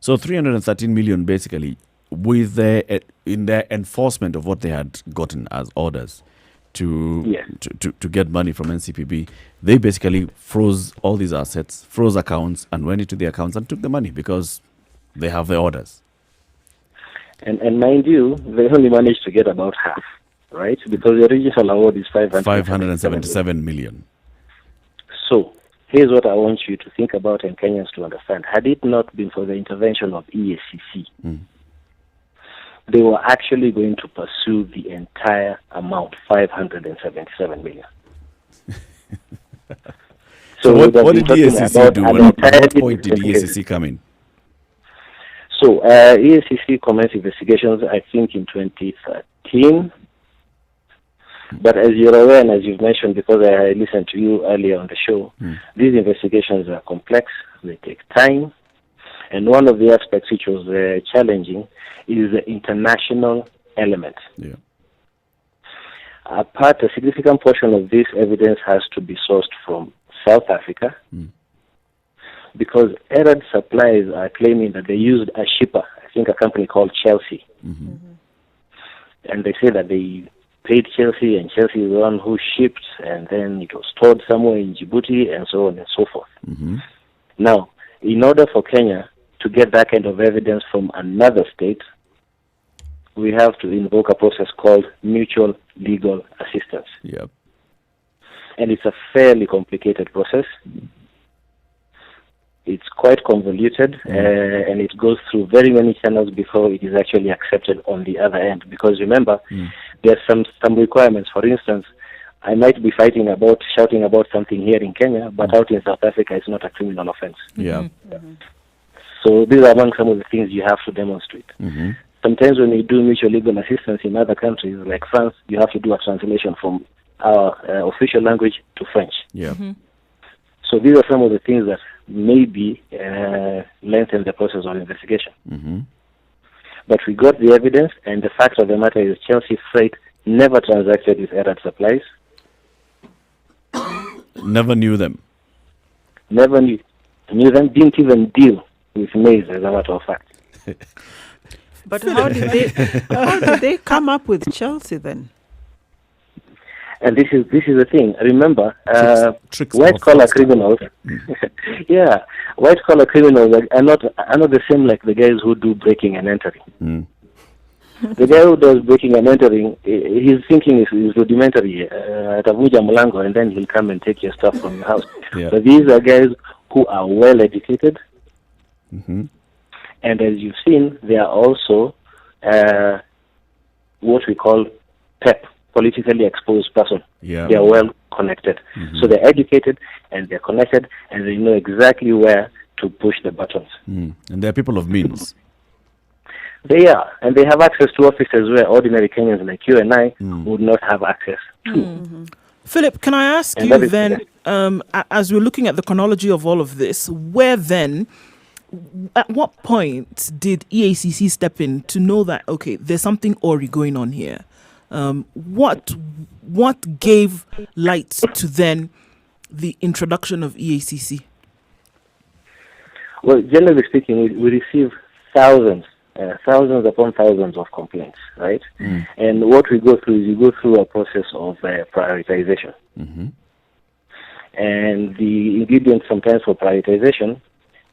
S1: So 313 million basically with in their enforcement of what they had gotten as orders to get money from NCPB, they basically froze all these assets, froze accounts, and went into the accounts and took the money because they have the orders.
S7: And mind you, they only managed to get about half, right? Because the original award is
S1: 577 million.
S7: So here's what I want you to think about and Kenyans to understand. Had it not been for the intervention of EACC, they were actually going to pursue the entire amount, 577 million.
S1: So what did EACC do? At what point did EACC come in?
S7: So EACC commenced investigations, I think, in 2013. But as you're aware and as you've mentioned, because I listened to you earlier on the show, these investigations are complex, they take time. And one of the aspects which was challenging is the international element.
S1: Yeah.
S7: A significant portion of this evidence has to be sourced from South Africa, because errant suppliers are claiming that they used a shipper, I think a company called Chelsea. And they say that they paid Chelsea, and Chelsea is the one who shipped, and then it was stored somewhere in Djibouti, and so on and so forth. Now, in order for Kenya to get that kind of evidence from another state, we have to invoke a process called mutual legal assistance.
S1: Yep.
S7: And it's a fairly complicated process. It's quite convoluted, and it goes through very many channels before it is actually accepted on the other end. Because remember, there are some requirements. For instance, I might be shouting about something here in Kenya, but out in South Africa, it's not a criminal offense.
S1: Yeah.
S7: So these are among some of the things you have to demonstrate. Sometimes when you do mutual legal assistance in other countries, like France, you have to do a translation from our official language to French.
S1: Yeah.
S7: So these are some of the things that maybe lengthen the process of investigation. But we got the evidence, and the fact of the matter is Chelsea Freight never transacted with errant supplies.
S1: Never knew them.
S7: Never knew them, didn't even deal with maize, as a matter of fact.
S6: But how did they come up with Chelsea then?
S7: And this is the thing. Remember,
S1: Tricks
S7: white collar criminals. Yeah, white collar criminals are not the same like the guys who do breaking and entering. The guy who does breaking and entering, his thinking is rudimentary. Atavuja mlango, and then he'll come and take your stuff from your house.
S1: Yeah.
S7: But these are guys who are well educated, and as you've seen, they are also what we call PEP, politically exposed person.
S1: Yeah.
S7: They are well connected. So they're educated and they're connected, and they know exactly where to push the buttons.
S1: And they're people of means.
S7: They are, and they have access to offices where ordinary Kenyans like you and I would not have access to.
S2: Philip, can I ask
S7: And
S2: you
S7: that is-
S2: then, as we're looking at the chronology of all of this, at what point did EACC step in to know that, okay, there's something awry going on here? What gave light to then the introduction of EACC?
S7: Well, generally speaking, we receive thousands upon thousands of complaints, right? And what we go through is you go through a process of prioritization. And the ingredient sometimes for prioritization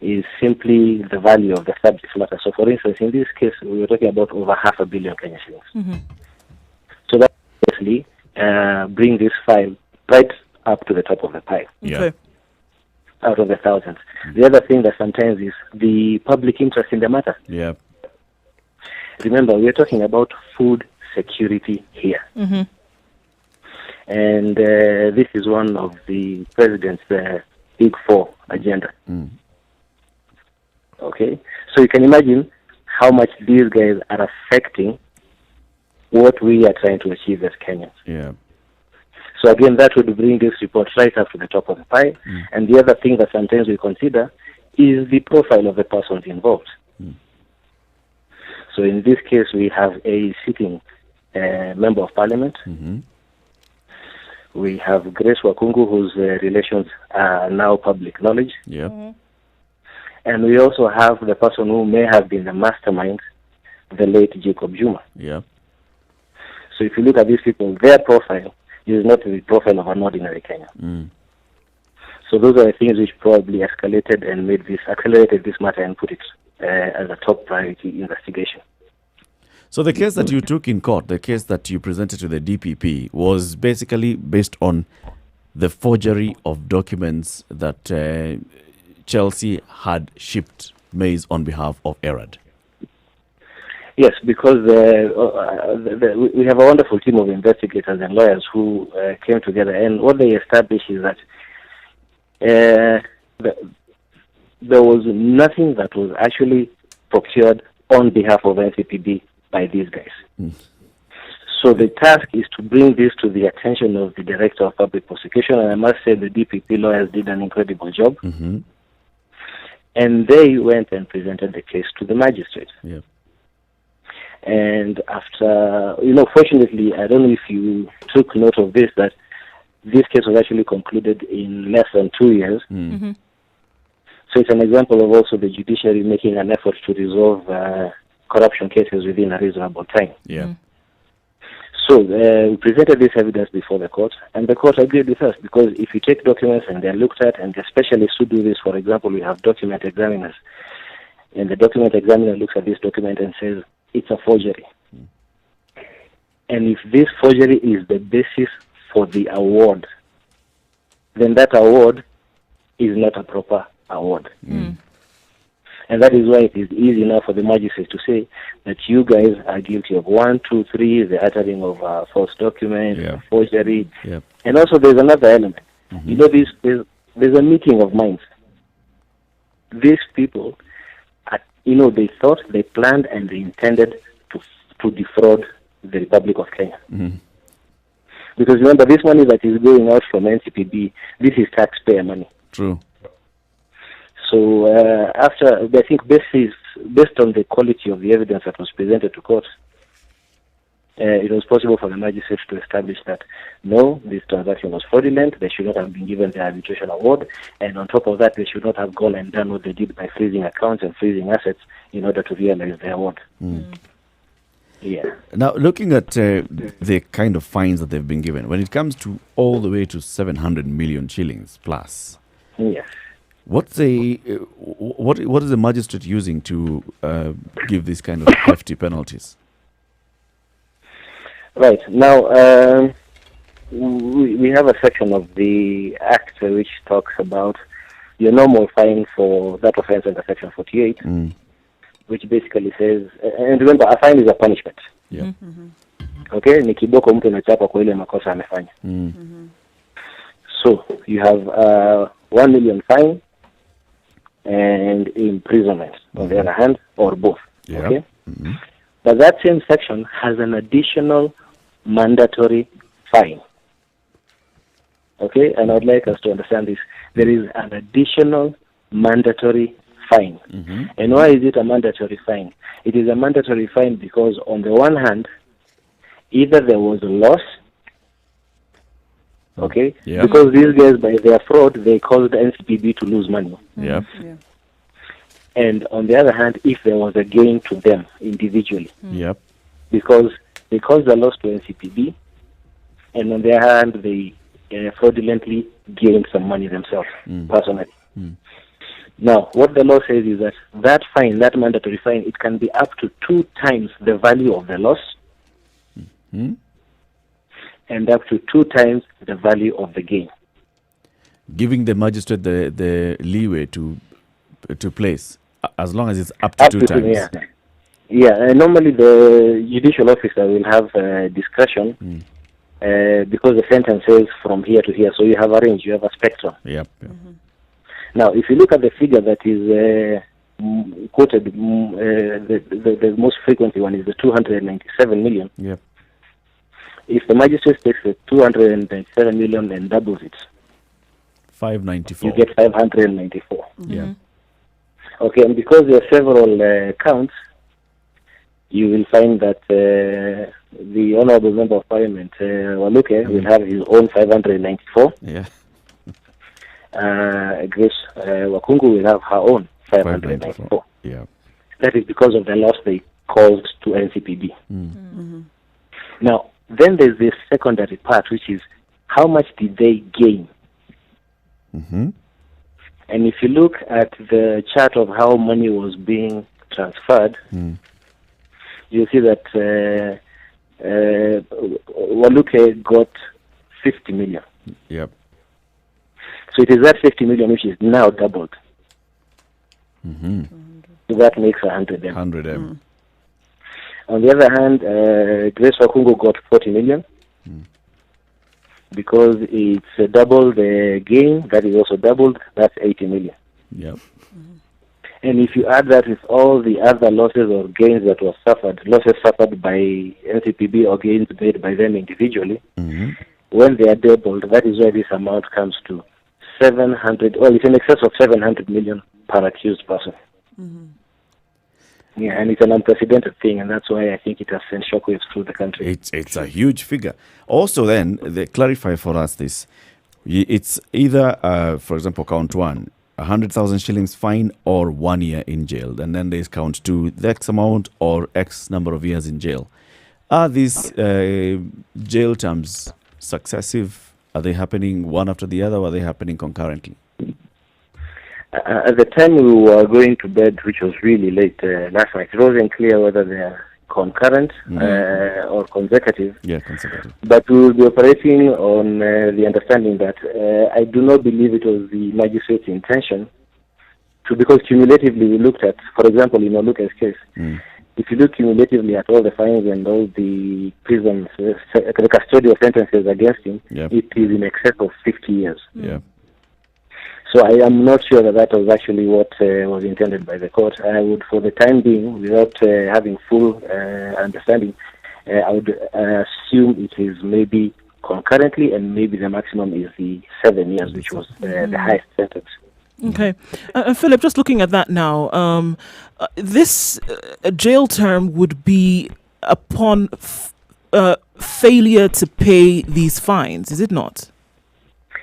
S7: is simply the value of the subject matter. So, for instance, in this case, we were talking about over 500 million Kenyan shillings. So that basically bring this file right up to the top of the pile.
S1: Yeah.
S2: Okay.
S7: Out of the thousands. The other thing that sometimes is the public interest in the matter.
S1: Yeah.
S7: Remember, we're talking about food security here. And this is one of the president's big four agenda. Okay? So you can imagine how much these guys are affecting what we are trying to achieve as Kenyans.
S1: Yeah.
S7: So again, that would bring this report right up to the top of the pile. And the other thing that sometimes we consider is the profile of the persons involved. So in this case, we have a sitting member of parliament. We have Grace Wakungu, whose relations are now public knowledge.
S1: Yeah.
S7: And we also have the person who may have been the mastermind, the late Jacob Juma.
S1: Yeah.
S7: So if you look at these people, their profile is not the profile of an ordinary Kenyan. So those are the things which probably accelerated this matter and put it as a top priority investigation.
S1: So the case that you took in court, the case that you presented to the DPP, was basically based on the forgery of documents that Chelsea had shipped maize on behalf of ERAD.
S7: Yes, because we have a wonderful team of investigators and lawyers who came together, and what they established is that there was nothing that was actually procured on behalf of NCPB by these guys. So the task is to bring this to the attention of the Director of Public Prosecution, and I must say the DPP lawyers did an incredible job. And they went and presented the case to the magistrate.
S1: Yeah.
S7: And after, fortunately, I don't know if you took note of this, that this case was actually concluded in less than 2 years. So it's an example of also the judiciary making an effort to resolve corruption cases within a reasonable time.
S1: Yeah.
S7: So we presented this evidence before the court, and the court agreed with us, because if you take documents and they're looked at, and the specialists who do this, for example, we have document examiners, and the document examiner looks at this document and says, it's a forgery. And if this forgery is the basis for the award, then that award is not a proper award. And that is why it is easy now for the magistrate to say that you guys are guilty of 1, 2, 3, the uttering of false documents, forgery. And also there's another element. There's a meeting of minds. These people, they thought, they planned, and they intended to defraud the Republic of Kenya. Because remember, this money that is going out from NCPB, this is taxpayer money.
S1: True.
S7: So I think based on the quality of the evidence that was presented to court, it was possible for the magistrate to establish that, no, this transaction was fraudulent, they should not have been given the arbitration award, and on top of that, they should not have gone and done what they did by freezing accounts and freezing assets in order to realize the award. Yeah.
S1: Now, looking at the kind of fines that they've been given, when it comes to all the way to 700 million shillings plus,
S7: Yes.
S1: what is the magistrate using to give these kind of hefty penalties?
S7: Right. Now, we have a section of the Act which talks about your normal fine for that offense under Section 48, which basically says, and remember, a fine is a punishment.
S1: Yeah.
S7: Okay? Ni kiboko mtu anachapa kwa ile makosa amefanya. So, you have 1 million fine and imprisonment on the other hand, or both.
S1: Yeah.
S7: Okay? But that same section has an additional mandatory fine. Okay? And I'd like us to understand this. There is an additional mandatory fine. And why is it a mandatory fine? It is a mandatory fine because on the one hand, either there was a loss, okay?
S1: Yeah.
S7: Because these guys, by their fraud, they caused the NCPB to lose money.
S1: Yeah.
S7: And on the other hand, if there was a gain to them individually,
S1: Yep.
S7: because they caused a loss to NCPB, and on the other hand, they fraudulently gained some money themselves, personally. Now, what the law says is that that fine, that mandatory fine, it can be up to 2 times the value of the loss, and up to 2 times the value of the gain.
S1: Giving the magistrate the leeway to place, as long as it's up to 2 times.
S7: Yeah, normally the judicial officer will have discretion because the sentence says from here to here, so you have a range, you have a spectrum.
S1: Yep.
S7: Now, if you look at the figure that is quoted, the most frequently one is the 297 million.
S1: Yep.
S7: If the magistrate takes the 297 million and doubles it,
S1: 594.
S7: you get 594.
S1: Yeah.
S7: Okay, and because there are several counts, you will find that the Honorable Member of Parliament, Waluke, will have his own 594.
S1: Yeah.
S7: Grace Wakungu will have her own 594.
S1: Yeah.
S7: That is because of the loss they caused to NCPB. Now, then there's this secondary part, which is how much did they gain? And if you look at the chart of how money was being transferred, you'll see that Waluke got 50 million.
S1: Yep.
S7: So it is that 50 million which is now doubled. So that makes 100 M.
S1: 100 M.
S7: On the other hand, Grace Wakungu got 40 million because it's double the gain. That is also doubled. That's 80 million.
S1: Yep.
S7: And if you add that with all the other losses or gains that were suffered, losses suffered by NCPB or gains made by them individually, when they are doubled, that is where this amount comes to 700, well, it's in excess of 700 million per accused person. Yeah, and it's an unprecedented thing, and that's why I think it has sent shockwaves through the country.
S1: It's a huge figure. Also, then, they clarify for us this. It's either, for example, count 1, 100,000 shillings fine or 1 year in jail. And then there's count 2, the X amount or X number of years in jail. Are these jail terms successive? Are they happening one after the other, or are they happening concurrently?
S7: At the time we were going to bed, which was really late last night, it wasn't clear whether they are concurrent or consecutive.
S1: Yeah, consecutive.
S7: But we will be operating on the understanding that I do not believe it was the magistrate's intention to, because cumulatively we looked at, for example, in Oluka's case, if you look cumulatively at all the fines and all the prisons, the custodial sentences against him, it is in excess of 50 years.
S1: Yeah.
S7: So I am not sure that was actually what was intended by the court. I would, for the time being, without having full understanding, I would assume it is maybe concurrently, and maybe the maximum is the 7 years, which was the highest sentence.
S2: Okay. Philip, just looking at that now, this jail term would be upon failure to pay these fines, is it not?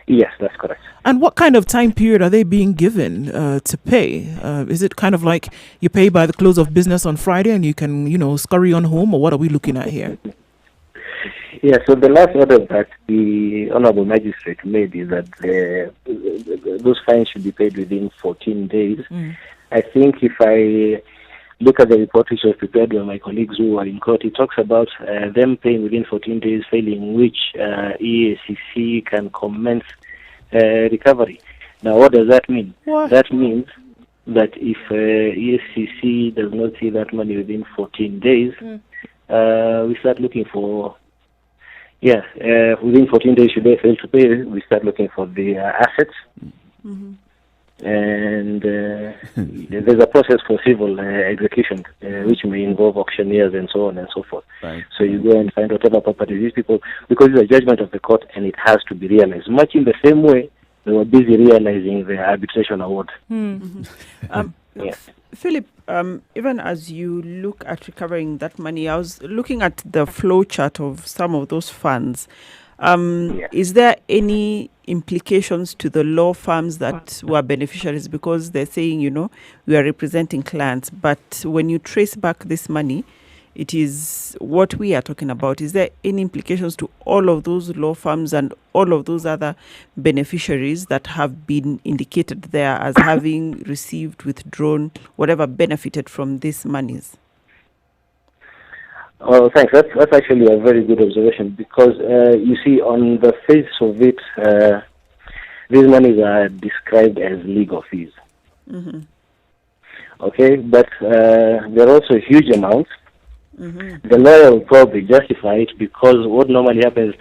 S7: Yes, that's correct.
S2: And what kind of time period are they being given to pay? Is it kind of like you pay by the close of business on Friday and you can, scurry on home, or what are we looking at here?
S7: Yeah, so the last order that the Honorable Magistrate made is that those fines should be paid within 14 days. I think if I look at the report which was prepared by my colleagues who are in court, it talks about them paying within 14 days, failing which EACC can commence recovery. Now, what does that mean?
S2: What?
S7: That means that if EACC does not see that money within 14 days, we start looking for, within 14 days, should they fail to pay, we start looking for the assets. And there's a process for civil execution, which may involve auctioneers and so on and so forth.
S1: Right.
S7: So you go and find whatever property these people, because it's a judgment of the court and it has to be realized. Much in the same way, they were busy realizing the arbitration award.
S6: Philip, even as you look at recovering that money, I was looking at the flow chart of some of those funds. Is there any implications to the law firms that were beneficiaries? Because they're saying, we are representing clients, but when you trace back this money, it is what we are talking about. Is there any implications to all of those law firms and all of those other beneficiaries that have been indicated there as having received, withdrawn, whatever benefited from these monies?
S7: Oh, thanks. That's actually a very good observation, because you see, on the face of it, these monies are described as legal fees. Okay, but they're also huge amounts. The lawyer will probably justify it, because what normally happens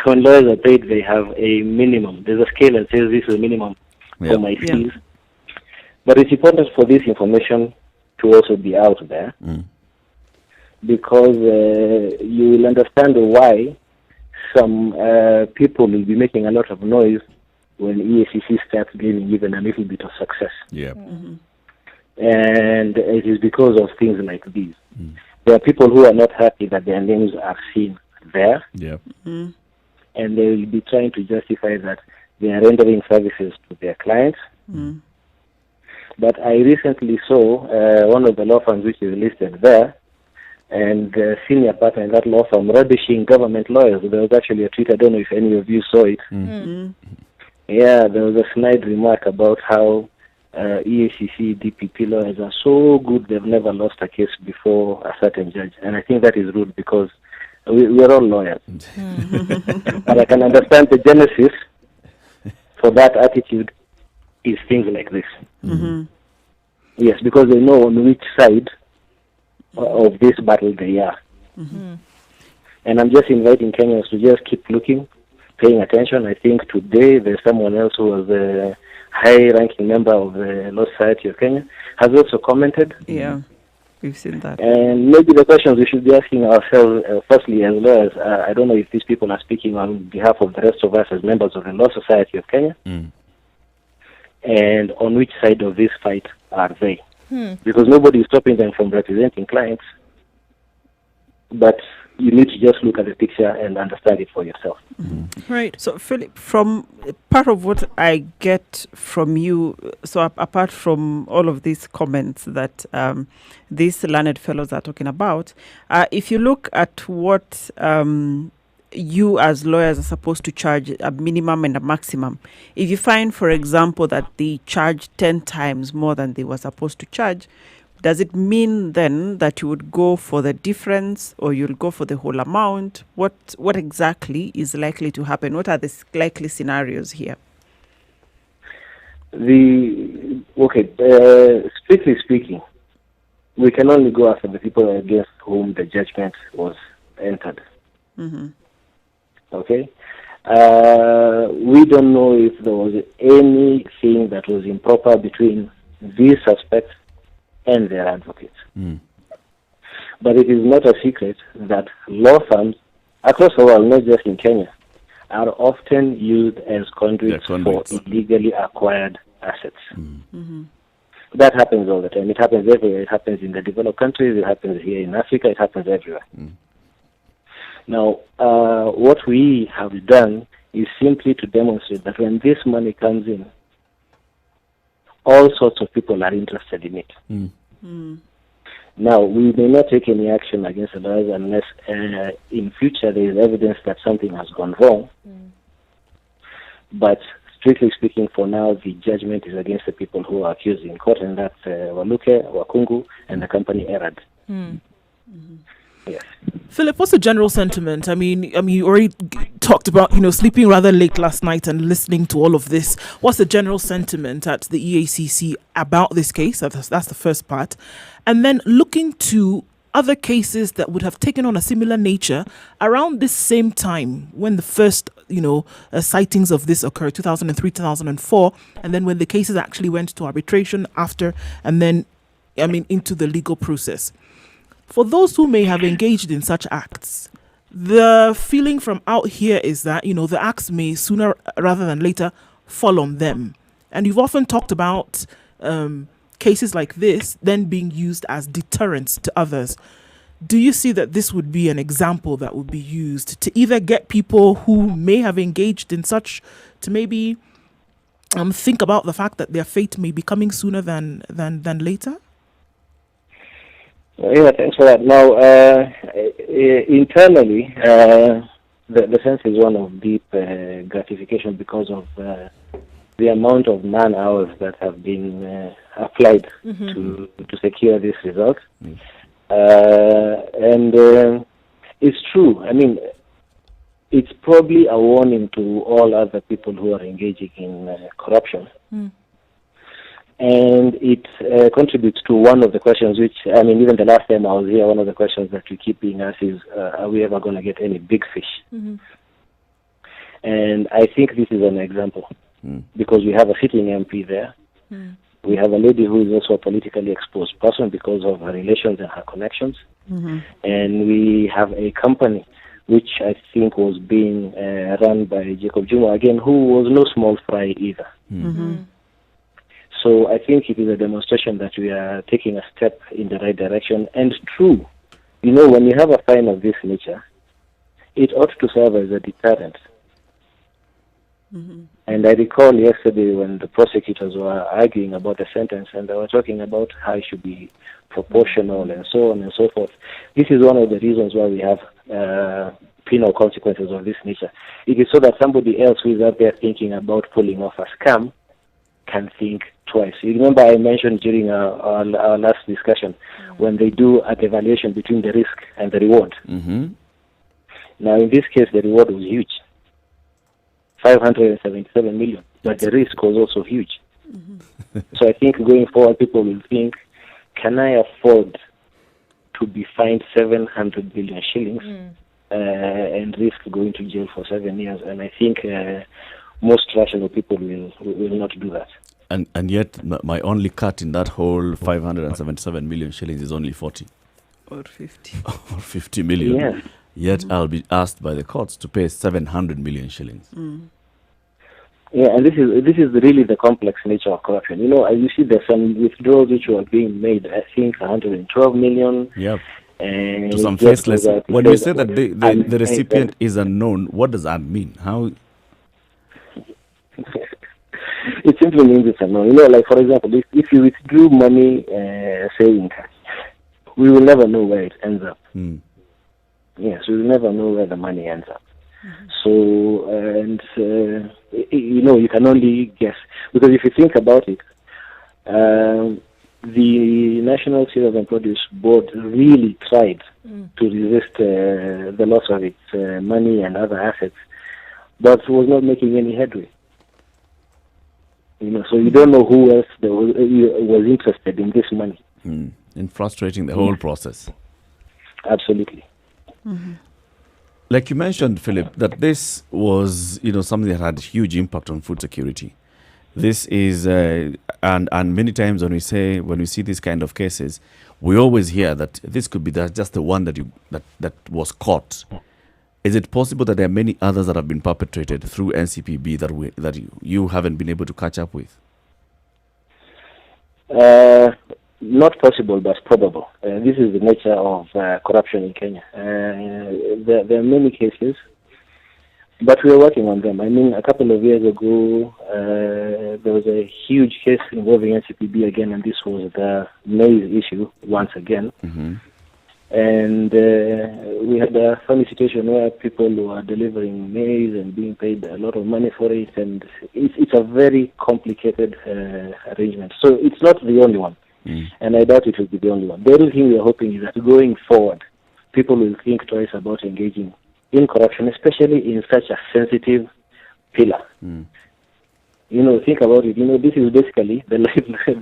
S7: when lawyers are paid, they have a minimum. There's a scale that says this is a minimum for my fees. But it's important for this information to also be out there. Because you will understand why some people will be making a lot of noise when EACC starts gaining even a little bit of success. And it is because of things like these. There are people who are not happy that their names are seen there. And they will be trying to justify that they are rendering services to their clients. But I recently saw one of the law firms which is listed there, and the senior partner in that law firm rubbishing government lawyers. There was actually a tweet, I don't know if any of you saw it. Yeah, there was a snide remark about how EACC, DPP lawyers are so good they've never lost a case before a certain judge. And I think that is rude, because we're all lawyers. But I can understand the genesis for that attitude is things like this. Yes, because they know on which side of this battle they are. And I'm just inviting Kenyans to just keep looking, paying attention. I think today there's someone else who was a high-ranking member of the Law Society of Kenya, has also commented.
S6: Yeah, we've seen that.
S7: And maybe the questions we should be asking ourselves, firstly, as lawyers, I don't know if these people are speaking on behalf of the rest of us as members of the Law Society of Kenya, and on which side of this fight are they? Because nobody is stopping them from representing clients, but you need to just look at the picture and understand it for yourself.
S6: Right. So, Philip, from part of what I get from you, so apart from all of these comments that these learned fellows are talking about, if you look at what you as lawyers are supposed to charge, a minimum and a maximum, if you find, for example, that they charge 10 times more than they were supposed to charge, does it mean then that you would go for the difference, or you'll go for the whole amount? What exactly is likely to happen? What are the likely scenarios here?
S7: Strictly speaking, we can only go after the people against whom the judgment was entered. Okay? We don't know if there was anything that was improper between these suspects and their advocates. But it is not a secret that law firms across the world, not just in Kenya, are often used as conduits for illegally acquired assets. That happens all the time. It happens everywhere. It happens in the developed countries. It happens here in Africa. It happens everywhere. Now, what we have done is simply to demonstrate that when this money comes in, all sorts of people are interested in it. Now, we may not take any action against the lawyers unless in future there is evidence that something has gone wrong. But strictly speaking, for now, the judgment is against the people who are accused in court, and that's Waluke, Wakungu, and the company Erad. Yes.
S2: Philip, what's the general sentiment? I mean, you already talked about, sleeping rather late last night and listening to all of this. What's the general sentiment at the EACC about this case? That's the first part. And then looking to other cases that would have taken on a similar nature around this same time when the first, sightings of this occurred, 2003, 2004, and then when the cases actually went to arbitration after, and then, into the legal process. For those who may have engaged in such acts, the feeling from out here is that, the acts may sooner rather than later fall on them. And you've often talked about cases like this then being used as deterrence to others. Do you see that this would be an example that would be used to either get people who may have engaged in such to maybe think about the fact that their fate may be coming sooner than later?
S7: Yeah, thanks for that. Now, internally, the sense is one of deep gratification because of the amount of man-hours that have been applied to secure this result. And it's true. I mean, it's probably a warning to all other people who are engaging in corruption. And it contributes to one of the questions which, even the last time I was here, one of the questions that we keep being asked is, are we ever going to get any big fish? And I think this is an example because we have a sitting MP there. We have a lady who is also a politically exposed person because of her relations and her connections. And we have a company which I think was being run by Jacob Juma, again, who was no small fry either. So I think it is a demonstration that we are taking a step in the right direction. And true, when you have a fine of this nature, it ought to serve as a deterrent. And I recall yesterday when the prosecutors were arguing about the sentence and they were talking about how it should be proportional and so on and so forth. This is one of the reasons why we have penal consequences of this nature. It is so that somebody else who is out there thinking about pulling off a scam can think twice. You remember I mentioned during our last discussion when they do an evaluation between the risk and the reward. Now, in this case, the reward was huge. 577 million, but the risk was also huge. So I think going forward, people will think, can I afford to be fined 700 billion shillings and risk going to jail for 7 years? And I think most rational people will not do that.
S1: And yet, my only cut in that whole 577 million shillings is only 40.
S6: Or 50.
S1: Or 50 million.
S7: Yes.
S1: Yet I'll be asked by the courts to pay 700 million shillings.
S7: Yeah, and this is really the complex nature of corruption. You see there's some withdrawals which were being made, I think 112 million.
S1: Yep.
S7: And
S1: to some faceless. When you say that the recipient is unknown, what does that mean? How?
S7: It simply means it's unknown. Like for example, if you withdrew money, say in cash, we will never know where it ends up. Yes, we will never know where the money ends up. So, and you can only guess, because if you think about it, the National Cereals and Produce Board really tried to resist the loss of its money and other assets, but was not making any headway. So you don't know who else was interested in this money.
S1: In frustrating the whole process.
S7: Absolutely.
S1: Like you mentioned, Philip, that this was, something that had huge impact on food security. This is, and many times when we see these kind of cases, we always hear that this could be just the one that was caught. Is it possible that there are many others that have been perpetrated through NCPB that you haven't been able to catch up with?
S7: not possible but probable. This is the nature of corruption in Kenya. There are many cases, but we are working on them. I mean, a couple of years ago, there was a huge case involving NCPB again, and this was the maize issue once again. And we had a funny situation where people were delivering maize and being paid a lot of money for it, and it's a very complicated arrangement. So it's not the only one, and I doubt it will be the only one. The only thing we are hoping is that going forward, people will think twice about engaging in corruption, especially in such a sensitive pillar. You know, think about it. You know, this is basically the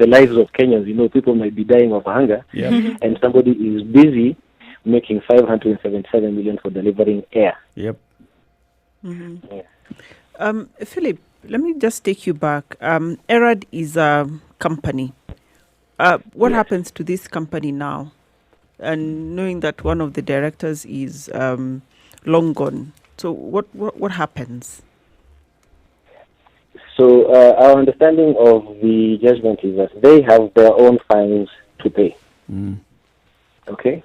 S7: lives of Kenyans. You know, people might be dying of hunger, and somebody is busy making 577 million for delivering air.
S6: Philip, let me just take you back. ERAD is a company. What happens to this company now? And knowing that one of the directors is long gone, so what happens?
S7: So our understanding of the judgment is that they have their own fines to pay. Okay?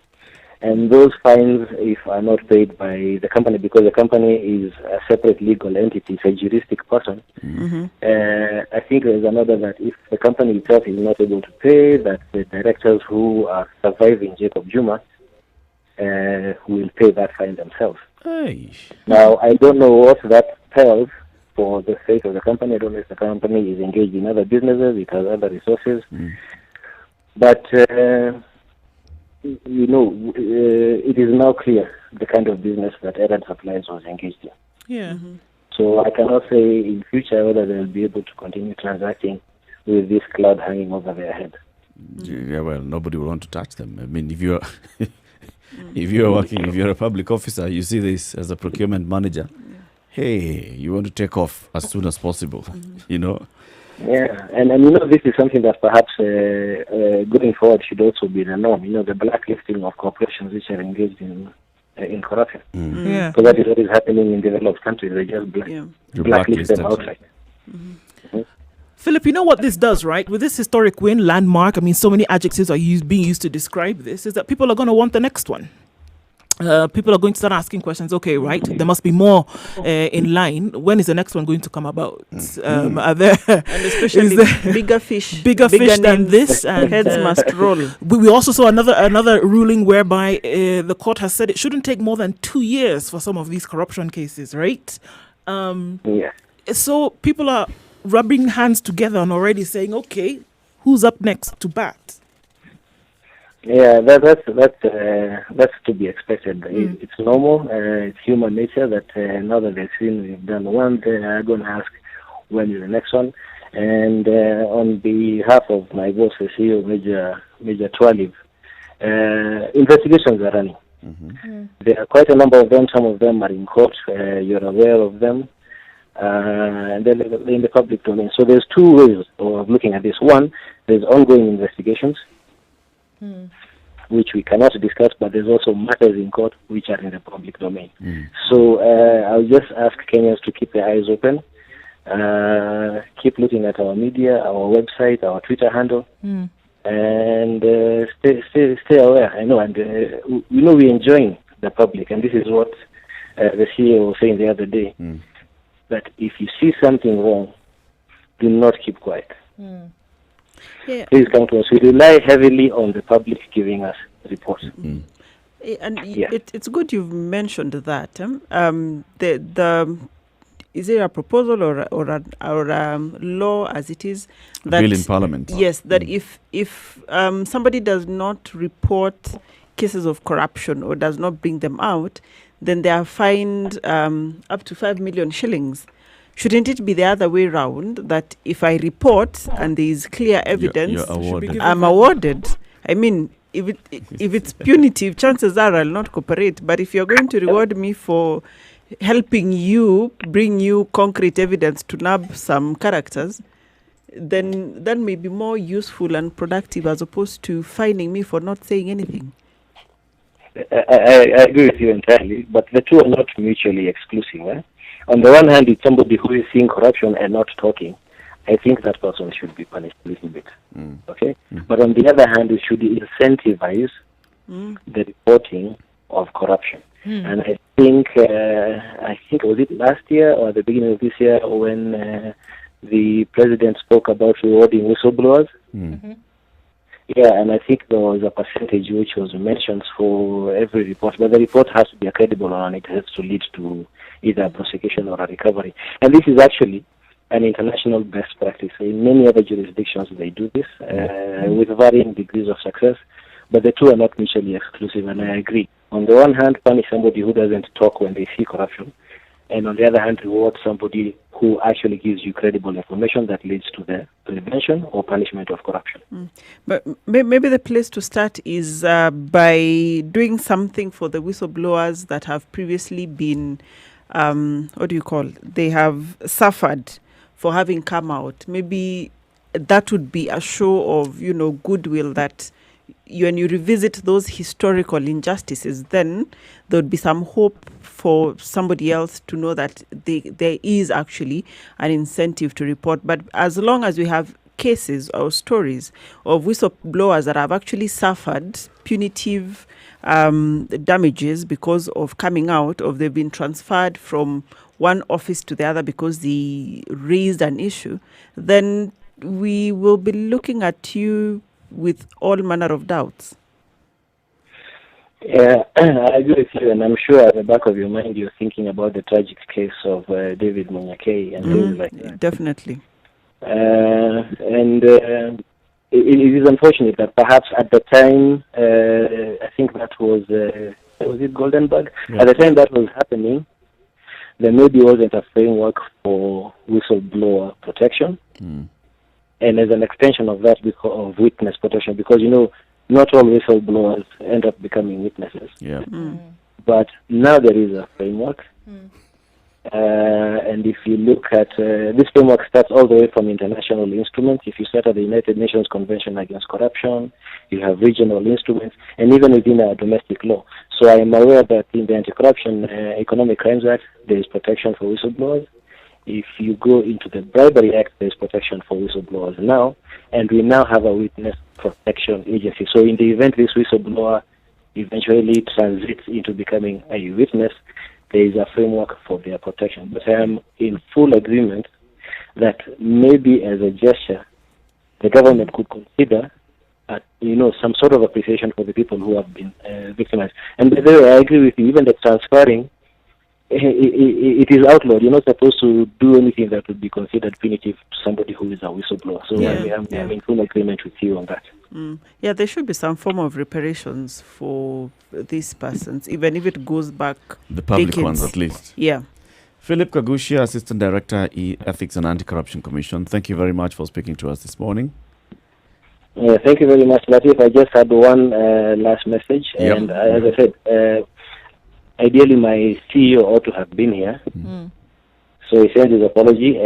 S7: And those fines, if are not paid by the company, because the company is a separate legal entity, it's a juristic person, I think there's another that if the company itself is not able to pay, that the directors who are surviving Jacob Juma will pay that fine themselves. Now, I don't know what that tells for the sake of the company. I don't know if the company is engaged in other businesses, it has other resources. But, you know, it is now clear the kind of business that ERAD Supplies was engaged in. So I cannot say in future whether they'll be able to continue transacting with this cloud hanging over their head.
S1: Yeah, well, nobody will want to touch them. I mean, if you're if you're a public officer, you see this as a procurement manager. Hey, you want to take off as soon as possible, you know?
S7: Yeah, and you know, this is something that perhaps going forward should also be the norm. You know, the blacklisting of corporations which are engaged in corruption. So that is what is happening in developed countries. They just blacklist them outright.
S2: Philip, you know what this does, right? With this historic win, landmark, I mean, so many adjectives are being used to describe this, is that people are going to want the next one. People are going to start asking questions. Okay, right? There must be more in line. When is the next one going to come about? Are there,
S6: and especially bigger fish
S2: than this, and
S6: heads must roll.
S2: We also saw another ruling whereby the court has said it shouldn't take more than 2 years for some of these corruption cases, right? So people are rubbing hands together and already saying, okay, who's up next to bat?
S7: Yeah, that's to be expected. It's normal. It's human nature that now that they've seen we've done one, they are going to ask when is the next one. And on behalf of my boss, the CEO, Major Twalib, investigations are running. There are quite a number of them. Some of them are in court. You're aware of them. And then in the public domain. So there's two ways of looking at this. One, there's ongoing investigations, which we cannot discuss, but there's also matters in court which are in the public domain. So I'll just ask Kenyans to keep their eyes open, keep looking at our media, our website, our Twitter handle, and stay aware. I know, and you know, we're enjoying the public, and this is what the CEO was saying the other day, that if you see something wrong, do not keep quiet. Please come to us. We rely heavily on the public giving us reports.
S6: It's good you've mentioned that. Is there a proposal or a law as it is that
S1: bill in Parliament?
S6: Yes, that if somebody does not report cases of corruption or does not bring them out, then they are fined up to 5 million shillings. Shouldn't it be the other way around, that if I report and there is clear evidence,
S1: you're awarded.
S6: I'm awarded? I mean, if it's punitive, chances are I'll not cooperate. But if you're going to reward me for helping you, bring you concrete evidence to nab some characters, then that may be more useful and productive as opposed to fining me for not saying anything.
S7: I agree with you entirely, but the two are not mutually exclusive. On the one hand, it's somebody who is seeing corruption and not talking. I think that person should be punished a little bit. Okay? But on the other hand, we should incentivize the reporting of corruption. And I think was it last year or the beginning of this year when the president spoke about rewarding whistleblowers? Yeah, and I think there was a percentage which was mentioned for every report, but the report has to be a credible one, and it has to lead to either a prosecution or a recovery. And this is actually an international best practice. In many other jurisdictions, they do this with varying degrees of success, but the two are not mutually exclusive, and I agree. On the one hand, punish somebody who doesn't talk when they see corruption, and on the other hand, reward somebody who actually gives you credible information that leads to the prevention or punishment of corruption.
S6: But maybe the place to start is by doing something for the whistleblowers that have previously been, they have suffered for having come out. Maybe that would be a show of, goodwill that when you revisit those historical injustices, then there would be some hope for somebody else to know that there is actually an incentive to report. But as long as we have cases or stories of whistleblowers that have actually suffered punitive damages because of coming out, or they've been transferred from one office to the other because they raised an issue, then we will be looking at you with all manner of doubts.
S7: Yeah, I agree with you, and I'm sure at the back of your mind you're thinking about the tragic case of David Munyakei and things like that. Definitely. It is unfortunate that perhaps at the time, I think that was it Goldenberg? Yeah. At the time that was happening, there maybe wasn't a framework for whistleblower protection. And as an extension of that, of witness protection, because, not all whistleblowers end up becoming witnesses. Yeah. But now there is a framework. And if you look at, this framework starts all the way from international instruments. If you start at the United Nations Convention Against Corruption, you have regional instruments, and even within our domestic law. So I am aware that in the Anti-Corruption Economic Crimes Act, there is protection for whistleblowers. If you go into the Bribery Act, there is protection for whistleblowers now, and we now have a witness protection agency. So in the event this whistleblower eventually transits into becoming a witness, there is a framework for their protection. But I am in full agreement that maybe as a gesture, the government could consider some sort of appreciation for the people who have been victimized. And by the way, I agree with you, even the transferring, it is outlawed. You're not supposed to do anything that would be considered punitive to somebody who is a whistleblower. So I'm in full agreement with you on that.
S6: Yeah, there should be some form of reparations for these persons, even if it goes back
S1: the public
S6: decades.
S1: Ones at least.
S6: Yeah.
S1: Philip Kagushia, Assistant Director, Ethics and Anti-Corruption Commission. Thank you very much for speaking to us this morning.
S7: Yeah, thank you very much, Latif. I just had one last message, and as I said, ideally, my CEO ought to have been here. So he sends his apology.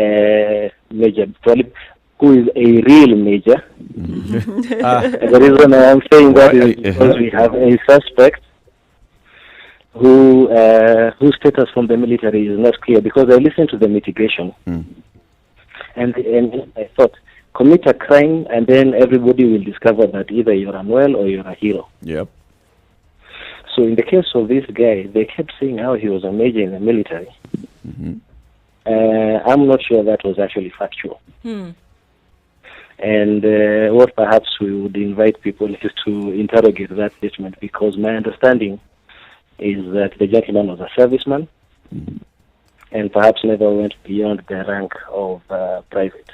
S7: Major Philip, who is a real major. The reason I am saying that is because we have a suspect whose status from the military is not clear. Because I listened to the mitigation, and I thought, commit a crime, and then everybody will discover that either you're unwell or you're a hero.
S1: Yep.
S7: So in the case of this guy, they kept saying how he was a major in the military. I'm not sure that was actually factual. And what perhaps we would invite people is to interrogate that statement, because my understanding is that the gentleman was a serviceman and perhaps never went beyond the rank of private.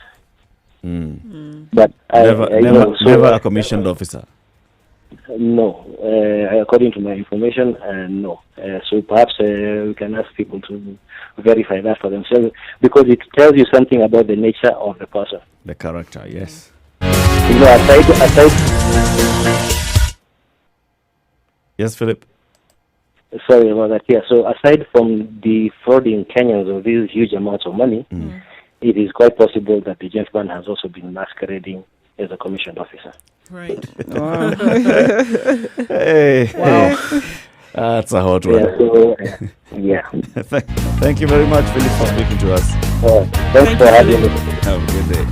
S7: But
S1: never a commissioned officer.
S7: No, according to my information, no. So perhaps we can ask people to verify that for themselves, because it tells you something about the nature of the person.
S1: The character, yes.
S7: Aside.
S1: Yes, Philip.
S7: Sorry about that. Yeah. So aside from the frauding Kenyans of these huge amounts of money, it is quite possible that the gentleman has also been masquerading as a commissioned officer.
S6: Right.
S2: Wow.
S1: Hey. Wow. That's a hot one.
S7: Yeah.
S1: Thank you very much, Philip, for speaking to us.
S7: Thanks for having me.
S1: Have a good day.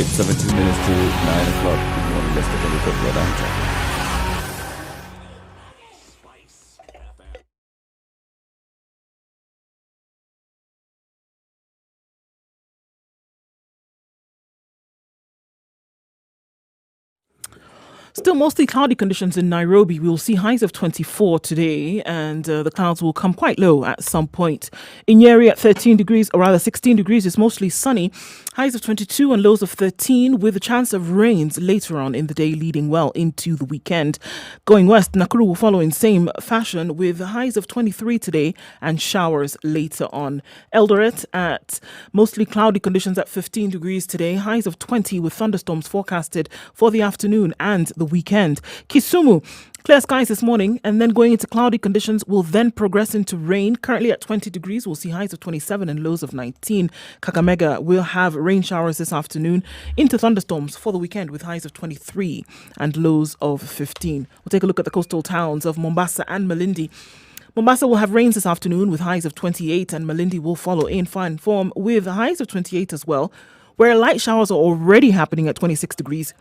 S1: It's 17 minutes to 9 o'clock. Good morning. Let's take a look at weather and traffic.
S2: Still mostly cloudy conditions in Nairobi. We will see highs of 24 today, and the clouds will come quite low at some point. In Nyeri at 13 degrees, or rather 16 degrees, it's mostly sunny. Highs of 22 and lows of 13, with a chance of rains later on in the day, leading well into the weekend. Going west, Nakuru will follow in same fashion, with highs of 23 today and showers later on. Eldoret at mostly cloudy conditions at 15 degrees today. Highs of 20 with thunderstorms forecasted for the afternoon and the weekend. Kisumu, clear skies this morning, and then going into cloudy conditions will then progress into rain. Currently at 20 degrees, we'll see highs of 27 and lows of 19. Kakamega will have rain showers this afternoon into thunderstorms for the weekend with highs of 23 and lows of 15. We'll take a look at the coastal towns of Mombasa and Malindi. Mombasa will have rains this afternoon with highs of 28, and Malindi will follow in fine form with highs of 28 as well, where light showers are already happening at 26 degrees.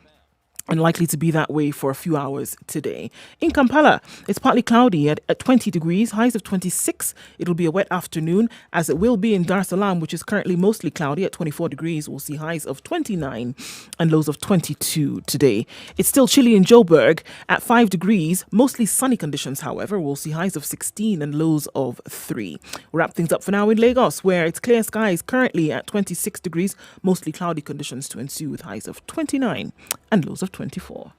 S2: And likely to be that way for a few hours today. In Kampala, it's partly cloudy at 20 degrees, highs of 26. It'll be a wet afternoon, as it will be in Dar es Salaam, which is currently mostly cloudy at 24 degrees. We'll see highs of 29 and lows of 22 today. It's still chilly in Joburg at 5 degrees, mostly sunny conditions, however. We'll see highs of 16 and lows of 3. We'll wrap things up for now in Lagos, where it's clear skies currently at 26 degrees, mostly cloudy conditions to ensue with highs of 29 and lows of 24.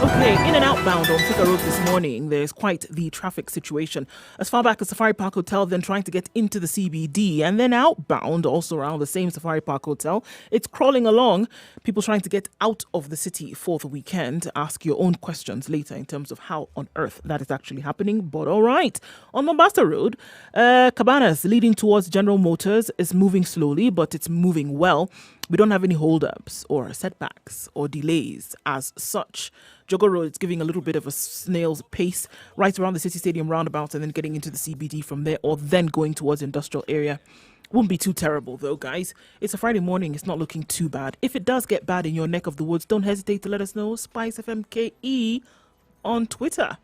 S2: Okay, in and outbound on Thika Road this morning, there's quite the traffic situation. As far back as Safari Park Hotel, then trying to get into the CBD, and then outbound, also around the same Safari Park Hotel, it's crawling along. People trying to get out of the city for the weekend. Ask your own questions later in terms of how on earth that is actually happening. But all right, on Mombasa Road, Cabanas leading towards General Motors is moving slowly, but it's moving well. We don't have any holdups or setbacks or delays as such. Jogo Road is giving a little bit of a snail's pace right around the City Stadium roundabout and then getting into the CBD from there, or then going towards the industrial area. Won't be too terrible though, guys. It's a Friday morning. It's not looking too bad. If it does get bad in your neck of the woods, don't hesitate to let us know. Spice FMKE on Twitter.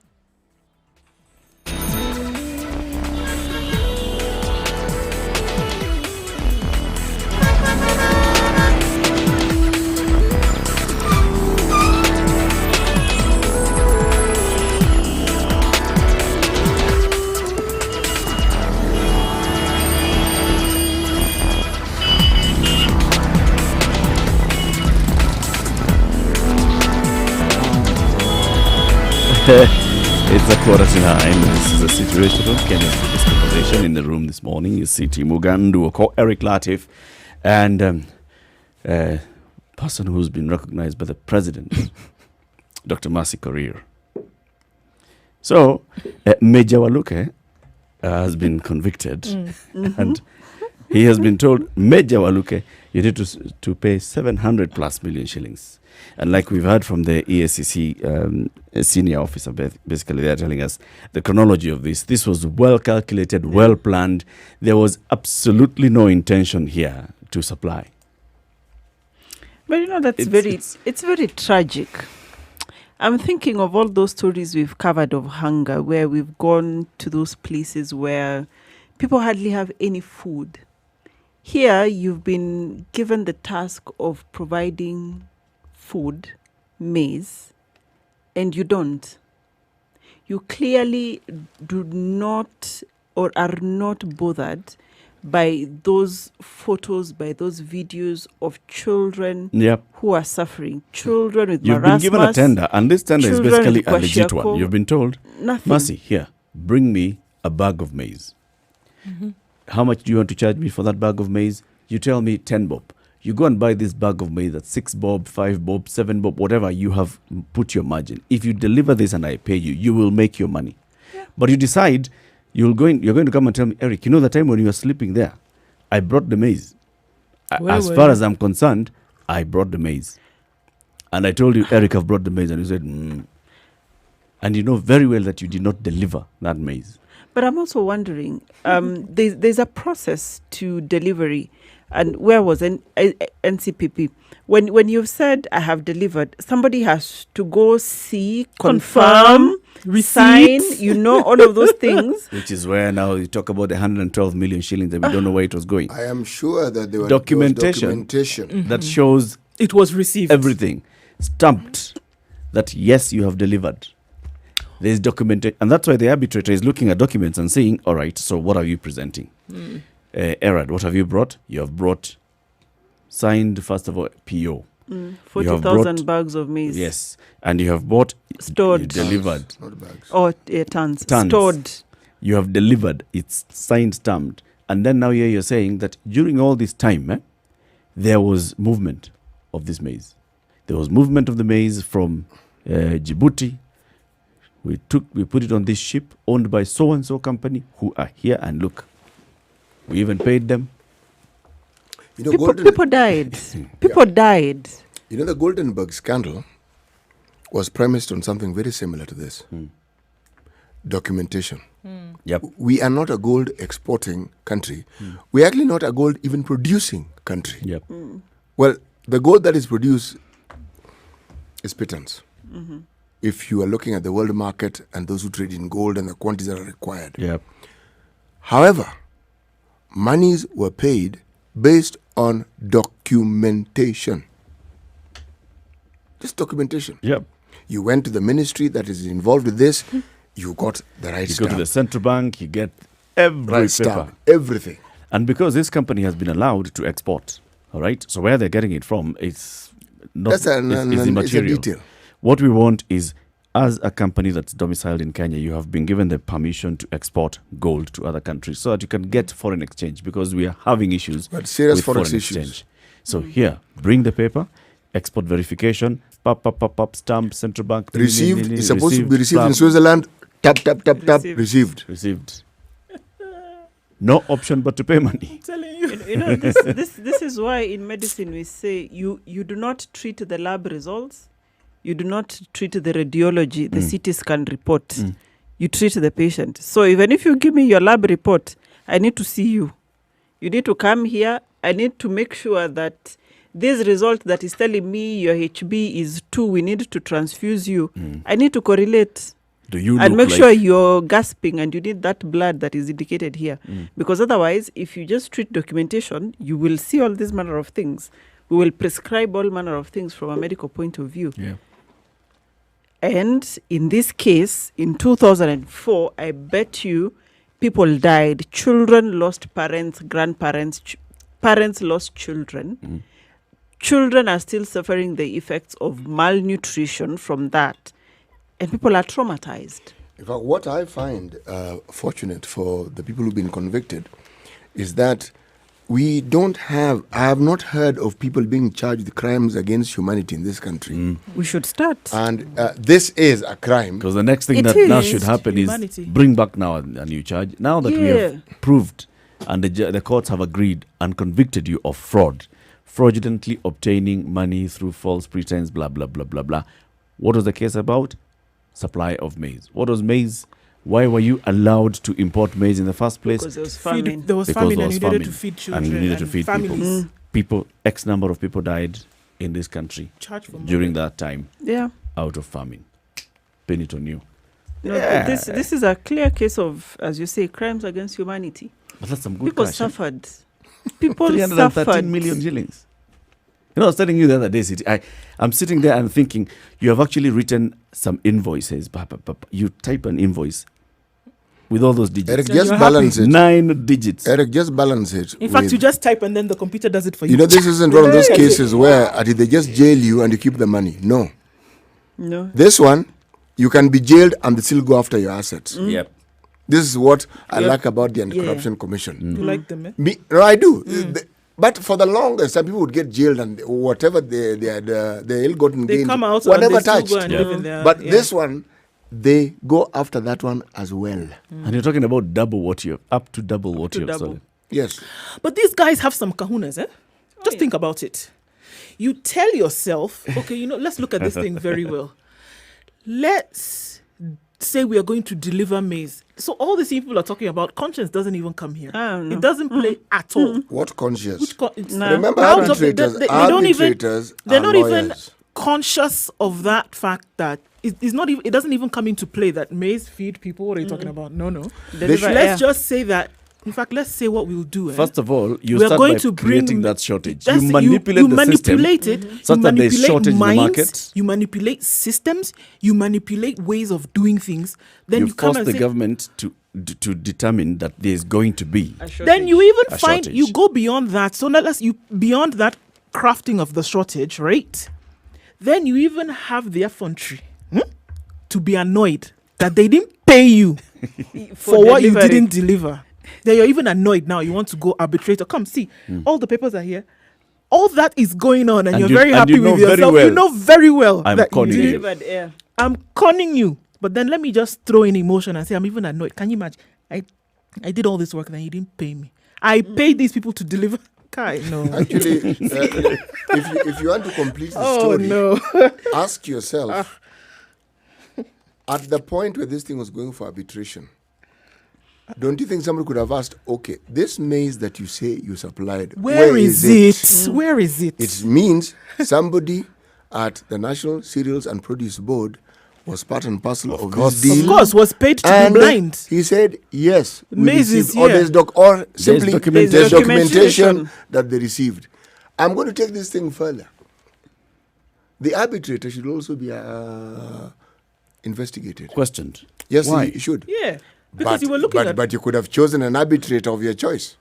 S1: It's 8:45. This is a situation room. Kenya's biggest conversation in the room this morning. You see Tim Mugandu, Eric Latif, and a person who's been recognized by the president, Dr. Mercy Korir. So, Major Waluke has been convicted, and he has been told, Major Waluke, you need to pay 700 plus million shillings. And like we've heard from the EACC senior officer, basically they're telling us the chronology of this. This was well calculated, well planned. There was absolutely no intention here to supply.
S6: But you know, it's very tragic. I'm thinking of all those stories we've covered of hunger, where we've gone to those places where people hardly have any food. Here, you've been given the task of providing food, maize, and you don't. You clearly do not or are not bothered by those photos, by those videos of children who are suffering. Children with marasmus.
S1: You've been given a tender, and this tender is basically a legit one. You've been told,
S6: nothing.
S1: Mercy, here, bring me a bag of maize. Mm-hmm. How much do you want to charge me for that bag of maize? You tell me 10 bob. You go and buy this bag of maize at 6 bob, 5 bob, 7 bob, whatever you have put your margin. If you deliver this and I pay you, you will make your money. Yeah. But you decide you're going to come and tell me, Eric, you know the time when you were sleeping there, I brought the maize. As far as I'm concerned, I brought the maize. And I told you, Eric, I've brought the maize. And you said, And you know very well that you did not deliver that maize.
S6: But I'm also wondering, there's a process to delivery. And where was NCPB? When you've said, I have delivered, somebody has to go see, confirm, sign, all of those things.
S1: Which is where now you talk about the 112 million shillings and we don't know where it was going.
S3: I am sure that there was
S1: documentation that shows
S2: it was received.
S1: Everything stamped that yes, you have delivered. There's documentation, and that's why the arbitrator is looking at documents and saying, all right, so what are you presenting? Erad, what have you brought? You have brought signed, first of all, PO.
S6: 40,000 bags of maize.
S1: Yes. And you have bought,
S6: stored,
S1: you delivered.
S3: Not bags.
S6: Or tons. Stored.
S1: You have delivered, it's signed, stamped. And then now here you're saying that during all this time, there was movement of this maize. There was movement of the maize from Djibouti. We put it on this ship owned by so-and-so company who are here, and look, we even paid them.
S6: People died. People died.
S3: You know, the Goldenberg scandal was premised on something very similar to this. Documentation.
S1: Yep.
S3: We are not a gold exporting country. We're actually not a gold even producing country.
S1: Yep.
S3: Well, the gold that is produced is pittance. If you are looking at the world market and those who trade in gold and the quantities that are required.
S1: Yep.
S3: However, monies were paid based on documentation. Just documentation.
S1: Yep.
S3: You went to the ministry that is involved with this, you got the right
S1: You
S3: stamp.
S1: go to the central bank, you get every
S3: right
S1: paper.
S3: stamp, everything.
S1: And because this company has been allowed to export, all right, so where they're getting it from, it's not
S3: That's
S1: it's immaterial.
S3: it's a detail.
S1: What we want is, as a company that's domiciled in Kenya, you have been given the permission to export gold to other countries so that you can get foreign exchange, because we are having issues
S3: But serious
S1: with
S3: forex
S1: foreign
S3: issues.
S1: exchange. So here, bring the paper, export verification, pop, stamp, central bank.
S3: Received, it's supposed to be received in Switzerland, tap, received.
S1: Received. No option but to pay money.
S6: This is why in medicine we say you do not treat the lab results. You do not treat the radiology, the CT scan report. You treat the patient. So even if you give me your lab report, I need to see you. You need to come here. I need to make sure that this result that is telling me your HB is 2, we need to transfuse you. I need to correlate.
S1: Do you
S6: and
S1: look
S6: make sure you're gasping and you need that blood that is indicated here. Because otherwise, if you just treat documentation, you will see all these manner of things. We will prescribe all manner of things from a medical point of view.
S1: Yeah.
S6: And in this case, in 2004, I bet you people died. Children lost parents, grandparents, parents lost children. Children are still suffering the effects of malnutrition from that. And people are traumatized.
S3: In fact, what I find fortunate for the people who've been convicted is that I have not heard of people being charged with crimes against humanity in this country.
S6: We should start.
S3: And this is a crime.
S1: Because the next thing
S6: It
S1: that now
S6: is
S1: should happen
S2: humanity.
S1: is bring back now a new charge. Now that we have proved and the courts have agreed and convicted you of fraudulently obtaining money through false pretense, blah, blah, blah, blah, blah. What was the case about? Supply of maize. What was maize? Why were you allowed to import maize in the first place?
S6: Because there was famine.
S2: There was
S1: Because
S2: famine,
S1: there
S2: and
S1: was
S2: you needed
S1: famine.
S2: to feed children
S1: And you needed to feed
S2: families.
S1: people. X number of people died in this country
S2: Charge for
S1: during
S2: money.
S1: that time
S6: Yeah.
S1: out of famine. Pin it on you.
S6: No, this is a clear case of, as you say, crimes against humanity.
S1: But that's some good
S6: People
S1: cash, eh?
S6: suffered. People
S1: 313
S6: suffered.
S1: million shillings. You know, I was telling you the other day, I'm sitting there and thinking, you have actually written some invoices. You type an invoice with all those digits.
S3: Eric,
S2: So
S3: just
S2: you're
S3: balance it.
S1: 9 digits.
S3: Eric, just balance it.
S2: In fact,
S3: with-
S2: you just type and then the computer does it for you.
S3: You know, this isn't one of those cases where they just jail you and you keep the money. No.
S6: No.
S3: This one, you can be jailed and they still go after your assets.
S1: Yep.
S3: This is what I like about the Anti-Corruption Commission.
S2: You like them, eh?
S3: No, I do. But for the longest, some people would get jailed and whatever they had, the ill-gotten
S2: They
S3: gains,
S2: come out
S3: were
S2: and they
S3: never
S2: still
S3: touched.
S2: go and live in their,
S3: But this one, they go after that one as well.
S1: And you're talking about double what you have, up to double what you have
S6: double.
S1: sold.
S3: Yes.
S2: But these guys have some kahunas, eh? Just think about it. You tell yourself, okay, let's look at this thing very well. Let's say we are going to deliver maize. So all these people are talking about, conscience doesn't even come here.
S6: No.
S2: It doesn't play at all.
S3: What conscience?
S6: No.
S3: Remember,
S2: Out of-
S3: arbitrators,
S2: they don't even-
S3: arbitrators
S2: They're
S3: are
S2: not even
S3: lawyers.
S2: conscious of that fact that it's not even, it doesn't even come into play that maize feed people. What are you talking about? No.
S6: Deliver
S2: Let's
S6: air.
S2: just say that. In fact, let's say what we'll do.
S1: First of all, you
S2: We are
S1: start
S2: going
S1: by
S2: to
S1: creating
S2: bring-
S1: that shortage.
S2: That's
S1: You
S2: it.
S1: manipulate
S2: you
S1: the
S2: manipulate
S1: system
S2: it.
S1: such
S2: You
S1: that there's
S2: manipulate
S1: shortage in the
S2: minds,
S1: market.
S2: You manipulate systems. You manipulate ways of doing things. Then
S1: You
S2: you come
S1: force
S2: and
S1: the
S2: say,
S1: government to determine that there's going to be.
S2: then you even
S1: A
S2: find
S1: shortage.
S2: you go beyond that. So beyond that crafting of the shortage, right? Then you even have the effrontery to be annoyed that they didn't pay you for what you
S6: delivery.
S2: didn't deliver. Then you're even annoyed now. You want to go arbitrator. Come see, all the papers are here. All that is going on, and you're
S1: you-
S2: very
S1: and
S2: happy
S1: you know
S2: with
S1: very
S2: yourself.
S1: well
S2: You know very well
S1: I'm
S2: that
S1: conning
S2: you
S1: you.
S2: didn't.
S6: Delivered air.
S2: I'm conning you. But then let me just throw in emotion and say I'm even annoyed. Can you imagine? I did all this work and you didn't pay me. I paid these people to deliver. Kai, no.
S3: Actually, if you want to complete the
S2: Oh
S3: story,
S2: no.
S3: ask yourself, at the point where this thing was going for arbitration, don't you think somebody could have asked, okay, this maize that you say you supplied,
S2: Where is it? Where is it?
S3: It means somebody at the National Cereals and Produce Board was part and parcel of
S1: course.
S3: this deal.
S2: Of course, was paid to
S3: And
S2: be blind.
S3: he said, yes, we
S2: Maize is
S3: received, or
S2: here.
S3: or simply
S1: documentation.
S3: there's
S6: Documentation.
S3: documentation that they received. I'm going to take this thing further. The arbitrator should also be investigated.
S1: Questioned.
S3: Yes,
S1: Why?
S3: he should.
S2: Yeah. Because you were looking at
S3: But you could have chosen an arbitrator of your choice.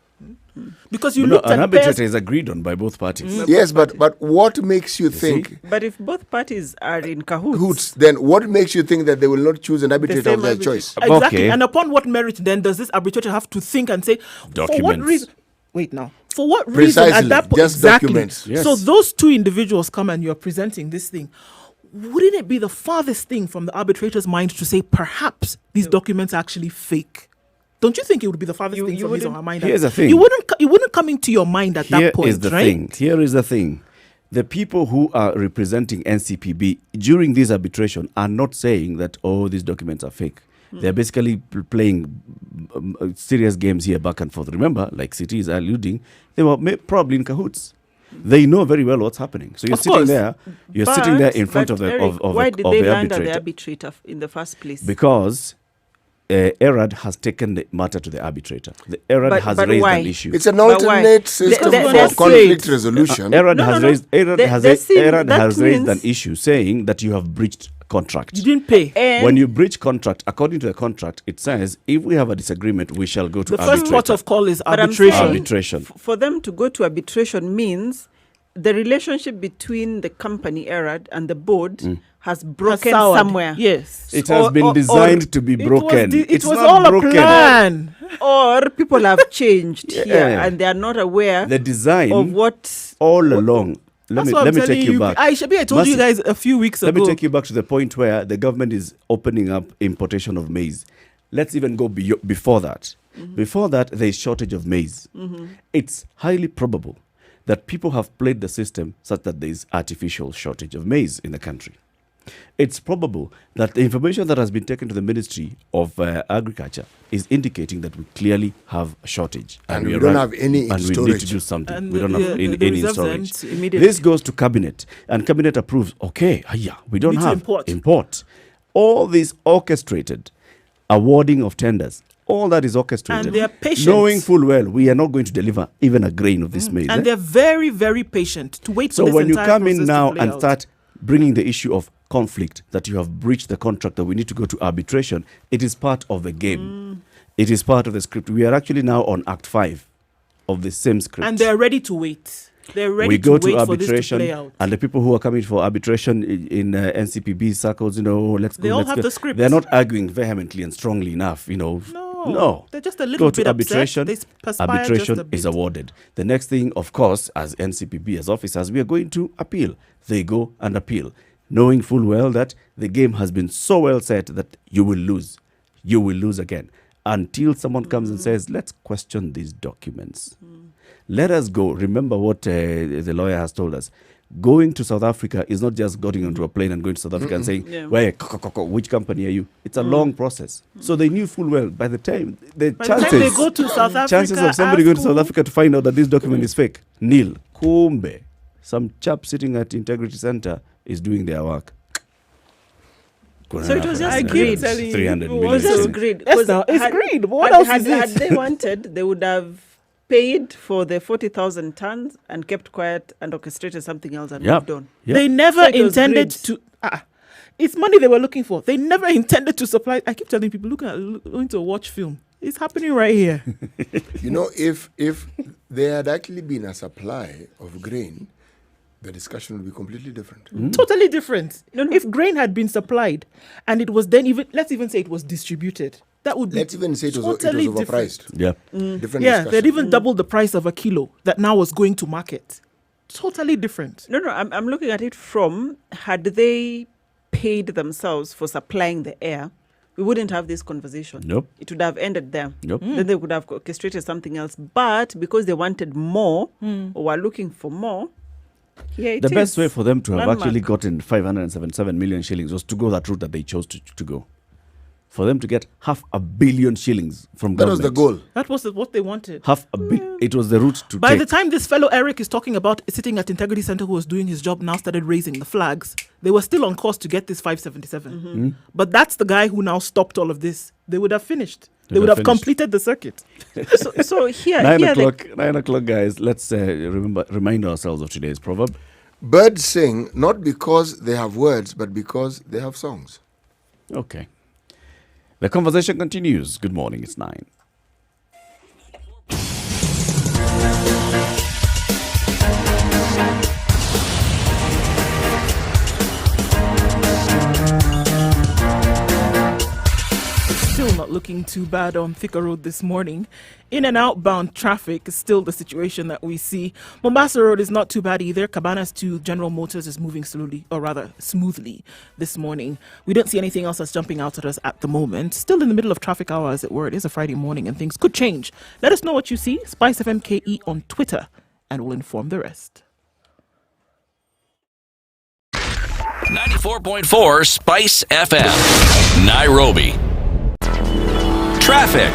S2: because you
S1: But no,
S2: looked
S1: an
S2: at
S1: arbitrator
S2: pairs.
S1: is agreed on by both parties.
S3: Yes, but what makes you think,
S6: But if both parties are in cahoots,
S3: Hoots, then what makes you think that they will not choose an arbitrator
S6: same
S3: of their
S6: arbitrator.
S3: choice?
S2: Exactly.
S1: Okay.
S2: And upon what merit then does this arbitrator have to think and say, for what
S1: Documents.
S2: reason? Wait now. For what reason at
S3: Precisely,
S2: that point?
S3: just
S2: Exactly.
S3: documents.
S1: Yes.
S2: So those two individuals come and you're presenting this thing. Wouldn't it be the farthest thing from the arbitrator's mind to say perhaps these documents are actually fake? Don't you think it would be the farthest thing
S6: you
S2: from his or her
S6: wouldn't-
S2: mind?
S1: Here's the thing.
S2: It wouldn't come into your mind at
S1: Here
S2: that point,
S1: is the
S2: right?
S1: thing. Here is the thing. The people who are representing NCPB during this arbitration are not saying that, oh, these documents are fake. They're basically playing serious games here back and forth. Remember, like City is alluding, they were probably in cahoots. They know very well what's happening. So you're
S2: Of
S1: sitting
S2: course.
S1: there. You're sitting there in front of the
S6: Eric,
S1: of
S6: why
S1: the,
S6: did
S1: of
S6: they
S1: the
S6: land at
S1: arbitrator
S6: the arbitrator in the first place?
S1: because ERAD has taken the matter to the arbitrator. The ERAD has
S6: but
S1: raised
S6: why?
S1: an issue.
S3: It's an
S6: But why?
S3: alternate system
S6: They-
S3: for
S6: they're
S3: conflict
S6: saying-
S3: resolution.
S1: ERAD
S6: No,
S1: has
S6: no.
S1: raised ERAD
S6: They-
S1: has
S6: they're
S1: raised,
S6: saying
S1: ERAD
S6: that
S1: has raised an
S6: means-
S1: issue saying that you have breached contract.
S2: You didn't pay.
S6: And
S1: When you breach contract, according to the contract, it says if we have a disagreement, we shall go to
S2: The first
S1: arbitrator.
S2: port of call is
S6: But I'm
S2: arbitration.
S6: saying-
S1: Arbitration.
S6: for them to go to arbitration means the relationship between the company ERAD and the board has broken
S2: Soured.
S6: somewhere.
S2: Yes.
S1: It has
S6: Or-
S1: been
S6: or-
S1: designed to be
S2: It was
S1: broken.
S2: the- it
S1: It's
S2: was
S1: not
S2: all
S1: broken.
S2: a plan.
S6: Or people have changed here
S1: Yeah.
S6: and they are not aware
S1: The design
S6: of what
S1: all along.
S2: That's what I'm
S1: Let me
S2: telling
S1: take you back.
S2: I told you
S1: Mercy.
S2: guys a few weeks
S1: Let
S2: ago.
S1: me take you back to the point where the government is opening up importation of maize. Let's even go before that. Before that, there is shortage of maize. It's highly probable that people have played the system such that there is artificial shortage of maize in the country. It's probable that the information that has been taken to the Ministry of Agriculture is indicating that we clearly have a shortage.
S3: And we
S1: are
S3: don't
S1: run-
S3: have any in
S1: and we need to
S3: storage.
S1: do something.
S2: And
S1: we don't
S2: the-
S1: have
S2: the
S1: any in
S2: reserves are
S1: storage.
S2: empty.
S6: Immediately.
S1: This goes to cabinet, and cabinet approves. Okay, we don't
S2: need to
S1: have
S2: import.
S1: all this orchestrated awarding of tenders. All that is orchestrated.
S2: And they are patient.
S1: knowing full well we are not going to deliver even a grain of this maize.
S2: And they're very, very patient to wait for
S1: So
S2: this
S1: when you
S2: entire
S1: come in
S2: process to
S1: now
S2: play
S1: and
S2: out.
S1: start bringing the issue of conflict, that you have breached the contract, that we need to go to arbitration, it is part of the game. It is part of the script. We are actually now on Act 5 of the same script.
S2: And they're ready to wait. They're ready
S1: we go
S2: to wait
S1: to
S2: for this to
S1: arbitration,
S2: play out.
S1: and the people who are coming for arbitration in NCPB circles, let's go.
S2: They all
S1: let's
S2: have
S1: go.
S2: the script.
S1: They're not arguing vehemently and strongly enough, No,
S2: They're just a little
S1: go
S2: bit
S1: to arbitration.
S2: upset. They perspire
S1: Arbitration
S2: just a bit.
S1: is awarded. The next thing, of course, as NCPB, as officers, we are going to appeal. They go and appeal, knowing full well that the game has been so well set that you will lose. You will lose again until someone comes and says, let's question these documents. Let us go. Remember what the lawyer has told us. Going to South Africa is not just getting onto a plane and going to South Africa and saying, where, which company are you? It's a long process. So they knew full well by the time
S2: By the time they go to South Africa,
S1: chances of somebody going to South Africa to find out that this document is fake, nil. Kumbe, some chap sitting at Integrity Center is doing their work.
S6: So it was just
S2: agreed.
S1: 300
S6: It
S1: million.
S6: was just
S1: shillings.
S6: great.
S2: It's greed. What else is
S6: Had
S2: it?
S6: they wanted, they would have paid for the 40,000 tons and kept quiet and orchestrated something else and moved on.
S1: Yep.
S2: They never
S6: So it was
S2: intended
S6: greed.
S2: to. It's money they were looking for. They never intended to supply. I keep telling people, going to watch film. It's happening right here.
S3: You know, if there had actually been a supply of grain, the discussion would be completely different.
S2: Totally different.
S6: No.
S2: If grain had been supplied and it was then let's even say it was distributed, that would be
S3: Let's even say it was
S2: totally
S3: overpriced.
S1: Yeah.
S3: Different
S2: Yeah,
S3: discussion.
S2: they'd even doubled the price of a kilo that now was going to market. Totally different.
S6: No, I'm looking at it from, had they paid themselves for supplying the air, we wouldn't have this conversation.
S1: Nope.
S6: It would have ended there.
S1: Nope.
S6: Then they would have orchestrated something else. But because they wanted more or were looking for more, here it
S1: The
S6: is.
S1: best way for them to have
S6: Landmark.
S1: actually gotten 577 million shillings was to go that route that they chose to go. For them to get 500 million shillings from
S3: That was
S1: government.
S3: the goal.
S2: That was what they wanted.
S1: It was the route to
S2: By
S1: take.
S2: the time this fellow Eric is talking about sitting at Integrity Center who was doing his job now started raising the flags, they were still on course to get this 577. But that's the guy who now stopped all of this. They would have finished. They would have
S1: finished.
S2: completed the circuit.
S6: So here,
S1: 9
S6: here
S1: o'clock, 9 o'clock, guys. Let's remind ourselves of today's proverb.
S3: Birds sing not because they have words, but because they have songs.
S1: Okay. The conversation continues. Good morning. It's 9.
S2: Still not looking too bad on Thika Road this morning. In and outbound traffic is still the situation that we see. Mombasa Road is not too bad either. Cabanas to General Motors is moving slowly, or rather smoothly this morning. We don't see anything else that's jumping out at us at the moment. Still in the middle of traffic hour, as it were. It is a Friday morning and things could change. Let us know what you see. Spice FMKE on Twitter and we'll inform the rest.
S5: 94.4 Spice FM, Nairobi. Traffic.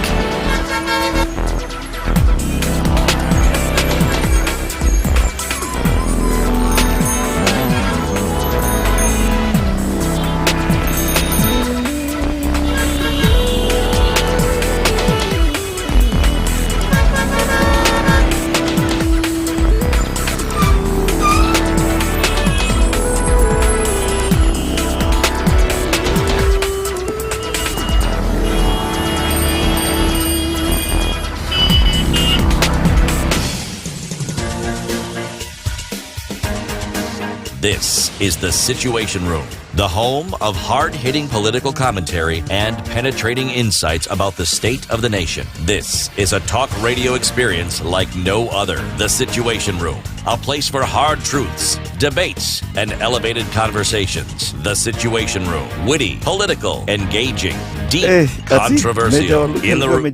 S5: This is the Situation Room, the home of hard-hitting political commentary and penetrating insights about the state of the nation. This is a talk radio experience like no other. The Situation Room, a place for hard truths, debates, and elevated conversations. The Situation Room, witty, political, engaging, deep, controversial. In the room.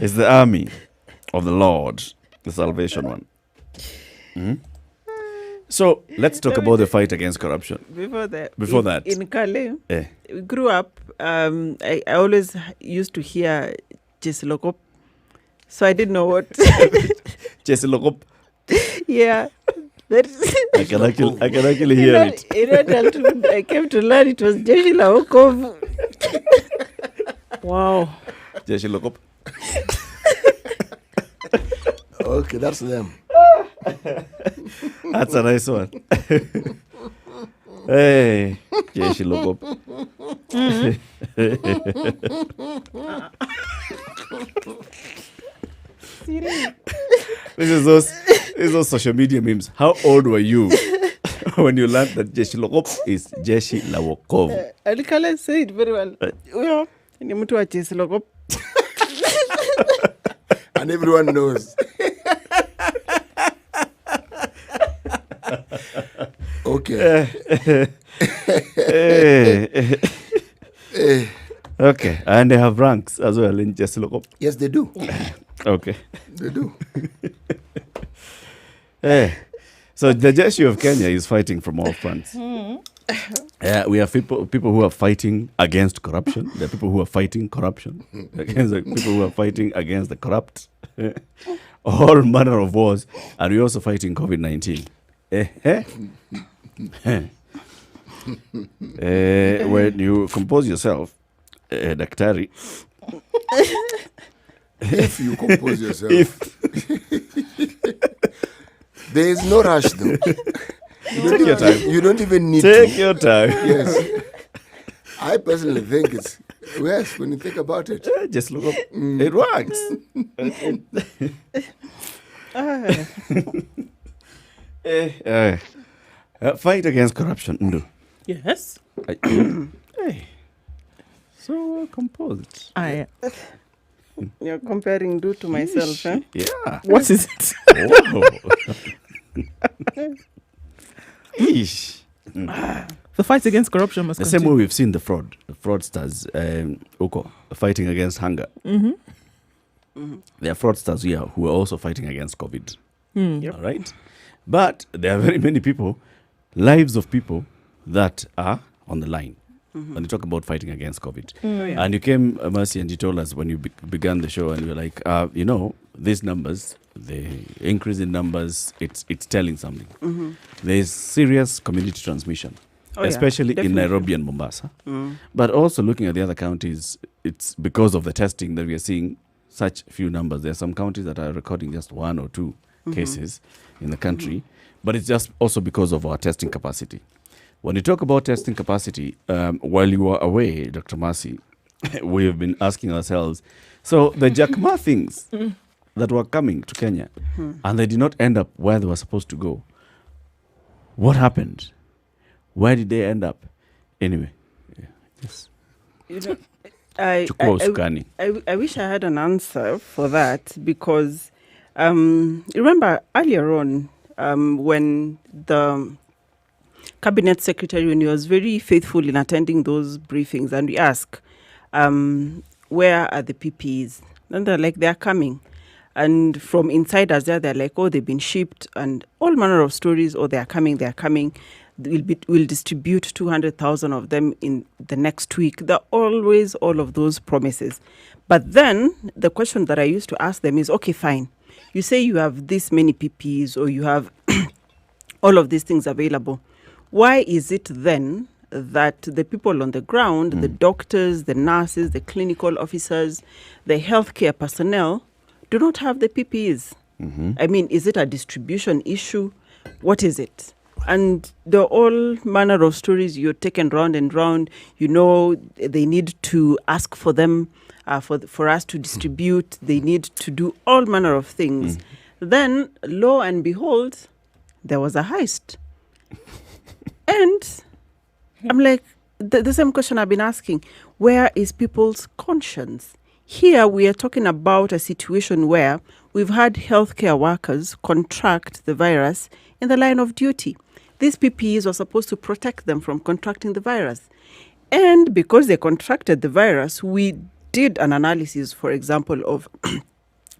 S1: It's the army of the Lord, the Salvation One. So let's talk about the fight against corruption.
S6: Before that,
S1: In
S6: Kale, we grew up, I always used to hear Jesse Lokop. So I didn't know what.
S1: Jesse Lokop.
S6: Yeah.
S1: I can actually hear it.
S6: In adulthood, I came to learn it was Jesse Lokop. Wow.
S1: Jesse Lokop.
S3: Okay, that's them.
S1: That's a nice one. Hey, Jesse Lokop. This is those social media memes. How old were you when you learned that Jesse Lokop is Jesse Lawokov?
S6: Alikala said very well. Ni mtu wa Jesse Lokop.
S3: And everyone knows. Okay.
S1: Okay, and they have ranks as well in Jesse Lokop.
S3: Yes, they do.
S1: Okay.
S3: They do.
S1: So the Jeshi of Kenya is fighting from all fronts. We have people who are fighting against corruption. There are people who are fighting corruption against the people who are fighting against the corrupt. All manner of wars. And we're also fighting COVID-19. When you compose yourself, Daktari.
S3: If you compose yourself. There is no rush, though.
S1: Take your time.
S3: You don't even need
S1: Take
S3: to.
S1: your time.
S3: Yes. I personally think it's, yes, when you think about it.
S1: Just look up. It works. Fight against corruption. Ndu.
S2: Yes.
S1: Hey. So composed.
S6: You're comparing do to myself, huh?
S1: Yeah.
S2: What is it?
S1: Oh. Eesh.
S2: The fight against corruption must
S1: The same way
S2: continue.
S1: we've seen the fraudsters, Uko, fighting against hunger. There are fraudsters here who are also fighting against COVID. All right? But there are very many people, lives of people, that are on the line when you talk about fighting against COVID. And you came, Mercy, and you told us when you began the show, and you were like, these numbers, the increase in numbers, it's telling something. There's serious community transmission, especially in Nairobi and Mombasa. But also looking at the other counties, it's because of the testing that we are seeing such few numbers. There are some counties that are recording just 1 or 2 cases in the country, but it's just also because of our testing capacity. When you talk about testing capacity, while you were away, Dr. Mercy, we have been asking ourselves, so the Jack Ma things that were coming to Kenya, and they did not end up where they were supposed to go. What happened? Where did they end up? Anyway, yes.
S6: You know, I wish I had an answer for that, because remember earlier on when the cabinet secretary, when he was very faithful in attending those briefings, and we ask, where are the PPEs? And they're like, they're coming. And from insiders there, they're like, oh, they've been shipped, and all manner of stories. Oh, they're coming. We'll distribute 200,000 of them in the next week. There are always all of those promises. But then the question that I used to ask them is, okay, fine. You say you have this many PPEs, or you have all of these things available. Why is it then that the people on the ground, the doctors, the nurses, the clinical officers, the healthcare personnel, do not have the PPEs? I mean, is it a distribution issue? What is it? And there are all manner of stories you're taken round and round. You know, they need to ask for them, for us to distribute. They need to do all manner of things. Then, lo and behold, there was a heist. And I'm like, the same question I've been asking, where is people's conscience? Here we are talking about a situation where we've had healthcare workers contract the virus in the line of duty. These PPEs were supposed to protect them from contracting the virus. And because they contracted the virus, we did an analysis, for example, of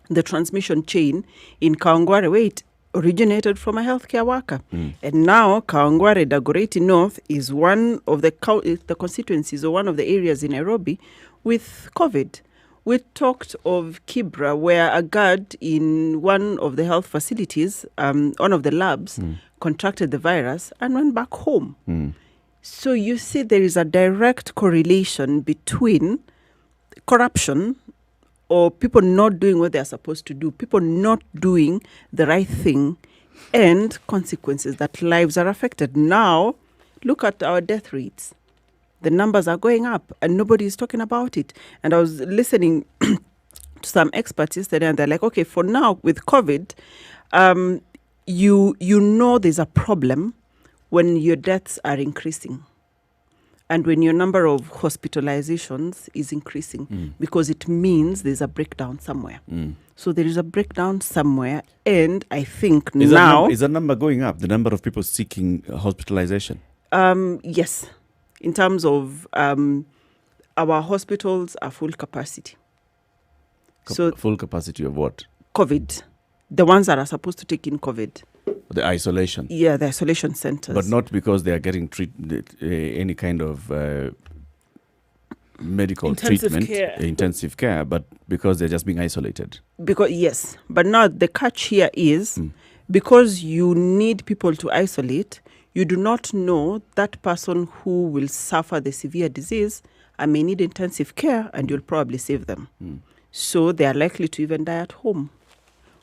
S6: the transmission chain in Kawangware, where it originated from a healthcare worker. And now Kawangware, Dagoretti North is one of the constituencies, or one of the areas in Nairobi with COVID. We talked of Kibra, where a guard in one of the health facilities, one of the labs, contracted the virus and went back home. So you see there is a direct correlation between corruption, or people not doing what they're supposed to do, people not doing the right thing, and consequences that lives are affected. Now, look at our death rates. The numbers are going up and nobody is talking about it. And I was listening to some experts yesterday, and they're like, okay, for now with COVID, you know there's a problem when your deaths are increasing and when your number of hospitalizations is increasing, because it means there's a breakdown somewhere. So there is a breakdown somewhere, and I think
S1: Is
S6: now...
S1: Is that number going up, the number of people seeking hospitalization?
S6: Yes. In terms of our hospitals are full capacity.
S1: Full capacity of what?
S6: COVID. The ones that are supposed to take in COVID.
S1: The isolation.
S6: Yeah, the isolation centers.
S1: But not because they are getting any kind of medical treatment, intensive care, but because they're just being isolated.
S6: Because yes, but now the catch here is because you need people to isolate, you do not know that person who will suffer the severe disease and may need intensive care, and you'll probably save them. So they are likely to even die at home,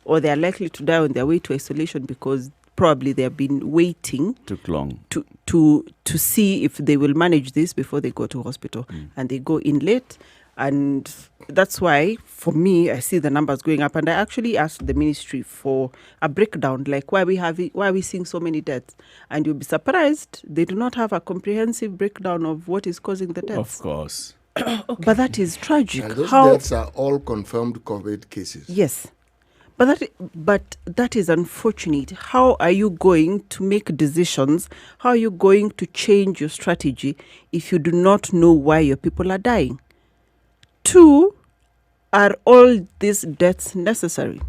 S6: or they are likely to die on their way to isolation because probably they have been waiting
S1: too long
S6: to see if they will manage this before they go to hospital, and they go in late. And that's why, for me, I see the numbers going up. And I actually asked the ministry for a breakdown, like why are we seeing so many deaths? And you'll be surprised, they do not have a comprehensive breakdown of what is causing the deaths.
S1: Of course.
S6: But that is tragic.
S3: And those deaths are all confirmed COVID cases.
S6: Yes. But that is unfortunate. How are you going to make decisions? How are you going to change your strategy if you do not know why your people are dying? 2, are all these deaths necessary?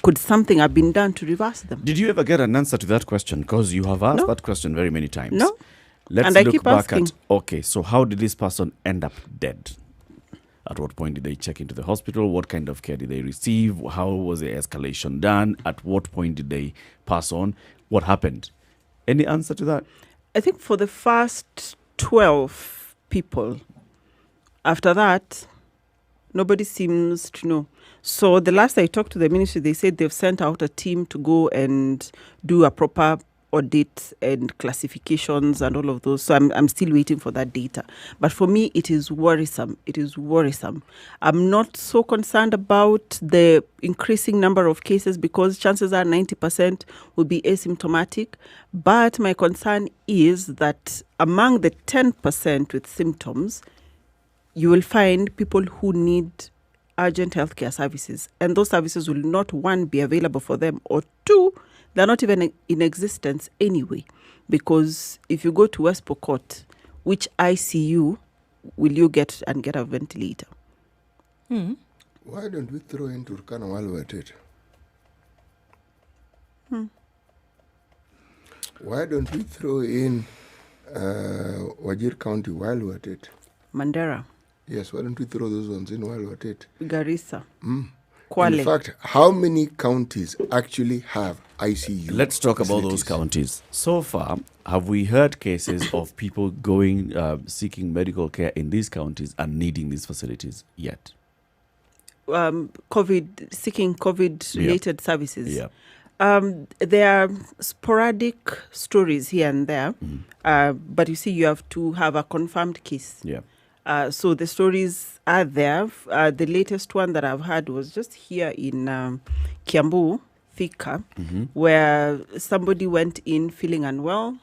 S6: Could something have been done to reverse them?
S1: Did you ever get an answer to that question? Because you have asked that question very many times.
S6: No.
S1: Let's
S6: And I
S1: look
S6: keep
S1: back
S6: asking.
S1: at, okay, so how did this person end up dead? At what point did they check into the hospital? What kind of care did they receive? How was the escalation done? At what point did they pass on? What happened? Any answer to that?
S6: I think for the first 12 people, after that, nobody seems to know. So the last I talked to the ministry, they said they've sent out a team to go and do a proper audit and classifications and all of those. So I'm still waiting for that data. But for me, it is worrisome. It is worrisome. I'm not so concerned about the increasing number of cases because chances are 90% will be asymptomatic. But my concern is that among the 10% with symptoms, you will find people who need urgent healthcare services. And those services will not, 1, be available for them, or 2, they're not even in existence anyway. Because if you go to West Pokot, which ICU will you get and get a ventilator?
S3: Why don't we throw in Turkana while we're at it? Why don't we throw in Wajir County while we're at it?
S6: Mandera.
S3: Yes, why don't we throw those ones in while we're at it?
S6: Garissa. Kwale.
S3: In fact, how many counties actually have ICU?
S1: Let's talk about those counties. So far, have we heard cases of people going, seeking medical care in these counties and needing these facilities yet?
S6: Seeking COVID-related services.
S1: Yeah.
S6: There are sporadic stories here and there, but you see, you have to have a confirmed case.
S1: Yeah.
S6: So the stories are there. The latest one that I've had was just here in Kiambu, Thika, where somebody went in feeling unwell.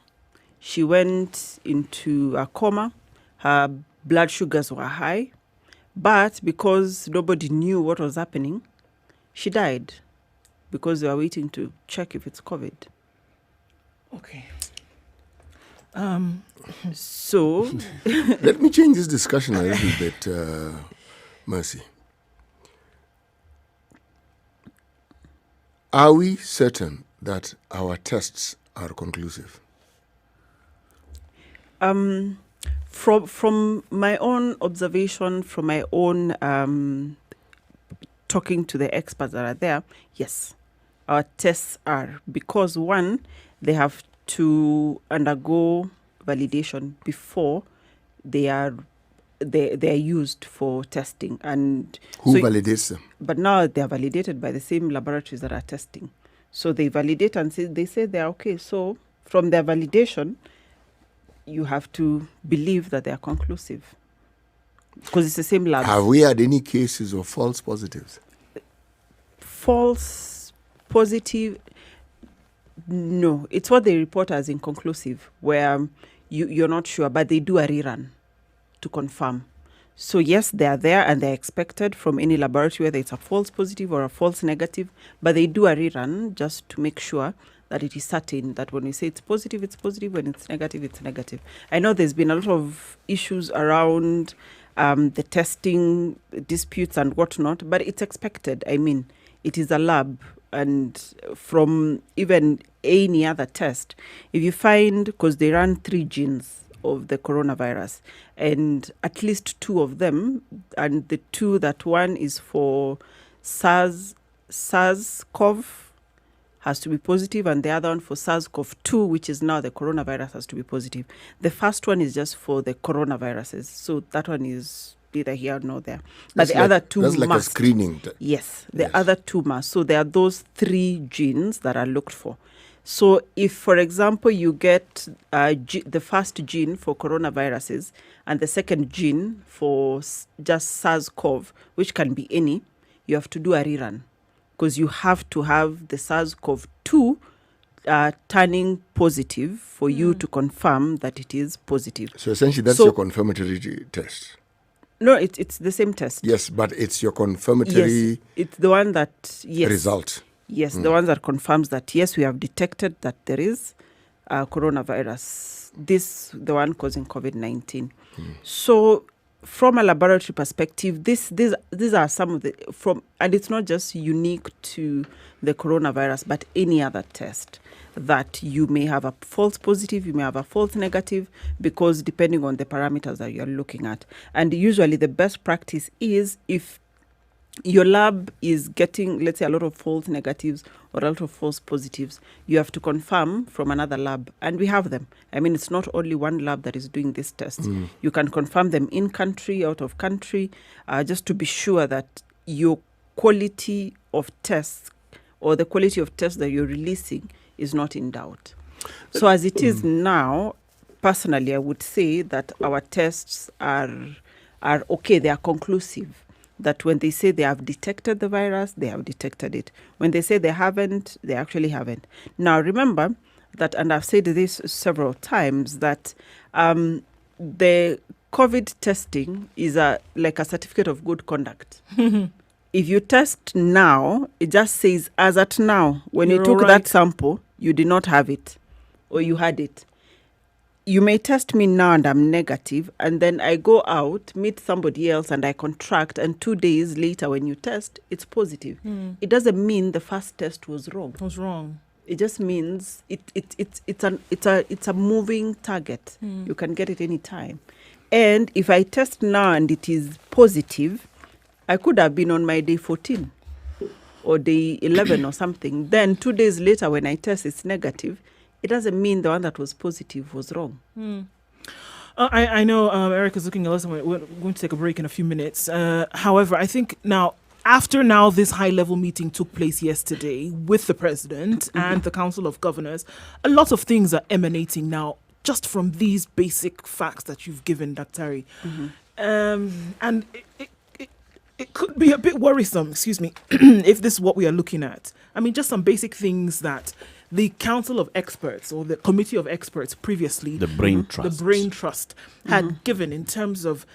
S6: She went into a coma. Her blood sugars were high. But because nobody knew what was happening, she died because they were waiting to check if it's COVID.
S2: Okay.
S6: So
S3: Let me change this discussion a little bit, Mercy. Are we certain that our tests are conclusive?
S6: From my own observation, from my own talking to the experts that are there, yes, our tests are. Because 1, they have to undergo validation before they are used for testing. And
S3: Who validates them?
S6: But now they are validated by the same laboratories that are testing. So they validate and they say they are okay. So from their validation, you have to believe that they are conclusive. Because it's the same lab.
S3: Have we had any cases of false positives?
S6: False positive, no. It's what they report as inconclusive, where you're not sure, but they do a rerun to confirm. So yes, they are there and they're expected from any laboratory, whether it's a false positive or a false negative, but they do a rerun just to make sure that it is certain that when we say it's positive, when it's negative. I know there's been a lot of issues around the testing disputes and whatnot, but it's expected. I mean, it is a lab. and from even any other test, if you find, because they run 3 genes of the coronavirus, and at least 2 of them, and the 2 that one is for SARS-CoV has to be positive, and the other one for SARS-CoV-2, which is now the coronavirus, has to be positive. The first one is just for the coronaviruses, so that one is neither here nor there. But the other 2
S3: that's
S6: must.
S3: like a screening.
S6: Yes, the other 2 must. So there are those 3 genes that are looked for. So if, for example, you get the first gene for coronaviruses and the second gene for just SARS-CoV, which can be any, you have to do a rerun, because you have to have the SARS-CoV-2 turning positive for you to confirm that it is positive.
S3: So essentially, that's your confirmatory test.
S6: No, it's the same test.
S3: Yes, but it's your confirmatory
S6: Yes, it's the one that,
S3: result.
S6: Yes, the one that confirms that, yes, we have detected that there is coronavirus. The one causing COVID-19. So from a laboratory perspective, these are some of the, and it's not just unique to the coronavirus, but any other test that you may have a false positive, you may have a false negative, because depending on the parameters that you're looking at. And usually the best practice is, if your lab is getting, let's say, a lot of false negatives or a lot of false positives, you have to confirm from another lab. And we have them. I mean, it's not only one lab that is doing these tests. You can confirm them in country, out of country, just to be sure that your quality of tests or the quality of tests that you're releasing is not in doubt. So as it is now, personally, I would say that our tests are okay. They are conclusive. That when they say they have detected the virus, they have detected it. When they say they haven't, they actually haven't. Now, remember that, and I've said this several times, that the COVID testing is like a certificate of good conduct. If you test now, it just says, as at now, when you took that sample, you did not have it, or you had it. You may test me now and I'm negative, and then I go out, meet somebody else, and I contract, and 2 days later when you test, it's positive. It doesn't mean the first test was wrong. It just means it's a moving target. You can get it any time. And if I test now and it is positive, I could have been on my day 14 or day 11 or something. Then 2 days later when I test, it's negative. It doesn't mean the one that was positive was wrong.
S2: I know Eric is looking at us, and we're going to take a break in a few minutes. However, I think after this high-level meeting took place yesterday with the president and the Council of Governors, a lot of things are emanating now just from these basic facts that you've given, Dr. And it could be a bit worrisome, if this is what we are looking at. I mean, just some basic things that the Council of Experts or the Committee of Experts previously,
S1: the Brain Trust,
S2: had given in terms of,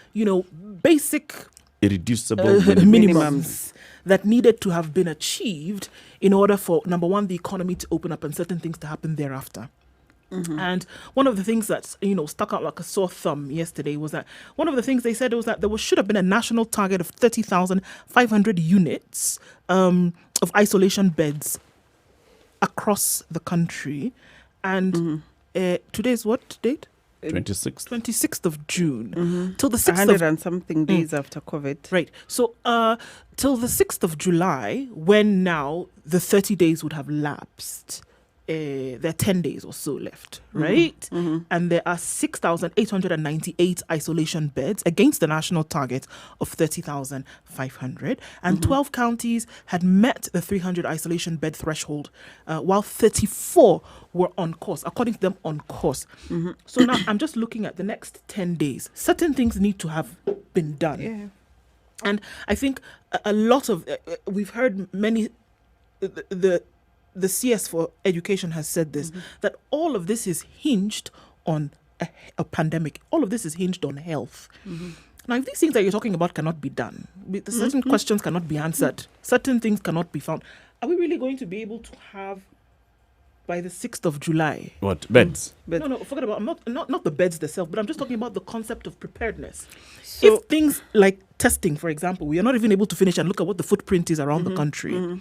S2: basic
S1: irreducible
S2: minimums that needed to have been achieved in order for, number one, the economy to open up and certain things to happen thereafter. And one of the things that, stuck out like a sore thumb yesterday was that one of the things they said was that there should have been a national target of 30,500 units of isolation beds across the country. And today's what date? 26th of June. Till the 6th
S6: 100 and something days after COVID.
S2: Right. So till the 6th of July, when now the 30 days would have lapsed, there are 10 days or so left, right? And there are 6,898 isolation beds against the national target of 30,500. And 12 counties had met the 300 isolation bed threshold, while 34 were on course, according to them, on course. So now I'm just looking at the next 10 days. Certain things need to have been done.
S6: Yeah.
S2: And I think a lot of, we've heard many, the CS for Education has said this, that all of this is hinged on a pandemic. All of this is hinged on health. Now, if these things that you're talking about cannot be done, certain questions cannot be answered, certain things cannot be found, are we really going to be able to have, by the 6th of July...
S1: What, beds?
S2: No, forget about, not the beds themselves, but I'm just talking about the concept of preparedness. So, if things like testing, for example, we are not even able to finish and look at what the footprint is around the country,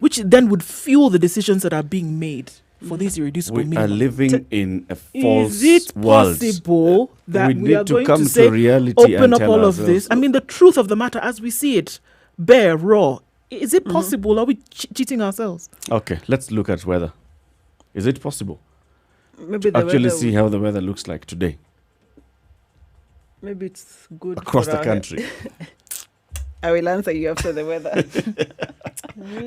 S2: which then would fuel the decisions that are being made for these irreducible
S1: We
S2: minimum.
S1: are living in a false
S2: Is it
S1: world.
S2: possible that
S1: We
S2: we,
S1: need
S2: are
S1: to
S2: going
S1: come
S2: to
S1: to
S2: say,
S1: reality
S2: open
S1: and
S2: up
S1: tell
S2: all of
S1: ourselves.
S2: this? I mean, the truth of the matter as we see it, bare, raw. Is it possible? Are we cheating ourselves?
S1: Okay, let's look at weather. Is it possible
S6: Maybe
S1: to actually see how the weather looks like today
S6: Maybe it's good
S1: across
S6: for
S1: the
S6: our-
S1: country?
S6: I will answer you after the weather.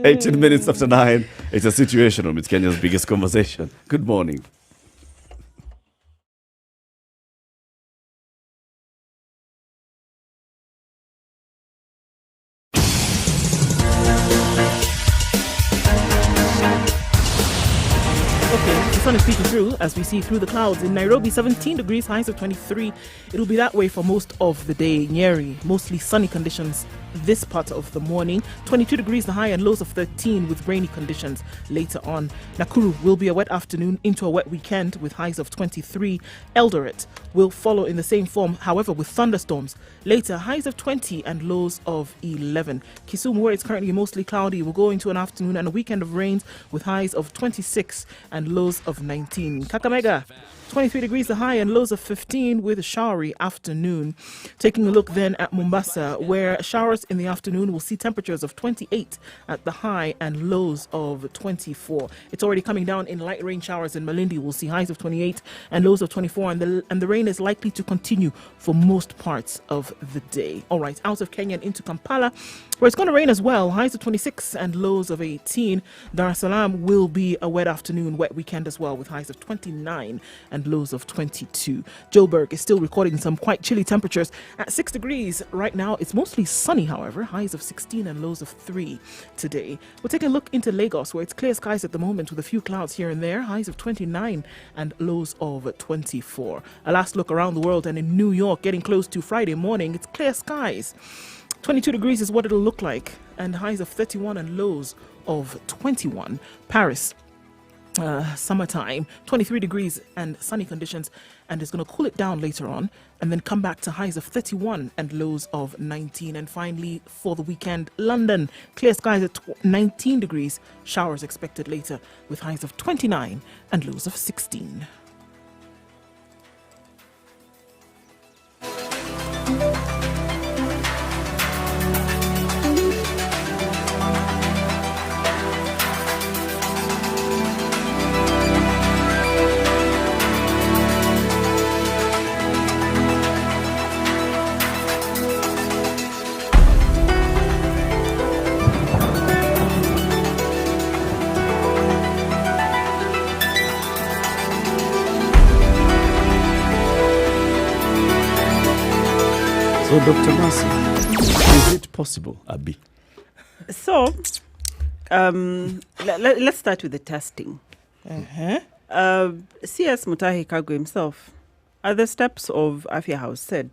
S1: 18 minutes after 9. It's a situation room. It's Kenya's biggest conversation. Good morning.
S2: Okay, the sun is peeking through as we see through the clouds. In Nairobi, 17 degrees, highs of 23. It'll be that way for most of the day. Nyeri, mostly sunny conditions this part of the morning. 22 degrees, the high, and lows of 13 with rainy conditions later on. Nakuru will be a wet afternoon into a wet weekend with highs of 23. Eldoret will follow in the same form, however, with thunderstorms. Later, highs of 20 and lows of 11. Kisumu, where it's currently mostly cloudy, will go into an afternoon and a weekend of rains with highs of 26 and lows of 19. Kakamega, 23 degrees the high and lows of 15 with a showery afternoon. Taking a look then at Mombasa, where showers in the afternoon will see temperatures of 28 at the high and lows of 24. It's already coming down in light rain showers in Malindi. We'll see highs of 28 and lows of 24, and the rain is likely to continue for most parts of the day. All right, out of Kenya and into Kampala, where it's going to rain as well. Highs of 26 and lows of 18. Dar es Salaam will be a wet afternoon, wet weekend as well, with highs of 29 and lows of 22. Joburg is still recording some quite chilly temperatures at 6 degrees. Right now, it's mostly sunny, however. Highs of 16 and lows of 3 today. We'll take a look into Lagos, where it's clear skies at the moment with a few clouds here and there. Highs of 29 and lows of 24. A last look around the world, and in New York, getting close to Friday morning, it's clear skies. 22 degrees is what it'll look like, and highs of 31 and lows of 21. Paris, summertime, 23 degrees and sunny conditions, and it's going to cool it down later on and then come back to highs of 31 and lows of 19. And finally, for the weekend, London, clear skies at 19 degrees, showers expected later with highs of 29 and lows of 16.
S1: So, Dr. Mercy, is it possible, Abi?
S6: So, let's start with the testing. CS Mutahi Kagwe himself, at the steps of Afya House, said,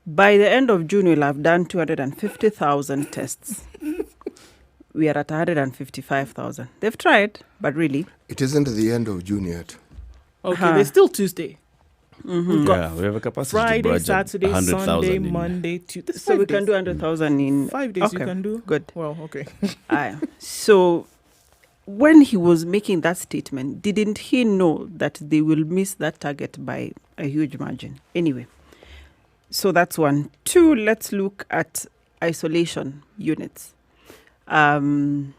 S6: by the end of June, we'll have done 250,000 tests. We are at 155,000. They've tried, but really.
S3: It isn't the end of June yet.
S2: Okay, there's still Tuesday.
S1: Mm-hmm. Yeah, we have a capacity
S2: Friday,
S1: to budget
S2: Saturday,
S1: 100,000
S2: Sunday,
S1: in.
S2: Monday, Tuesday.
S6: So we can do 100,000 in
S2: 5 days.
S6: okay.
S2: You can do
S6: Good.
S2: Well, okay.
S6: So when he was making that statement, didn't he know that they will miss that target by a huge margin? Anyway, so that's one. Two, let's look at isolation units. When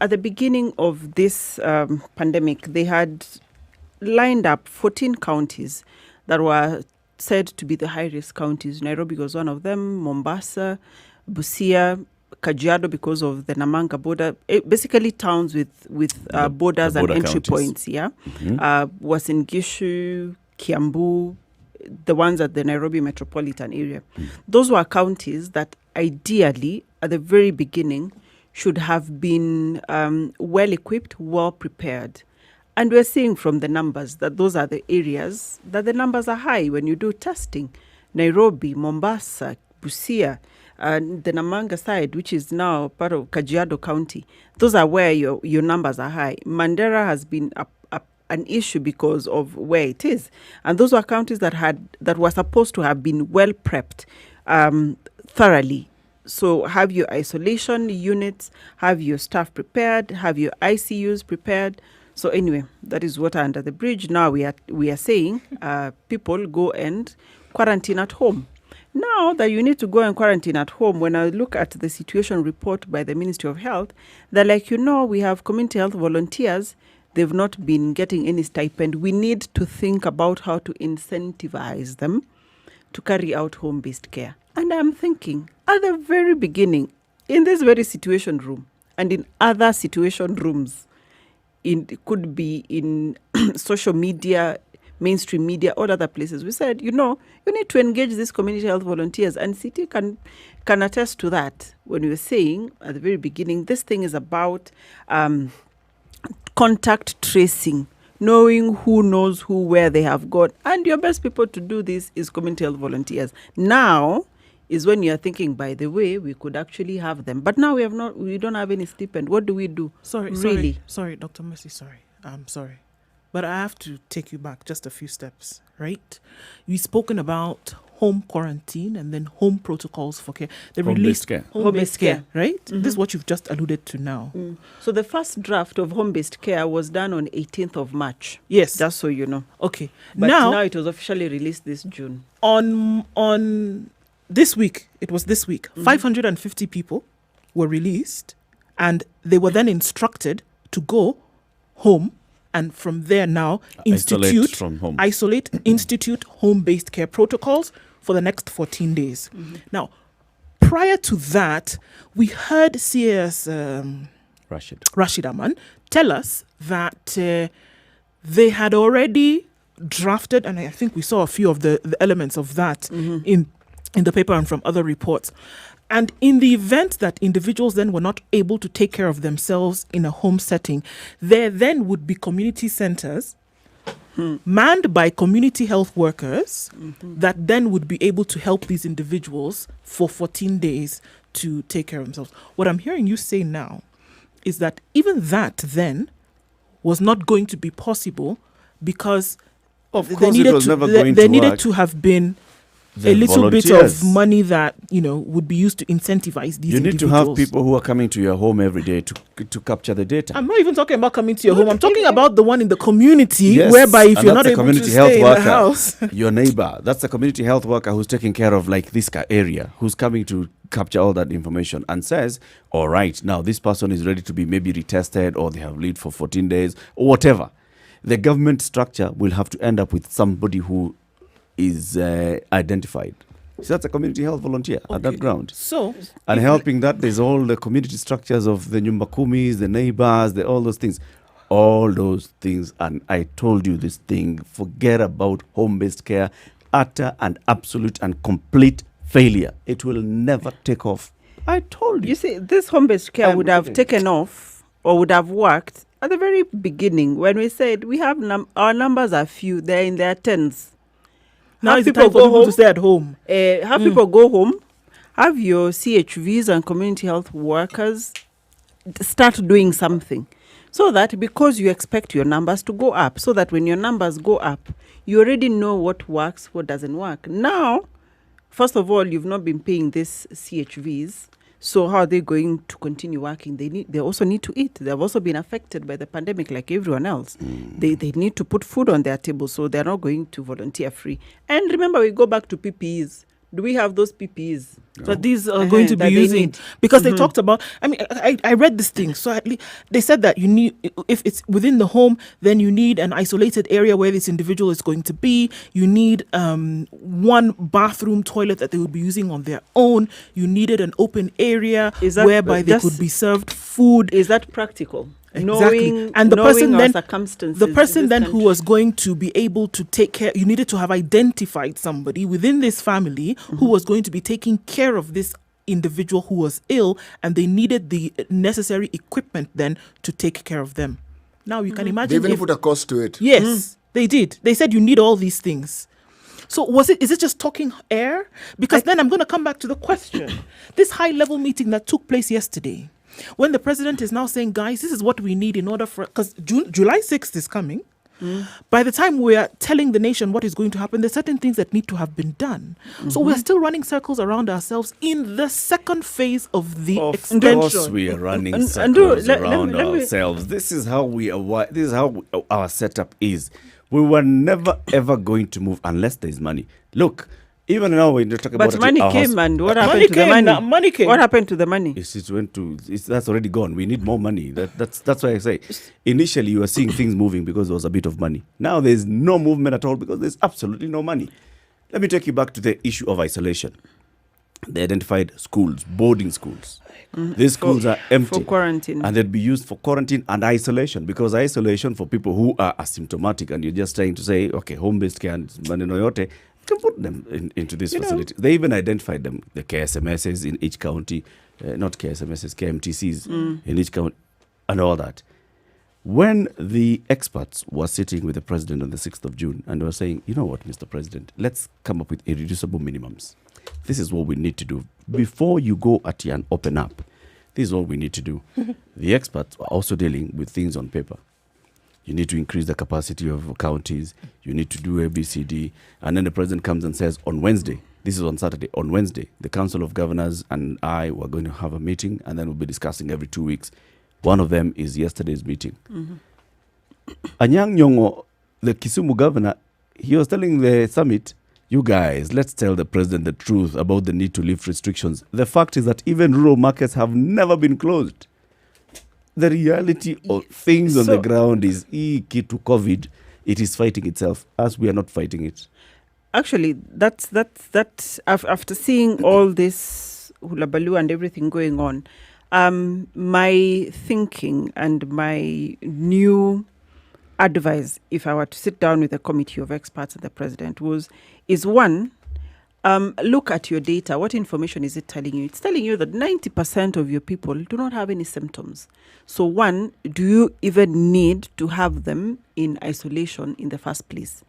S6: at the beginning of this pandemic, they had lined up 14 counties that were said to be the high-risk counties. Nairobi was one of them, Mombasa, Busia, Kajiado because of the Namanga border, basically towns with borders
S1: the
S6: and
S1: border
S6: entry
S1: counties.
S6: points, yeah?
S1: Mm-hmm.
S6: Uasin Gishu, Kiambu, the ones at the Nairobi metropolitan area. Those were counties that ideally, at the very beginning, should have been well-equipped, well-prepared. And we're seeing from the numbers that those are the areas that the numbers are high when you do testing. Nairobi, Mombasa, Busia, the Namanga side, which is now part of Kajiado County, those are where your numbers are high. Mandera has been an issue because of where it is. And those were counties that were supposed to have been well prepped thoroughly So have your isolation units, have your staff prepared, have your ICUs prepared. So anyway, that is water under the bridge. Now we are saying people go and quarantine at home. Now that you need to go and quarantine at home, when I look at the situation report by the Ministry of Health, they're like, we have community health volunteers. They've not been getting any stipend. We need to think about how to incentivize them to carry out home-based care. And I'm thinking, at the very beginning, in this very situation room and in other situation rooms, it could be in social media, mainstream media, all other places, we said, you need to engage these community health volunteers. And City can attest to that when we were saying at the very beginning, this thing is about contact tracing, knowing who knows who, where they have got. And your best people to do this is community health volunteers. Now is when you're thinking, by the way, we could actually have them. But now we don't have any stipend. What do we do?
S2: Sorry, Dr. Mercy, sorry. I'm sorry. But I have to take you back just a few steps, right? We've spoken about home quarantine and then home protocols for care.
S1: Home-based care.
S2: Home-based care, right? Mm-hmm. This is what you've just alluded to now.
S6: Mm. So the first draft of home-based care was done on 18th of March.
S2: Yes.
S6: Just so you know.
S2: Okay.
S6: But now it was officially released this June.
S2: On this week, it was this week, 550 people were released and they were then instructed to go home and from there now isolate, institute home-based care protocols for the next 14 days. Mm-hmm. Now, prior to that, we heard CS Rashid Aman tell us that they had already drafted, and I think we saw a few of the elements of that in the paper and from other reports. And in the event that individuals then were not able to take care of themselves in a home setting, there then would be community centers manned by community health workers that then would be able to help these individuals for 14 days to take care of themselves. What I'm hearing you say now is that even that then was not going to be possible because there needed to have been a little bit of money that would be used to incentivize these individuals.
S1: You need to have people who are coming to your home every day to capture the data.
S2: I'm not even talking about coming to your home. I'm talking about the one in the community, whereby if you're not able to stay in the house,
S1: your neighbor, that's the community health worker who's taking care of like this area, who's coming to capture all that information and says, all right, now this person is ready to be maybe retested or they have lived for 14 days or whatever. The government structure will have to end up with somebody who is identified. So that's a community health volunteer at that ground.
S2: So,
S1: and helping that, there's all the community structures of the Nyumba Kumis, the neighbors, all those things. All those things. And I told you this thing, forget about home-based care, utter and absolute and complete failure. It will never take off. I told you.
S6: You see, this home-based care would have taken off or would have worked at the very beginning when we said we have our numbers are few, they're in their tens.
S2: Now it's time for people to stay at home.
S6: Have people go home. Have your CHVs and community health workers start doing something. So that because you expect your numbers to go up, so that when your numbers go up, you already know what works, what doesn't work. Now, first of all, you've not been paying these CHVs. So how are they going to continue working? They also need to eat. They've also been affected by the pandemic like everyone else. They need to put food on their table, so they're not going to volunteer free. And remember, we go back to PPEs. Do we have those PPEs?
S2: No. That these are going to be using? Because they talked about, I read this thing. So they said that you need, if it's within the home, then you need an isolated area where this individual is going to be. You need one bathroom toilet that they would be using on their own. You needed an open area whereby they could be served food.
S6: Is that practical?
S2: Exactly. And the person then who was going to be able to take care, you needed to have identified somebody within this family who was going to be taking care of this individual who was ill, and they needed the necessary equipment then to take care of them. Now you can imagine.
S3: They even put a cost to it.
S2: Yes, they did. They said you need all these things. So is it just talking air? Because then I'm going to come back to the question. This high-level meeting that took place yesterday, when the president is now saying, guys, this is what we need in order for, because July 6th is coming, By the time we are telling the nation what is going to happen, there's certain things that need to have been done. So we're still running circles around ourselves in the second phase of the extension.
S1: Of course, we are running circles around ourselves. This is how we are. This is how our setup is. We were never ever going to move unless there is money. Look, even now when you talk about
S6: but money came, and what happened to the money?
S2: Money came.
S6: What happened to the money?
S1: That's already gone. We need more money. That's why I say initially you were seeing things moving because there was a bit of money. Now there's no movement at all because there's absolutely no money. Let me take you back to the issue of isolation. They identified schools, boarding schools. These schools are empty.
S6: For quarantine.
S1: And they'd be used for quarantine and isolation, because isolation for people who are asymptomatic and you're just trying to say, okay, home-based care and maneno yote, you can put them into these facilities. They even identified them, the KSMSs in each county, not KSMSs, KMTCs in each county, and all that. When the experts were sitting with the president on the 6th of June and were saying, you know what, Mr. President, let's come up with irreducible minimums. This is what we need to do. Before you go at and open up, this is what we need to do. The experts are also dealing with things on paper. You need to increase the capacity of counties. You need to do ABCD. And then the president comes and says, on Wednesday, this is on Saturday, on Wednesday, the Council of Governors and I were going to have a meeting, and then we'll be discussing every 2 weeks. One of them is yesterday's meeting. Anyang' Nyong'o, the Kisumu governor, he was telling the summit, you guys, let's tell the president the truth about the need to lift restrictions. The fact is that even rural markets have never been closed. The reality of things on the ground is, key to COVID, it is fighting itself, as we are not fighting it.
S6: Actually, that's after seeing all this hula baloo and everything going on, my thinking and my new advice, if I were to sit down with a committee of experts and the president, is one, look at your data. What information is it telling you? It's telling you that 90% of your people do not have any symptoms. So one, do you even need to have them in isolation in the first place?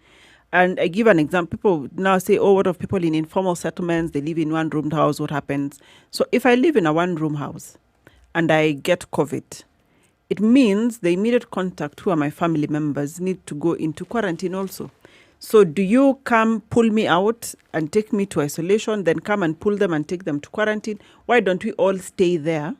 S6: And I give an example. People now say, oh, what of people in informal settlements? They live in one-room house. What happens? So if I live in a one-room house and I get COVID, it means the immediate contact who are my family members need to go into quarantine also. So do you come pull me out and take me to isolation, then come and pull them and take them to quarantine? Why don't we all stay there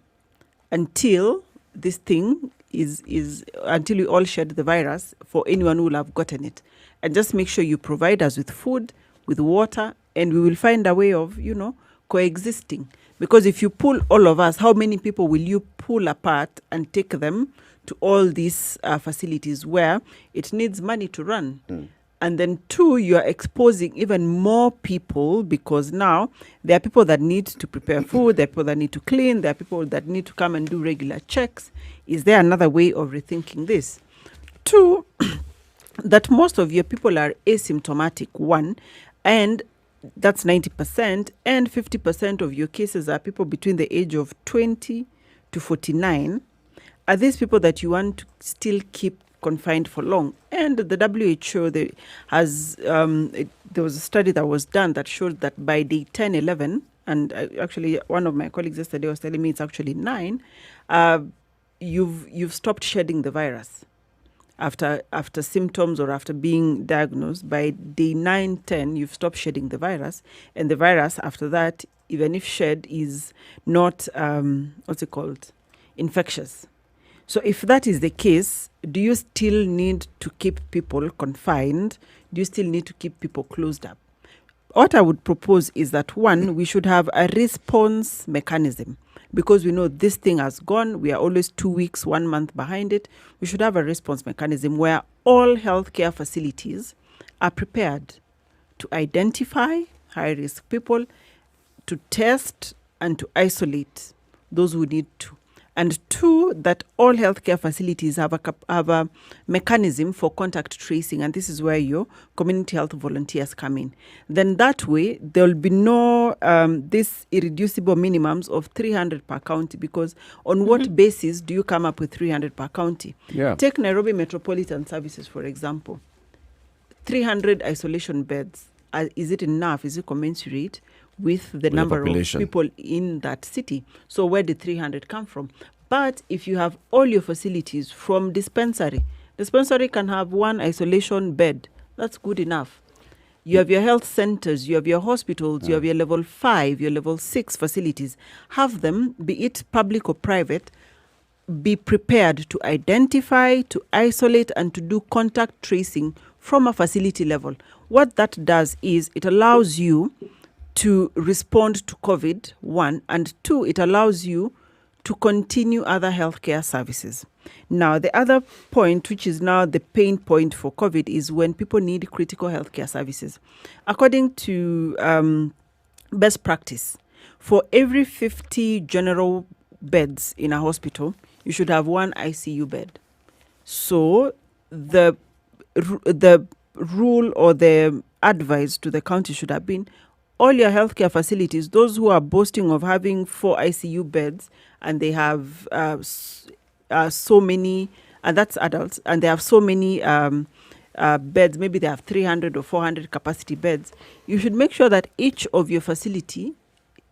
S6: until this thing until we all shed the virus for anyone who will have gotten it? And just make sure you provide us with food, with water, and we will find a way of, coexisting. Because if you pull all of us, how many people will you pull apart and take them to all these facilities where it needs money to run? And then two, you are exposing even more people, because now there are people that need to prepare food, there are people that need to clean, there are people that need to come and do regular checks. Is there another way of rethinking this? Two, that most of your people are asymptomatic, one, and that's 90%, and 50% of your cases are people between the age of 20 to 49. Are these people that you want to still keep confined for long? And the WHO there was a study that was done that showed that by day 10, 11, and actually one of my colleagues yesterday was telling me it's actually 9, you've stopped shedding the virus. After symptoms or after being diagnosed, by day 9, 10, you've stopped shedding the virus. And the virus, after that, even if shed, is not, infectious. So if that is the case, do you still need to keep people confined? Do you still need to keep people closed up? What I would propose is that, one, we should have a response mechanism. Because we know this thing has gone, we are always 2 weeks, 1 month behind it. We should have a response mechanism where all healthcare facilities are prepared to identify high-risk people, to test and to isolate those who need to. And two, that all healthcare facilities have a mechanism for contact tracing, and this is where your community health volunteers come in. Then that way, there will be no this irreducible minimums of 300 per county, because on what basis do you come up with 300 per county?
S1: Yeah.
S6: Take Nairobi Metropolitan Services, for example. 300 isolation beds. Is it enough? Is it commensurate with the number of people in that city? So where did 300 come from? But if you have all your facilities from dispensary Dispensary can have one isolation bed. That's good enough. You have your health centers, you have your hospitals, you have your level 5, your level 6 facilities. Have them, be it public or private, be prepared to identify, to isolate, and to do contact tracing from a facility level. What that does is it allows you to respond to COVID, 1, and 2, it allows you to continue other healthcare services. Now, the other point, which is now the pain point for COVID, is when people need critical healthcare services. According to best practice, for every 50 general beds in a hospital, you should have one ICU bed. So the rule or the advice to the county should have been, all your healthcare facilities, those who are boasting of having 4 ICU beds and they have so many, and that's adults, and they have so many beds, maybe they have 300 or 400 capacity beds, you should make sure that each of your facility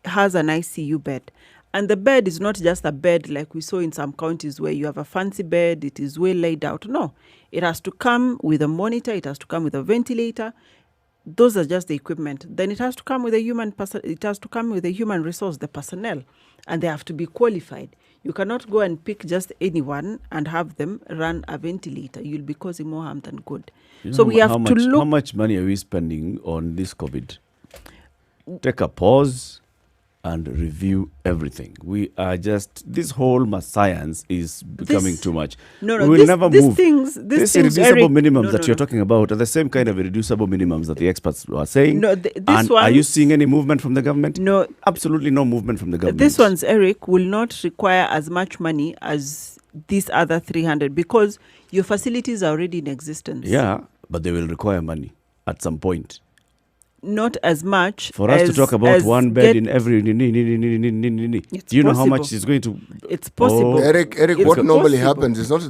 S6: has an ICU bed. And the bed is not just a bed like we saw in some counties where you have a fancy bed, it is well laid out. No, it has to come with a monitor, it has to come with a ventilator. Those are just the equipment. Then it has to come with a human resource, the personnel, and they have to be qualified. You cannot go and pick just anyone and have them run a ventilator. You'll be causing more harm than good. So we have to look.
S1: How much money are we spending on this COVID? Take a pause and review everything. We are just, this whole mass science is becoming too much.
S6: No,
S1: we will never move.
S6: These
S1: irreducible
S6: Eric,
S1: minimums that you're talking about are the same kind of irreducible minimums that the experts are saying.
S6: No,
S1: are you seeing any movement from the government?
S6: No.
S1: Absolutely no movement from the government.
S6: This one's, Eric, will not require as much money as these other 300 because your facilities are already in existence.
S1: Yeah, but they will require money at some point.
S6: Not as much.
S1: For us to talk about one bed in every... Do you know how much it's going to...
S6: It's possible.
S3: Eric, what normally happens is not as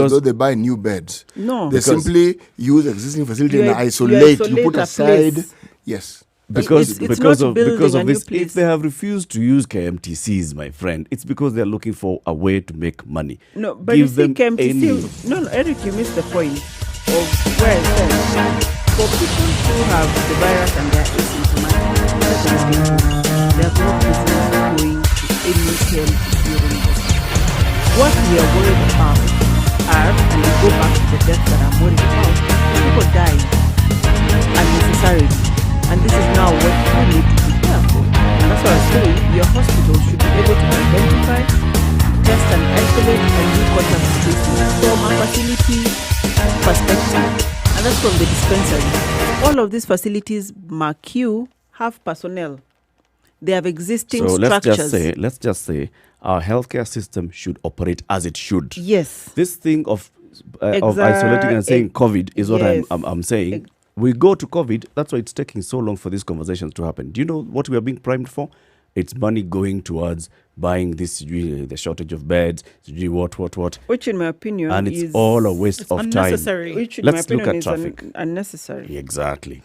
S3: though they buy new beds.
S6: No.
S3: They simply use existing facility and isolate. You put aside...
S6: Place.
S3: Yes.
S1: Because of this, if they have refused to use KMTCs, my friend, it's because they're looking for a way to make money.
S6: No, but you see, KMTC... No, Eric, you missed the point of where it says... For people who have the virus and they are asymptomatic, they have no business going to any health during this. What we are worried about are, and we go back to the deaths that I'm worried about, people dying unnecessarily. And this is now what we need to prepare for. And that's why I say your hospital should be able to identify, test and isolate and do contact tracing from a facility perspective. And that's from the dispensary. All of these facilities, mark you, have personnel. They have existing structures.
S1: Let's just say our healthcare system should operate as it should.
S6: Yes.
S1: This thing of isolating and saying COVID is what I'm saying. We go to COVID. That's why it's taking so long for these conversations to happen. Do you know what we are being primed for? It's money going towards buying this, the shortage of beds, what.
S6: Which, in my opinion,
S1: and it's all a waste of
S2: unnecessary.
S1: time.
S6: Which, in
S1: Let's
S6: my
S1: look
S6: opinion,
S1: at traffic.
S6: Unnecessary.
S1: Exactly.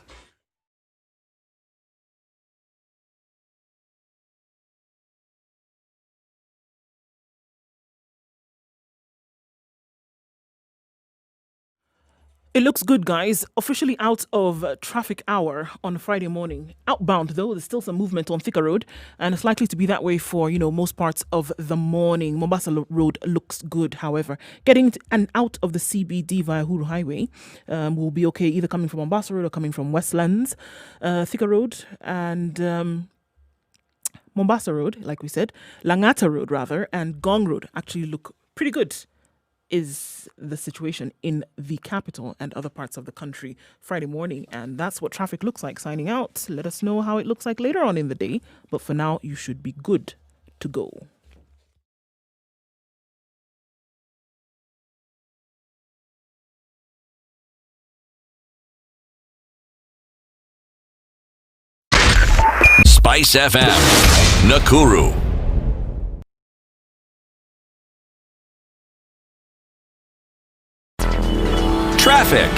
S2: It looks good, guys. Officially out of traffic hour on Friday morning. Outbound, though, there's still some movement on Thika Road, and it's likely to be that way for, most parts of the morning. Mombasa Road looks good, however. Getting out of the CBD via Huru Highway will be okay, either coming from Mombasa Road or coming from Westlands. Thika Road and Mombasa Road, like we said, Langata Road, rather, and Gong Road actually look pretty good. Is the situation in the capital and other parts of the country Friday morning. And that's what traffic looks like. Signing out. Let us know how it looks like later on in the day. But for now, you should be good to go.
S5: Spice FM, Nakuru. Traffic.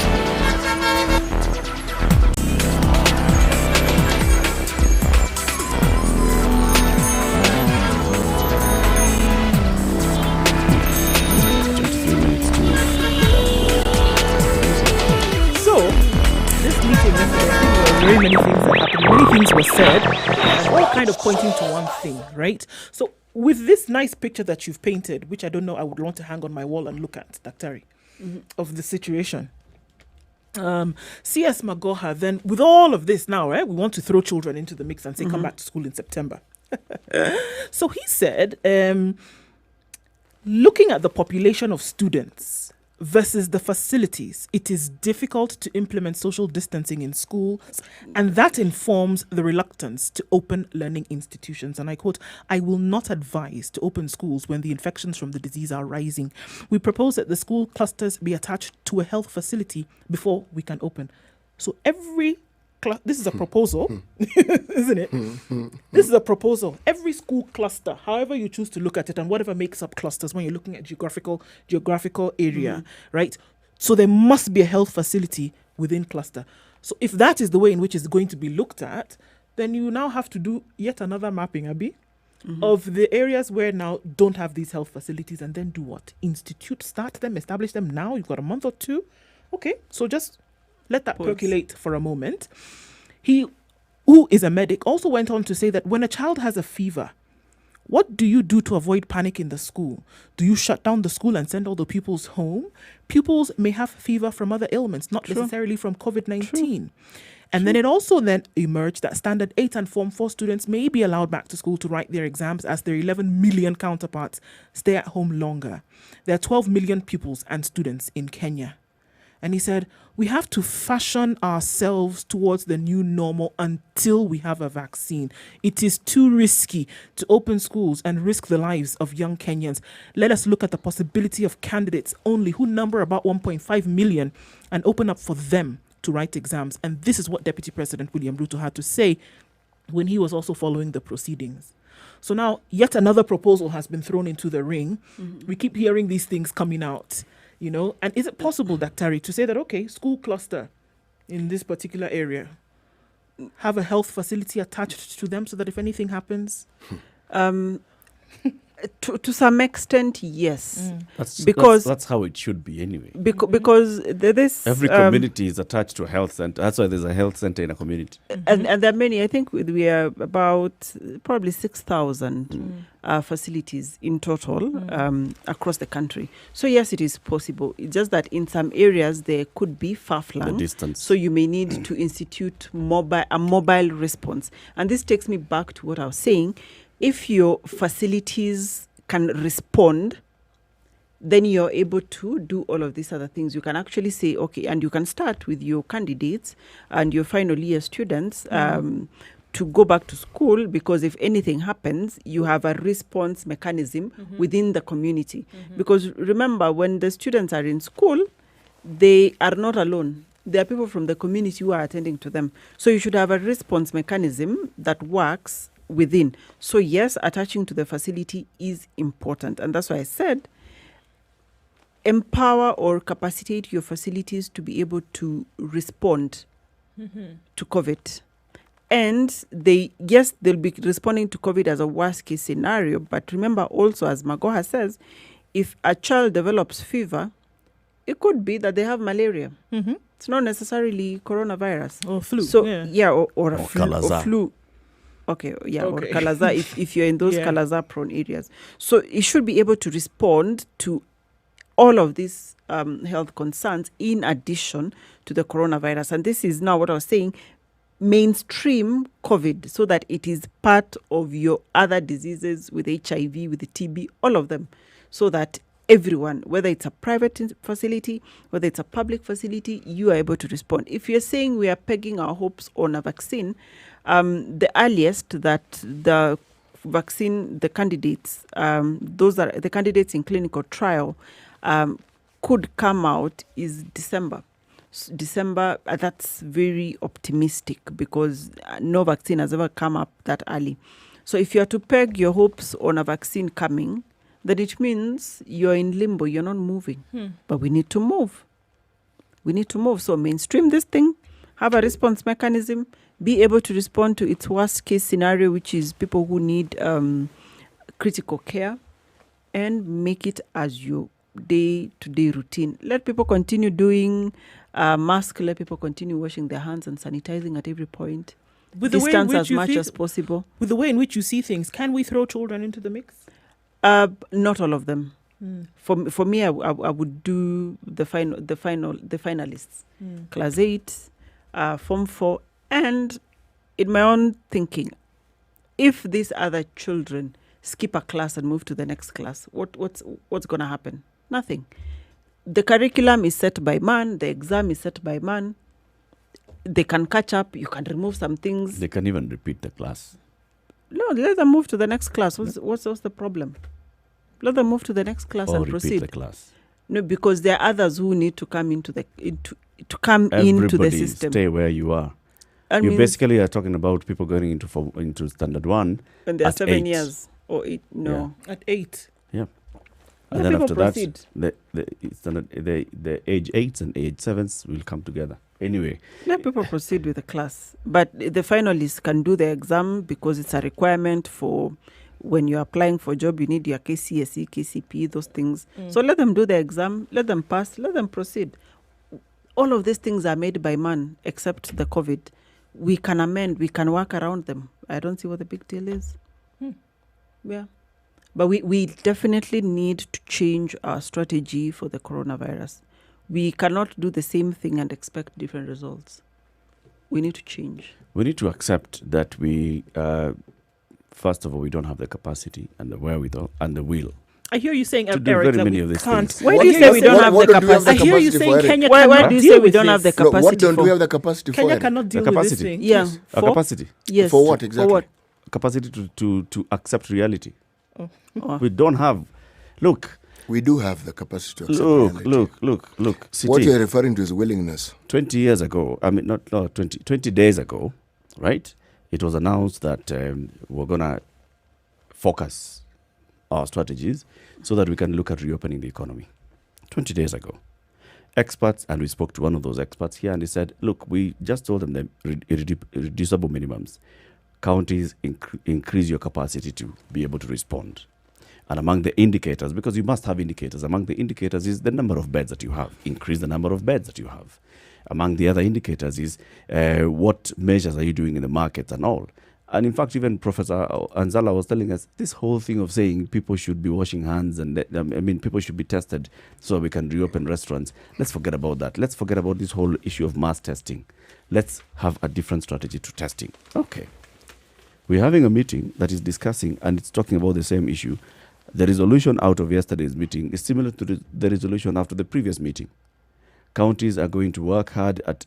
S2: very many things that happened. Many things were said, all kind of pointing to one thing, right? So with this nice picture that you've painted, which I don't know, I would want to hang on my wall and look at, Daktari, of the situation. CS Magoha, then with all of this now, right, we want to throw children into the mix and say, come back to school in September. So he said, looking at the population of students versus the facilities, it is difficult to implement social distancing in schools, and that informs the reluctance to open learning institutions. And I quote, "I will not advise to open schools when the infections from the disease are rising. We propose that the school clusters be attached to a health facility before we can open." So every this is a proposal, isn't it? This is a proposal. Every school cluster, however you choose to look at it, and whatever makes up clusters when you're looking at geographical area, right? So there must be a health facility within cluster. So if that is the way in which it's going to be looked at, then you now have to do yet another mapping, Abi, of the areas where now don't have these health facilities, and then do what? Start them, establish them now. You've got a month or two. Okay, so just let that percolate for a moment. He, who is a medic, also went on to say that when a child has a fever, what do you do to avoid panic in the school? Do you shut down the school and send all the pupils home? Pupils may have fever from other ailments, not necessarily from COVID-19. And then it also then emerged that Standard 8 and Form 4 students may be allowed back to school to write their exams as their 11 million counterparts stay at home longer. There are 12 million pupils and students in Kenya. And he said, we have to fashion ourselves towards the new normal until we have a vaccine. It is too risky to open schools and risk the lives of young Kenyans. Let us look at the possibility of candidates only who number about 1.5 million and open up for them to write exams. And this is what Deputy President William Ruto had to say when he was also following the proceedings. So now yet another proposal has been thrown into the ring. We keep hearing these things coming out. You know, and is it possible, Daktari, to say that, okay, school cluster in this particular area, have a health facility attached to them so that if anything happens?
S6: To some extent, yes.
S1: That's how it should be anyway.
S6: Because this
S1: every community is attached to a health center. That's why there's a health center in a community.
S6: And there are many. I think we are about probably 6,000 facilities in total across the country. So yes, it is possible. It's just that in some areas there could be far-flung.
S1: The distance.
S6: So you may need to institute a mobile response. And this takes me back to what I was saying. If your facilities can respond, then you're able to do all of these other things. You can actually say, okay, and you can start with your candidates and your final year students to go back to school, because if anything happens, you have a response mechanism within the community. Because remember, when the students are in school, they are not alone. There are people from the community who are attending to them. So you should have a response mechanism that works within. So yes, attaching to the facility is important. And that's why I said, empower or capacitate your facilities to be able to respond to COVID. And they'll be responding to COVID as a worst case scenario. But remember also, as Magoha says, if a child develops fever, it could be that they have malaria. It's not necessarily coronavirus.
S2: Or flu.
S6: So, or flu.
S1: Kala-azar.
S6: Or flu. Okay, or Kala-azar if you're in those Kala-azar prone areas. So it should be able to respond to all of these health concerns in addition to the coronavirus. And this is now what I was saying, mainstream COVID, so that it is part of your other diseases with HIV, with the TB, all of them, so that everyone, whether it's a private facility, whether it's a public facility, you are able to respond. If you're saying we are pegging our hopes on a vaccine, the earliest that the vaccine, the candidates, those are the candidates in clinical trial, could come out is December. December, that's very optimistic because no vaccine has ever come up that early. So if you are to peg your hopes on a vaccine coming, then it means you're in limbo, you're not moving. But we need to move. We need to move. So mainstream this thing, have a response mechanism, be able to respond to its worst case scenario, which is people who need critical care, and make it as your day-to-day routine. Let people continue doing Mask, let people continue washing their hands and sanitizing at every point.
S2: With the way in
S6: Distance
S2: which
S6: as
S2: you
S6: much
S2: think-
S6: as possible.
S2: With the way in which you see things, can we throw children into the mix?
S6: Not all of them. For me, I would do the finalists, class 8, form 4, and in my own thinking, if these other children skip a class and move to the next class, what's going to happen? Nothing. The curriculum is set by man. The exam is set by man. They can catch up. You can remove some things.
S1: They can even repeat the class.
S6: No, let them move to the next class. What's the problem? Let them move to the next class
S1: Or
S6: and
S1: repeat
S6: proceed.
S1: the class.
S6: No, because there are others who need to come into the into the
S1: Everybody
S6: system.
S1: stay where you are.
S6: I
S1: You
S6: mean,
S1: basically are talking about people going into standard 1
S6: when they're
S1: at
S6: 7
S1: 8.
S6: years or 8. No.
S2: At 8.
S1: Yeah.
S6: Let
S1: And then
S6: people
S1: after
S6: proceed.
S1: that, the age 8s and age 7s will come together. Anyway,
S6: Let people proceed with the class. But the finalists can do the exam because it's a requirement for when you're applying for a job, you need your KCSE, KCP, those things. So let them do the exam, let them pass, let them proceed. All of these things are made by man, except the COVID. We can amend, we can work around them. I don't see what the big deal is. Yeah. But we definitely need to change our strategy for the coronavirus. We cannot do the same thing and expect different results. We need to change.
S1: we need to accept that we, first of all, we don't have the capacity and the wherewithal and the will
S2: I hear you saying,
S1: to do
S2: Eric,
S1: very
S2: that
S1: many
S2: we
S1: of these
S2: can't.
S1: things.
S6: Why
S3: What
S6: do you
S3: do
S6: say
S3: you-
S6: we don't
S3: what-
S6: have
S3: what
S6: the
S3: don't we have the
S6: capacity?
S2: I hear you
S3: capacity
S2: saying
S3: for it?
S2: Kenya
S6: Why
S2: cannot
S6: do you
S2: deal
S6: say we
S2: with
S6: don't have the
S2: this.
S3: No,
S6: capacity
S3: what don't
S6: for?
S3: we have the capacity
S2: Kenya
S3: for?
S2: cannot deal with
S1: capacity.
S2: this thing.
S6: Yeah.
S1: A
S6: For?
S1: capacity.
S6: Yes.
S3: For what exactly?
S6: For what?
S1: Capacity to accept reality.
S6: Oh.
S1: We don't have. Look,
S3: We do have the capacity to accept reality.
S1: look.
S3: What you're
S1: City,
S3: referring to is willingness.
S1: 20 years ago, 20 days ago, right? It was announced that we're going to focus our strategies so that we can look at reopening the economy. 20 days ago. Experts, and we spoke to one of those experts here, and he said, look, we just told them the reducible minimums. Counties increase your capacity to be able to respond. And among the indicators, because you must have indicators, among the indicators is the number of beds that you have. Increase the number of beds that you have. Among the other indicators is what measures are you doing in the markets and all. And in fact, even Professor Anzala was telling us this whole thing of saying people should be washing hands and people should be tested so we can reopen restaurants. Let's forget about that. Let's forget about this whole issue of mass testing. Let's have a different strategy to testing. Okay. We're having a meeting that is discussing and it's talking about the same issue. The resolution out of yesterday's meeting is similar to the resolution after the previous meeting. Counties are going to work hard at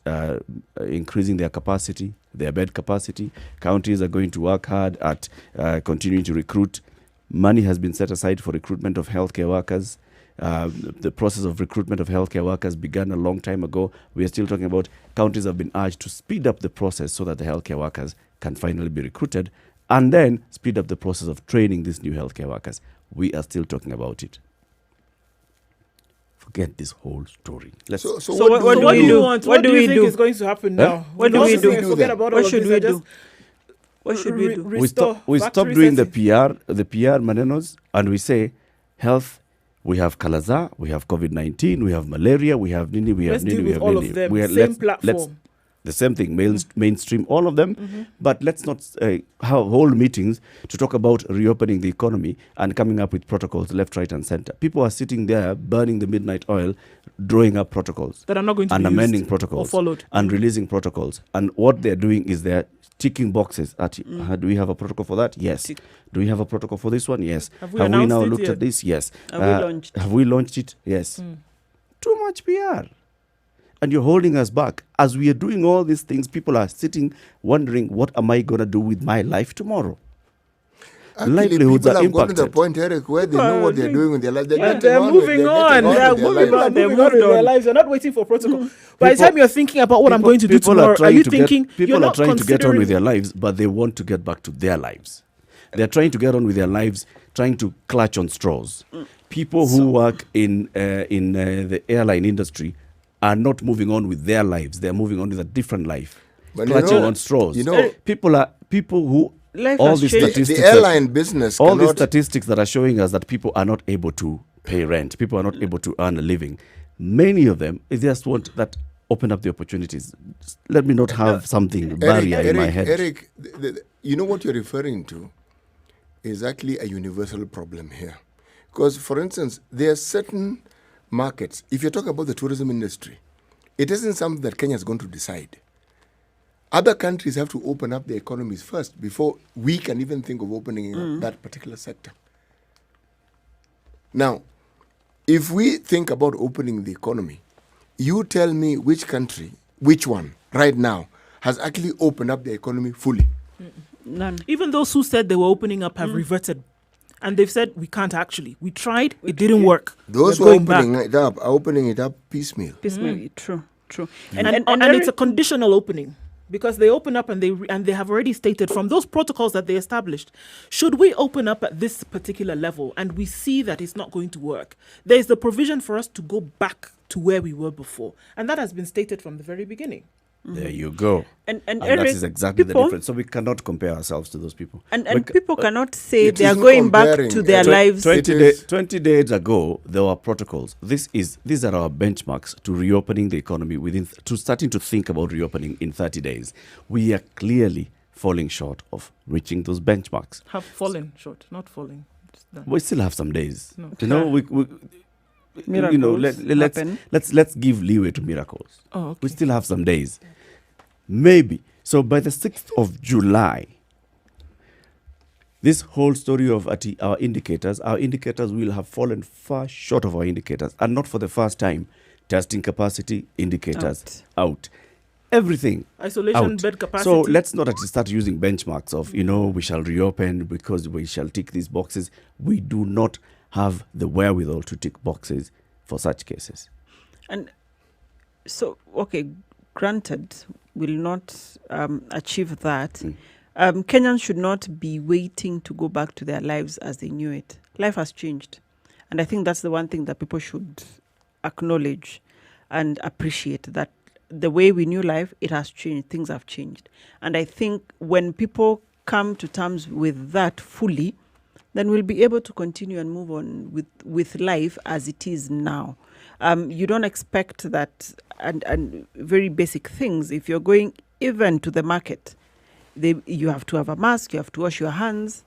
S1: increasing their capacity, their bed capacity. Counties are going to work hard at continuing to recruit. Money has been set aside for recruitment of healthcare workers. The process of recruitment of healthcare workers began a long time ago. We are still talking about counties have been urged to speed up the process so that the healthcare workers can finally be recruited and then speed up the process of training these new healthcare workers. We are still talking about it. Forget this whole story. Let's
S3: So
S6: So what do
S2: What
S6: we
S2: do
S6: do?
S2: you want?
S6: What
S2: What
S6: do
S2: do
S6: we
S2: you think
S6: do?
S2: is going to happen now?
S6: What do
S2: Don't
S6: we
S2: say
S6: do?
S2: Forget about all
S6: What
S2: of
S6: should
S2: this
S6: we
S2: and
S6: do?
S2: just
S6: What should we do?
S1: we stop doing the PR manenos, and we say health. We have Kala-azar, we have COVID-19, we have malaria, we have Nini, we
S2: Let's
S1: have Nini,
S2: deal
S1: we
S2: with
S1: have
S2: all
S1: Nini.
S2: of them.
S1: We are-
S2: Same
S1: let's
S2: platform.
S1: the same thing, mainstream all of them, but let's not hold meetings to talk about reopening the economy and coming up with protocols left, right, and center. People are sitting there burning the midnight oil, drawing up protocols
S2: that are not going to
S1: and
S2: be
S1: amending
S2: used
S1: protocols
S2: or followed.
S1: and releasing protocols. And what they're doing is they're ticking boxes. Do we have a protocol for that? Yes.
S6: Tick.
S1: Do we have a protocol for this one? Yes.
S2: Have we
S1: Have we
S2: announced
S1: now
S2: it
S1: looked
S2: yet?
S1: at this? Yes.
S6: Have we launched?
S1: Have we launched it? Yes. Too much PR. And you're holding us back. As we are doing all these things, people are sitting wondering, what am I going to do with my life tomorrow?
S3: Actually,
S1: Livelihoods
S3: people
S1: are
S3: have gotten to the
S1: impacted.
S3: point, Eric, where they know what they're doing with their life.
S2: Yeah, they're moving on.
S6: They're
S3: with their
S6: moving
S3: life.
S6: on. They're
S2: Moving on
S6: moved
S2: with their
S6: on.
S2: lives. They're not waiting for protocol. By the
S1: People-
S2: time you're thinking about what I'm going to do
S1: People
S2: tomorrow, are
S1: trying
S2: you
S1: to
S2: thinking
S1: people
S2: you're
S1: are
S2: not
S1: trying to get on with their
S2: considering-
S1: lives, but they want to get back to their lives. They're trying to get on with their lives, trying to clutch on straws. People who work in the airline industry are not moving on with their lives. They're moving on with a different life,
S3: But you
S1: clutching
S3: know-
S1: on straws.
S3: you know-
S1: people who
S6: Life
S1: all
S6: has
S1: these
S6: changed.
S1: statistics.
S3: The airline business
S1: all these
S3: cannot...
S1: statistics that are showing us that people are not able to pay rent, people are not able to earn a living. Many of them, they just want that open up the opportunities. Let me not have something barrier in my head.
S3: Eric, you know what you're referring to is actually a universal problem here. Because, for instance, there are certain markets. If you're talking about the tourism industry, it isn't something that Kenya is going to decide. Other countries have to open up their economies first before we can even think of opening up that particular sector. Now, if we think about opening the economy, you tell me which country, which one, right now, has actually opened up the economy fully.
S6: None.
S2: Even those who said they were opening up have reverted. And they've said, we can't actually. We tried, it didn't work.
S3: Those who are opening it up piecemeal.
S6: Piecemeal, true.
S2: And it's a conditional opening. Because they open up and they have already stated from those protocols that they established, should we open up at this particular level and we see that it's not going to work, there's the provision for us to go back to where we were before. And that has been stated from the very beginning.
S1: There you go.
S6: And
S1: Eric, that is exactly the difference. So we cannot compare ourselves to those people.
S6: And people cannot say they are going back to their lives.
S1: 20 days ago, there were protocols. These are our benchmarks to reopening the economy to starting to think about reopening in 30 days. We are clearly falling short of reaching those benchmarks.
S2: Have fallen short, not falling.
S1: We still have some days.
S2: No.
S1: You know, let's give leeway to miracles.
S2: Oh, okay.
S1: We still have some days. Maybe. So by the 6th of July, this whole story of our indicators will have fallen far short of our indicators. And not for the first time. Testing capacity, indicators out. Everything
S2: isolation
S1: out.
S2: bed capacity.
S1: So let's not start using benchmarks of, we shall reopen because we shall tick these boxes. We do not have the wherewithal to tick boxes for such cases.
S6: And so, okay, granted, will not achieve that. Kenyans should not be waiting to go back to their lives as they knew it. Life has changed. And I think that's the one thing that people should acknowledge and appreciate, that the way we knew life, it has changed. Things have changed. And I think when people come to terms with that fully, then we'll be able to continue and move on with life as it is now. You don't expect that, and very basic things. If you're going even to the market, you have to have a mask, you have to wash your hands.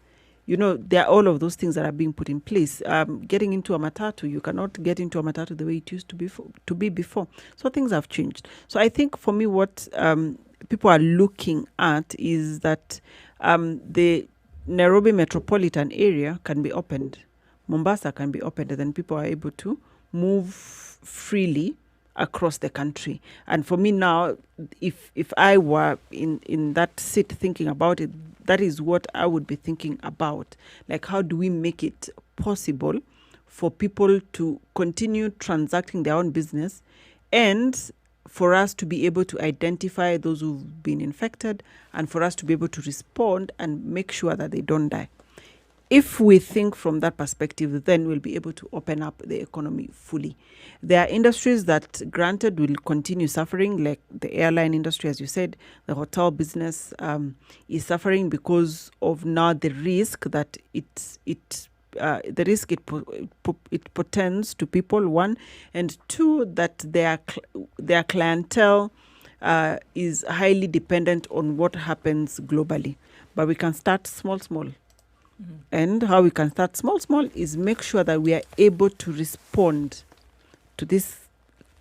S6: There are all of those things that are being put in place. Getting into a matatu, you cannot get into a matatu the way it used to be before. So things have changed. So I think for me, what people are looking at is that the Nairobi metropolitan area can be opened. Mombasa can be opened, and then people are able to move freely across the country. And for me now, if I were in that seat thinking about it, that is what I would be thinking about. Like, how do we make it possible for people to continue transacting their own business, and for us to be able to identify those who've been infected, and for us to be able to respond and make sure that they don't die. If we think from that perspective, then we'll be able to open up the economy fully. There are industries that, granted, will continue suffering, like the airline industry, as you said. The hotel business is suffering because of now the risk that it portends to people, one, and two, that their clientele is highly dependent on what happens globally. But we can start small. And how we can start small is make sure that we are able to respond to this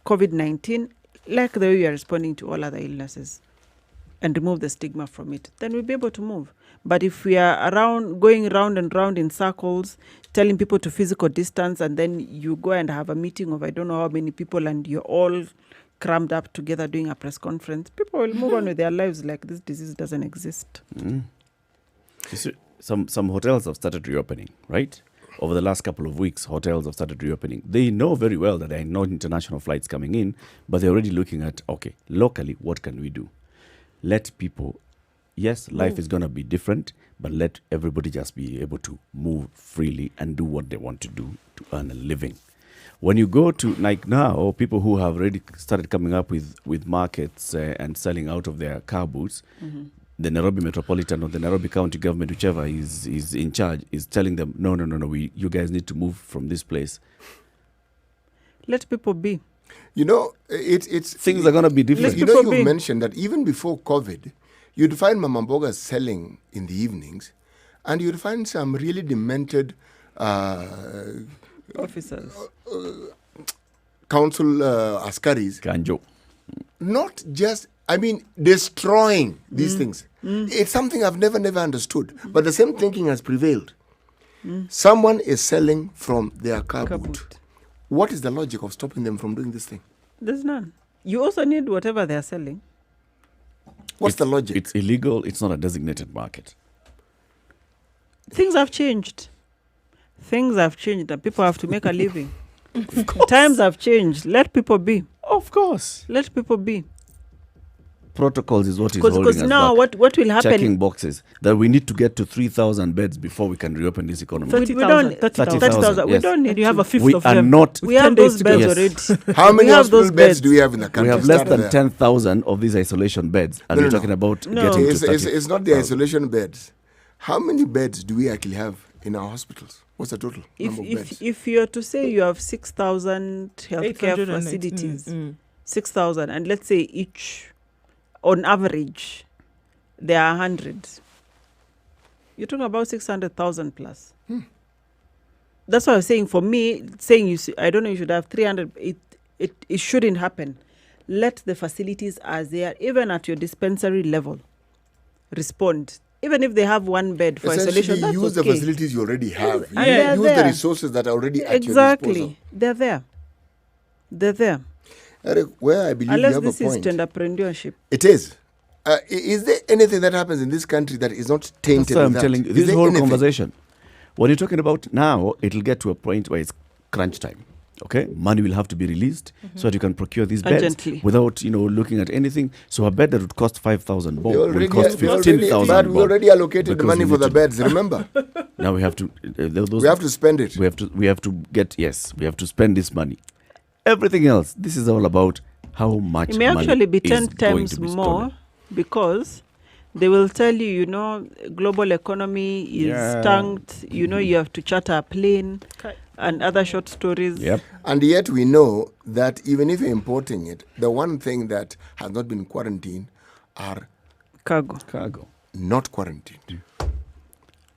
S6: COVID-19 like the way we are responding to all other illnesses, and remove the stigma from it. Then we'll be able to move. But if we are going round and round in circles, telling people to physical distance, and then you go and have a meeting of I don't know how many people, and you're all crammed up together doing a press conference, people will move on with their lives like this disease doesn't exist.
S1: Some hotels have started reopening, right? Over the last couple of weeks, hotels have started reopening. They know very well that there are no international flights coming in, but they're already looking at, okay, locally, what can we do? Let people, yes, life is going to be different, but let everybody just be able to move freely and do what they want to do to earn a living. When you go to, like now, people who have already started coming up with markets and selling out of their car booths, the Nairobi Metropolitan or the Nairobi County government, whichever is in charge, is telling them, no, you guys need to move from this place.
S6: Let people be.
S3: You know, it's
S1: Things are going to be different.
S3: You know,
S6: people
S3: you
S6: be-
S3: mentioned that even before COVID, you'd find mama mbogas selling in the evenings, and you'd find some really demented
S6: Officers.
S3: council askaris,
S1: Kanjo.
S3: not just, I mean, destroying these things. It's something I've never understood. But the same thinking has prevailed. Someone is selling from their car boot.
S6: Kaboot.
S3: What is the logic of stopping them from doing this thing?
S6: There's none. You also need whatever they're selling.
S3: What's the logic?
S1: It's illegal. It's not a designated market.
S6: Things have changed. Things have changed and people have to make a living. Times have changed. Let people be.
S1: Of course.
S6: Let people be.
S1: Protocols is what is holding us
S6: Because now
S1: back.
S6: what will happen?
S1: Checking boxes that we need to get to 3,000 beds before we can reopen this economy.
S6: We don't
S2: 30,000.
S6: 30,000. We
S1: yes.
S6: don't need
S2: And you have a fifth
S1: We
S2: of
S1: are
S2: them.
S1: not.
S6: We have
S2: 10 days
S6: those
S2: to go.
S6: beds
S1: Yes.
S6: already.
S3: How many
S6: we have
S3: hospital
S6: those
S3: beds
S6: beds.
S3: do we have in the country?
S1: We have less
S3: Start
S1: than
S3: there.
S1: 10,000 of these isolation beds, and
S3: No,
S1: we're
S3: no,
S1: talking
S3: no.
S1: about
S6: No.
S1: getting to
S3: It's
S1: 30,000.
S3: not the isolation beds. How many beds do we actually have in our hospitals? What's the total number of beds?
S6: If you're to say you have 6,000 healthcare
S2: 808.
S6: facilities, 6,000, and let's say each, on average, there are 100. You're talking about 600,000 plus. That's what I was saying. For me, saying I don't know, you should have 300. It shouldn't happen. Let the facilities as they are, even at your dispensary level, respond. Even if they have one bed for isolation,
S3: Essentially,
S6: that's
S3: use
S6: okay.
S3: the facilities you already have.
S6: And they're
S3: Use the
S6: there.
S3: resources that are already at your
S6: Exactly.
S3: disposal.
S6: They're there. They're there.
S3: Eric, where I believe
S6: Unless
S3: you have
S6: this
S3: a
S6: is
S3: point.
S6: entrepreneurship.
S3: It is. Is there anything that happens in this country that is not
S1: That's
S3: tainted
S1: why
S3: with
S1: I'm
S3: that?
S1: telling you,
S3: Is
S1: this
S3: there
S1: whole
S3: anything?
S1: conversation, what you're talking about now, it'll get to a point where it's crunch time. Okay, money will have to be released so that you can procure these beds
S6: Urgently.
S1: without, looking at anything. So a bed that would cost 5,000 bob
S3: We
S1: will
S3: already,
S1: cost
S3: we already,
S1: 15,000
S3: but we
S1: bob.
S3: already allocated the
S1: because
S3: money
S1: we
S3: for
S1: need
S3: the
S1: to-
S3: beds, remember?
S1: Now we have to. Those,
S3: We have to spend it.
S1: We have to get. Yes, we have to spend this money. Everything else, this is all about how much.
S6: It may
S1: money
S6: actually be
S1: is
S6: 10
S1: going
S6: times
S1: to be
S6: more
S1: stolen.
S6: because they will tell you, global economy is
S1: Yeah.
S6: tanked. You have to charter a plane and other short stories.
S1: Yep.
S3: And yet we know that even if you're importing it, the one thing that has not been quarantined are
S6: Cargo.
S1: Cargo.
S3: not quarantined.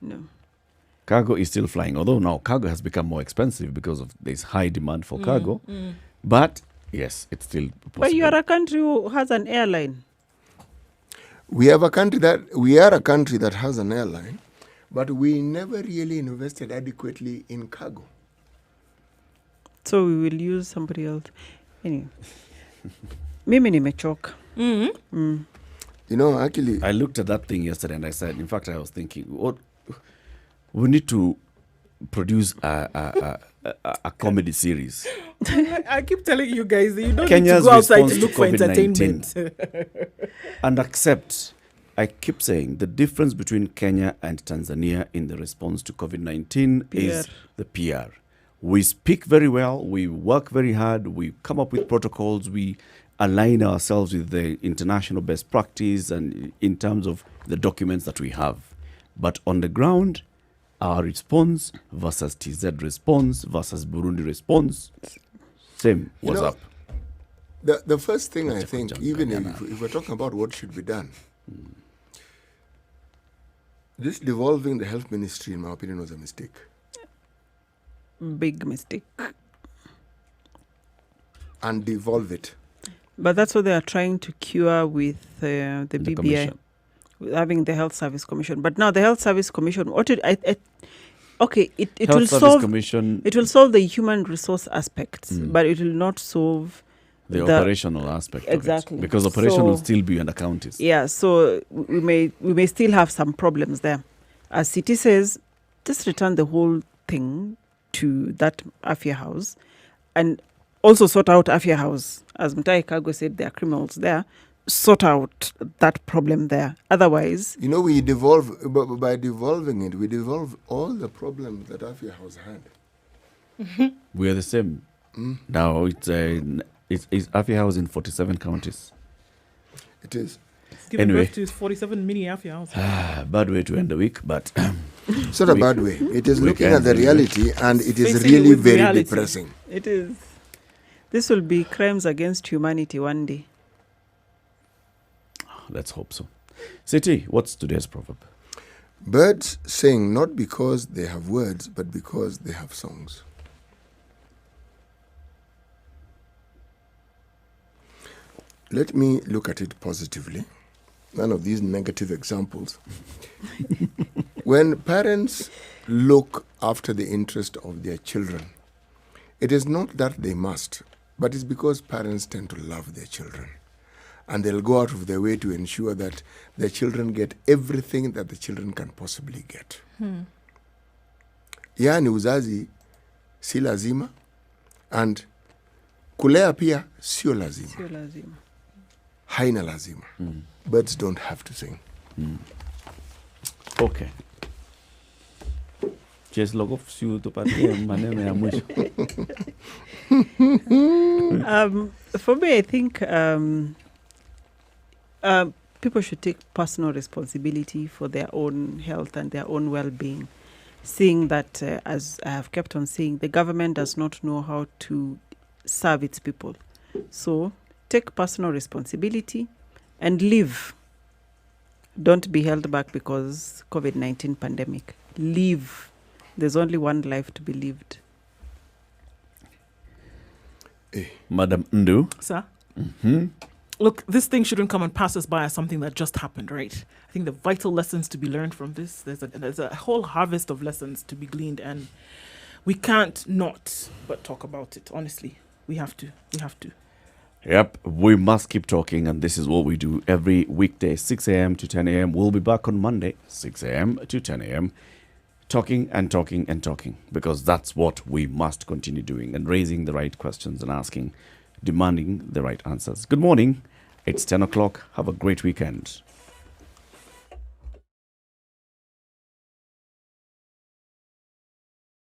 S6: No.
S1: Cargo is still flying, although now cargo has become more expensive because of this high demand for cargo. But yes, it's still possible.
S6: But you are a country who has an airline.
S3: We are a country that has an airline, but we never really invested adequately in cargo.
S6: So we will use somebody else. Anyway. Mimi nimechoka.
S3: Actually,
S1: I looked at that thing yesterday and I said, in fact, I was thinking, what we need to produce a comedy series.
S2: I keep telling you guys that you don't
S1: Kenya's
S2: need to go outside to
S1: response
S2: look
S1: to
S2: for
S1: COVID-19.
S2: entertainment.
S1: And accept, I keep saying, the difference between Kenya and Tanzania in the response to COVID-19 is
S6: PR.
S1: the PR. We speak very well, we work very hard, we come up with protocols, we align ourselves with the international best practice and in terms of the documents that we have. But on the ground, our response versus TZ response versus Burundi response, same. What's up?
S3: the first thing I think,
S1: Jam
S3: even
S1: Kanyana.
S3: if we're talking about what should be done, this devolving the health ministry, in my opinion, was a mistake.
S6: Big mistake.
S3: And devolve it.
S6: But that's what they are trying to cure with the BBI,
S1: commission.
S6: with having the Health Service Commission. But now the Health Service Commission, it
S1: Health
S6: will
S1: Service
S6: solve
S1: Commission,
S6: it will solve the human resource aspects, but it will not solve
S1: the operational aspect
S6: Exactly.
S1: of it. Because operation will
S6: So-
S1: still be under counties.
S6: Yeah, so we may still have some problems there. As City says, just return the whole thing to that Afia house and also sort out Afia house. As Mutahi Kago said, there are criminals there. Sort out that problem there. Otherwise,
S3: We devolve, by devolving it, we devolve all the problems that Afia House had.
S1: We are the same. Now it's Afia House in 47 counties.
S3: It is.
S2: It's giving
S1: Anyway.
S2: birth to 47 mini Afia houses.
S1: Bad way to end the week, but
S3: It's not a bad way. It is
S1: we
S3: looking
S1: can
S3: at the
S1: do it.
S3: reality, and it is
S2: Facing it
S3: really
S2: with
S3: very
S2: reality.
S3: depressing.
S6: it is. This will be crimes against humanity one day.
S1: Let's hope so. City, what's today's proverb?
S3: Birds sing not because they have words, but because they have songs. Let me look at it positively. None of these negative examples. When parents look after the interest of their children, it is not that they must, but it's because parents tend to love their children. And they'll go out of their way to ensure that their children get everything that the children can possibly get. Yani uzazi si lazima, and kulea pia sio lazima. Haina lazima. Birds don't have to sing.
S1: Okay. Just log off siu tupatie maneno ya mwisho.
S6: For me, I think people should take personal responsibility for their own health and their own well-being, seeing that, as I have kept on saying, the government does not know how to serve its people. So take personal responsibility and live. Don't be held back because COVID-19 pandemic. Live. There's only one life to be lived.
S1: Madam Ndu.
S2: Sir? Look, this thing shouldn't come and pass us by as something that just happened, right? I think the vital lessons to be learned from this, there's a whole harvest of lessons to be gleaned, and we can't not but talk about it, honestly. We have to.
S1: Yep, we must keep talking, and this is what we do every weekday, 6 a.m. to 10 a.m. We'll be back on Monday, 6 a.m. to 10 a.m., talking and talking and talking, because that's what we must continue doing, and raising the right questions and asking, demanding the right answers. Good morning. It's 10 o'clock. Have a great weekend.